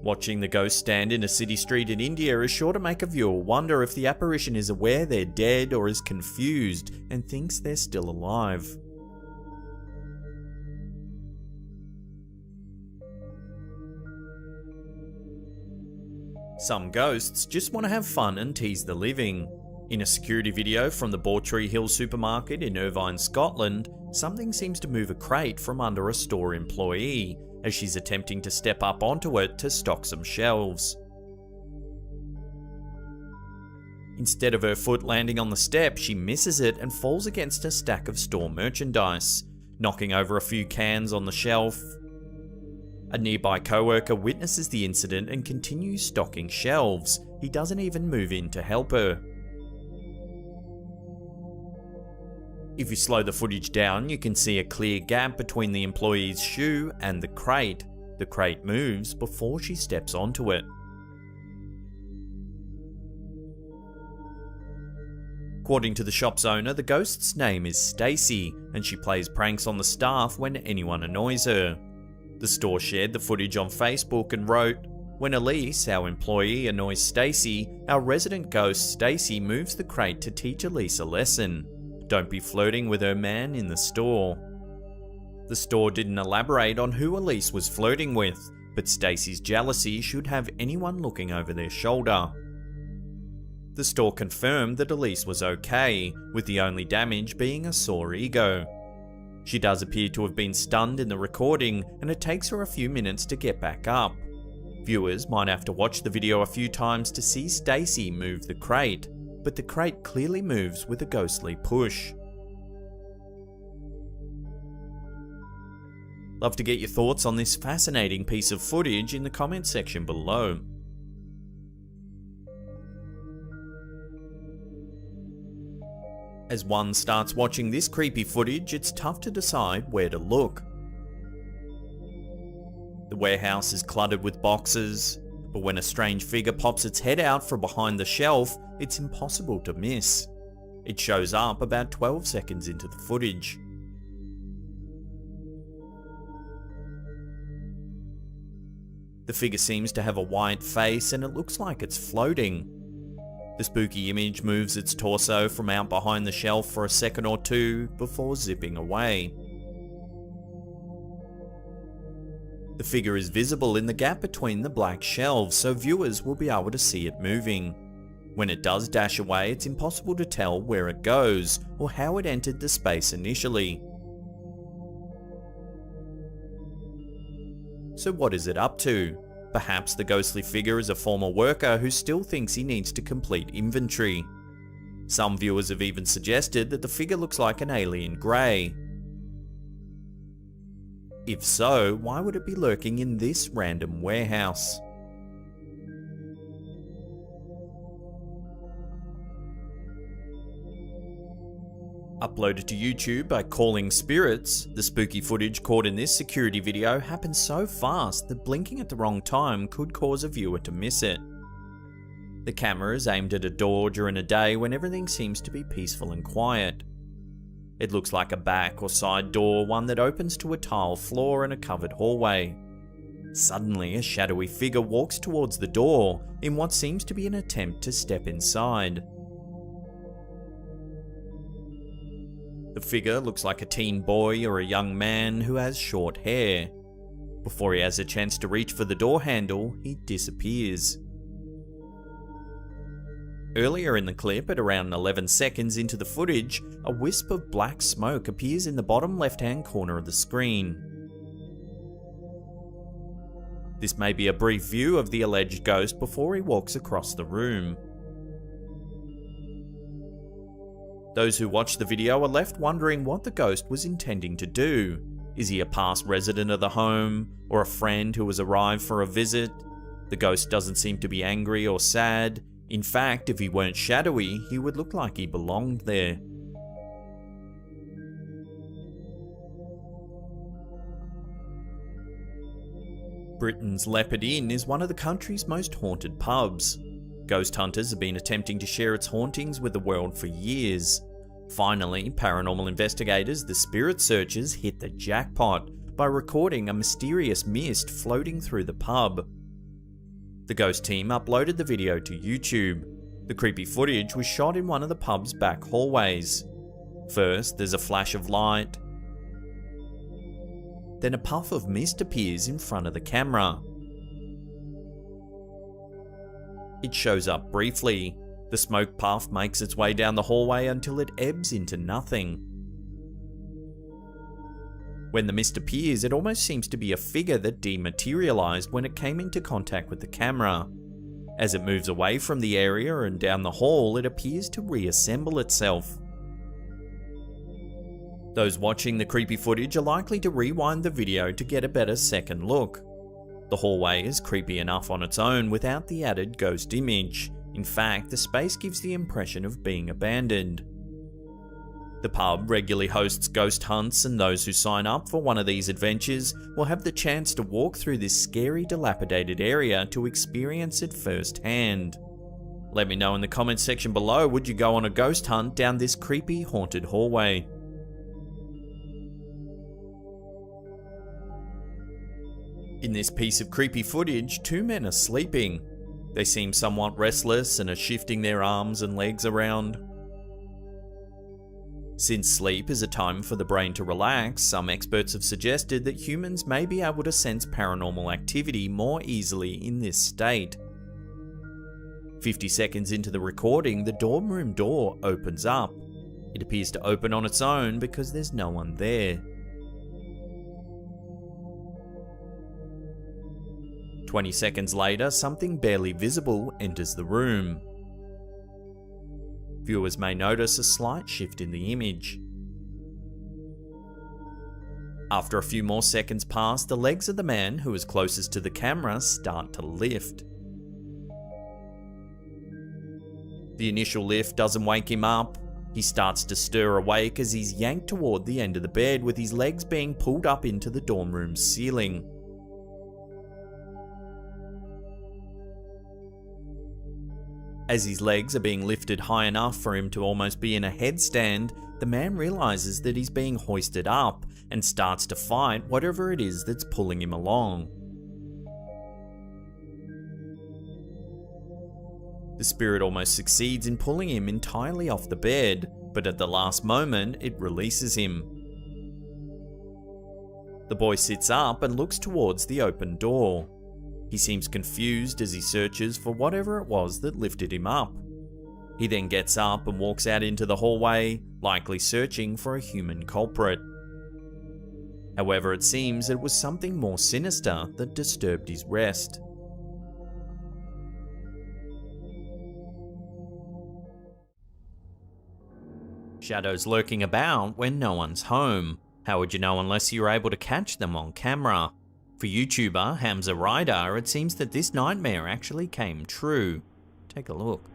Watching the ghost stand in a city street in India is sure to make a viewer wonder if the apparition is aware they're dead or is confused and thinks they're still alive. Some ghosts just want to have fun and tease the living. In a security video from the Bawtry Hill supermarket in Irvine, Scotland, something seems to move a crate from under a store employee as she's attempting to step up onto it to stock some shelves. Instead of her foot landing on the step, she misses it and falls against a stack of store merchandise, knocking over a few cans on the shelf. A nearby co-worker witnesses the incident and continues stocking shelves. He doesn't even move in to help her. If you slow the footage down, you can see a clear gap between the employee's shoe and the crate. The crate moves before she steps onto it. According to the shop's owner, the ghost's name is Stacy, and she plays pranks on the staff when anyone annoys her. The store shared the footage on Facebook and wrote, "When Elise, our employee, annoys Stacy, our resident ghost Stacy moves the crate to teach Elise a lesson. Don't be flirting with her man in the store." The store didn't elaborate on who Elise was flirting with, but Stacy's jealousy should have anyone looking over their shoulder. The store confirmed that Elise was okay, with the only damage being a sore ego. She does appear to have been stunned in the recording, and it takes her a few minutes to get back up. Viewers might have to watch the video a few times to see Stacy move the crate, but the crate clearly moves with a ghostly push. Love to get your thoughts on this fascinating piece of footage in the comment section below. As one starts watching this creepy footage, it's tough to decide where to look. The warehouse is cluttered with boxes, but when a strange figure pops its head out from behind the shelf, it's impossible to miss. It shows up about 12 seconds into the footage. The figure seems to have a white face and it looks like it's floating. The spooky image moves its torso from out behind the shelf for a second or two before zipping away. The figure is visible in the gap between the black shelves, so viewers will be able to see it moving. When it does dash away, it's impossible to tell where it goes or how it entered the space initially. So what is it up to? Perhaps the ghostly figure is a former worker who still thinks he needs to complete inventory. Some viewers have even suggested that the figure looks like an alien grey. If so, why would it be lurking in this random warehouse? Uploaded to YouTube by Calling Spirits, the spooky footage caught in this security video happened so fast that blinking at the wrong time could cause a viewer to miss it. The camera is aimed at a door during a day when everything seems to be peaceful and quiet. It looks like a back or side door, one that opens to a tile floor and a covered hallway. Suddenly, a shadowy figure walks towards the door in what seems to be an attempt to step inside. The figure looks like a teen boy or a young man who has short hair. Before he has a chance to reach for the door handle, he disappears. Earlier in the clip, at around 11 seconds into the footage, a wisp of black smoke appears in the bottom left-hand corner of the screen. This may be a brief view of the alleged ghost before he walks across the room. Those who watched the video are left wondering what the ghost was intending to do. Is he a past resident of the home, or a friend who has arrived for a visit? The ghost doesn't seem to be angry or sad. In fact, if he weren't shadowy, he would look like he belonged there. Britain's Leopard Inn is one of the country's most haunted pubs. Ghost hunters have been attempting to share its hauntings with the world for years. Finally, paranormal investigators, the Spirit Searchers, hit the jackpot by recording a mysterious mist floating through the pub. The ghost team uploaded the video to YouTube. The creepy footage was shot in one of the pub's back hallways. First, there's a flash of light. Then a puff of mist appears in front of the camera. It shows up briefly. The smoke puff makes its way down the hallway until it ebbs into nothing. When the mist appears, it almost seems to be a figure that dematerialized when it came into contact with the camera. As it moves away from the area and down the hall, it appears to reassemble itself. Those watching the creepy footage are likely to rewind the video to get a better second look. The hallway is creepy enough on its own without the added ghost image. In fact, the space gives the impression of being abandoned. The pub regularly hosts ghost hunts, and those who sign up for one of these adventures will have the chance to walk through this scary, dilapidated area to experience it firsthand. Let me know in the comments section below, would you go on a ghost hunt down this creepy, haunted hallway? In this piece of creepy footage, two men are sleeping. They seem somewhat restless and are shifting their arms and legs around. Since sleep is a time for the brain to relax, some experts have suggested that humans may be able to sense paranormal activity more easily in this state. 50 seconds into the recording, the dorm room door opens up. It appears to open on its own because there's no one there. 20 seconds later, something barely visible enters the room. Viewers may notice a slight shift in the image. After a few more seconds pass, the legs of the man who is closest to the camera start to lift. The initial lift doesn't wake him up. He starts to stir awake as he's yanked toward the end of the bed, with his legs being pulled up into the dorm room's ceiling. As his legs are being lifted high enough for him to almost be in a headstand, the man realizes that he's being hoisted up and starts to fight whatever it is that's pulling him along. The The spirit almost succeeds in pulling him entirely off the bed, but at the last moment, it releases him. The boy sits up and looks towards the open door. He seems confused as he searches for whatever it was that lifted him up. He then gets up and walks out into the hallway, likely searching for a human culprit. However, it seems it was something more sinister that disturbed his rest. Shadows lurking about when no one's home. How would you know unless you're able to catch them on camera? For YouTuber Hamza Ryder, it seems that this nightmare actually came true. Take a look.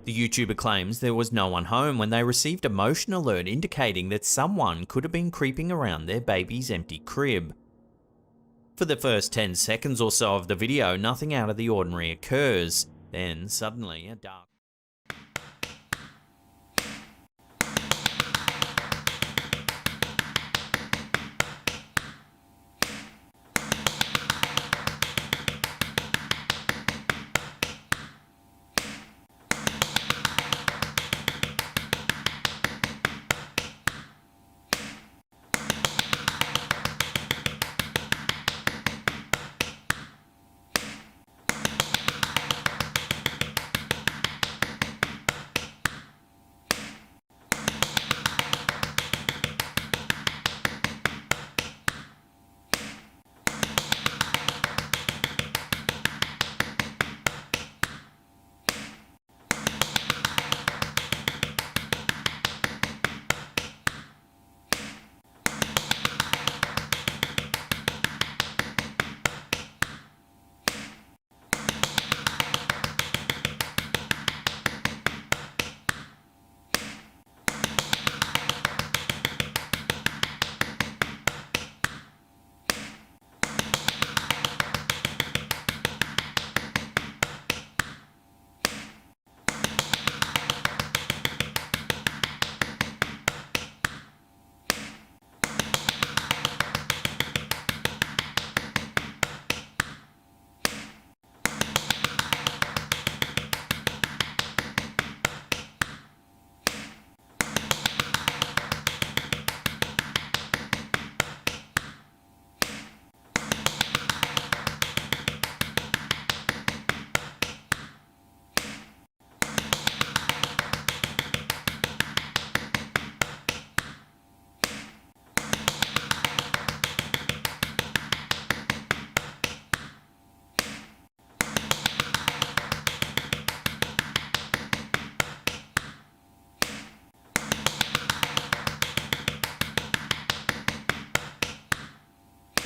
The YouTuber claims there was no one home when they received a motion alert indicating that someone could have been creeping around their baby's empty crib. For the first 10 seconds or so of the video, nothing out of the ordinary occurs. Then, suddenly, a dark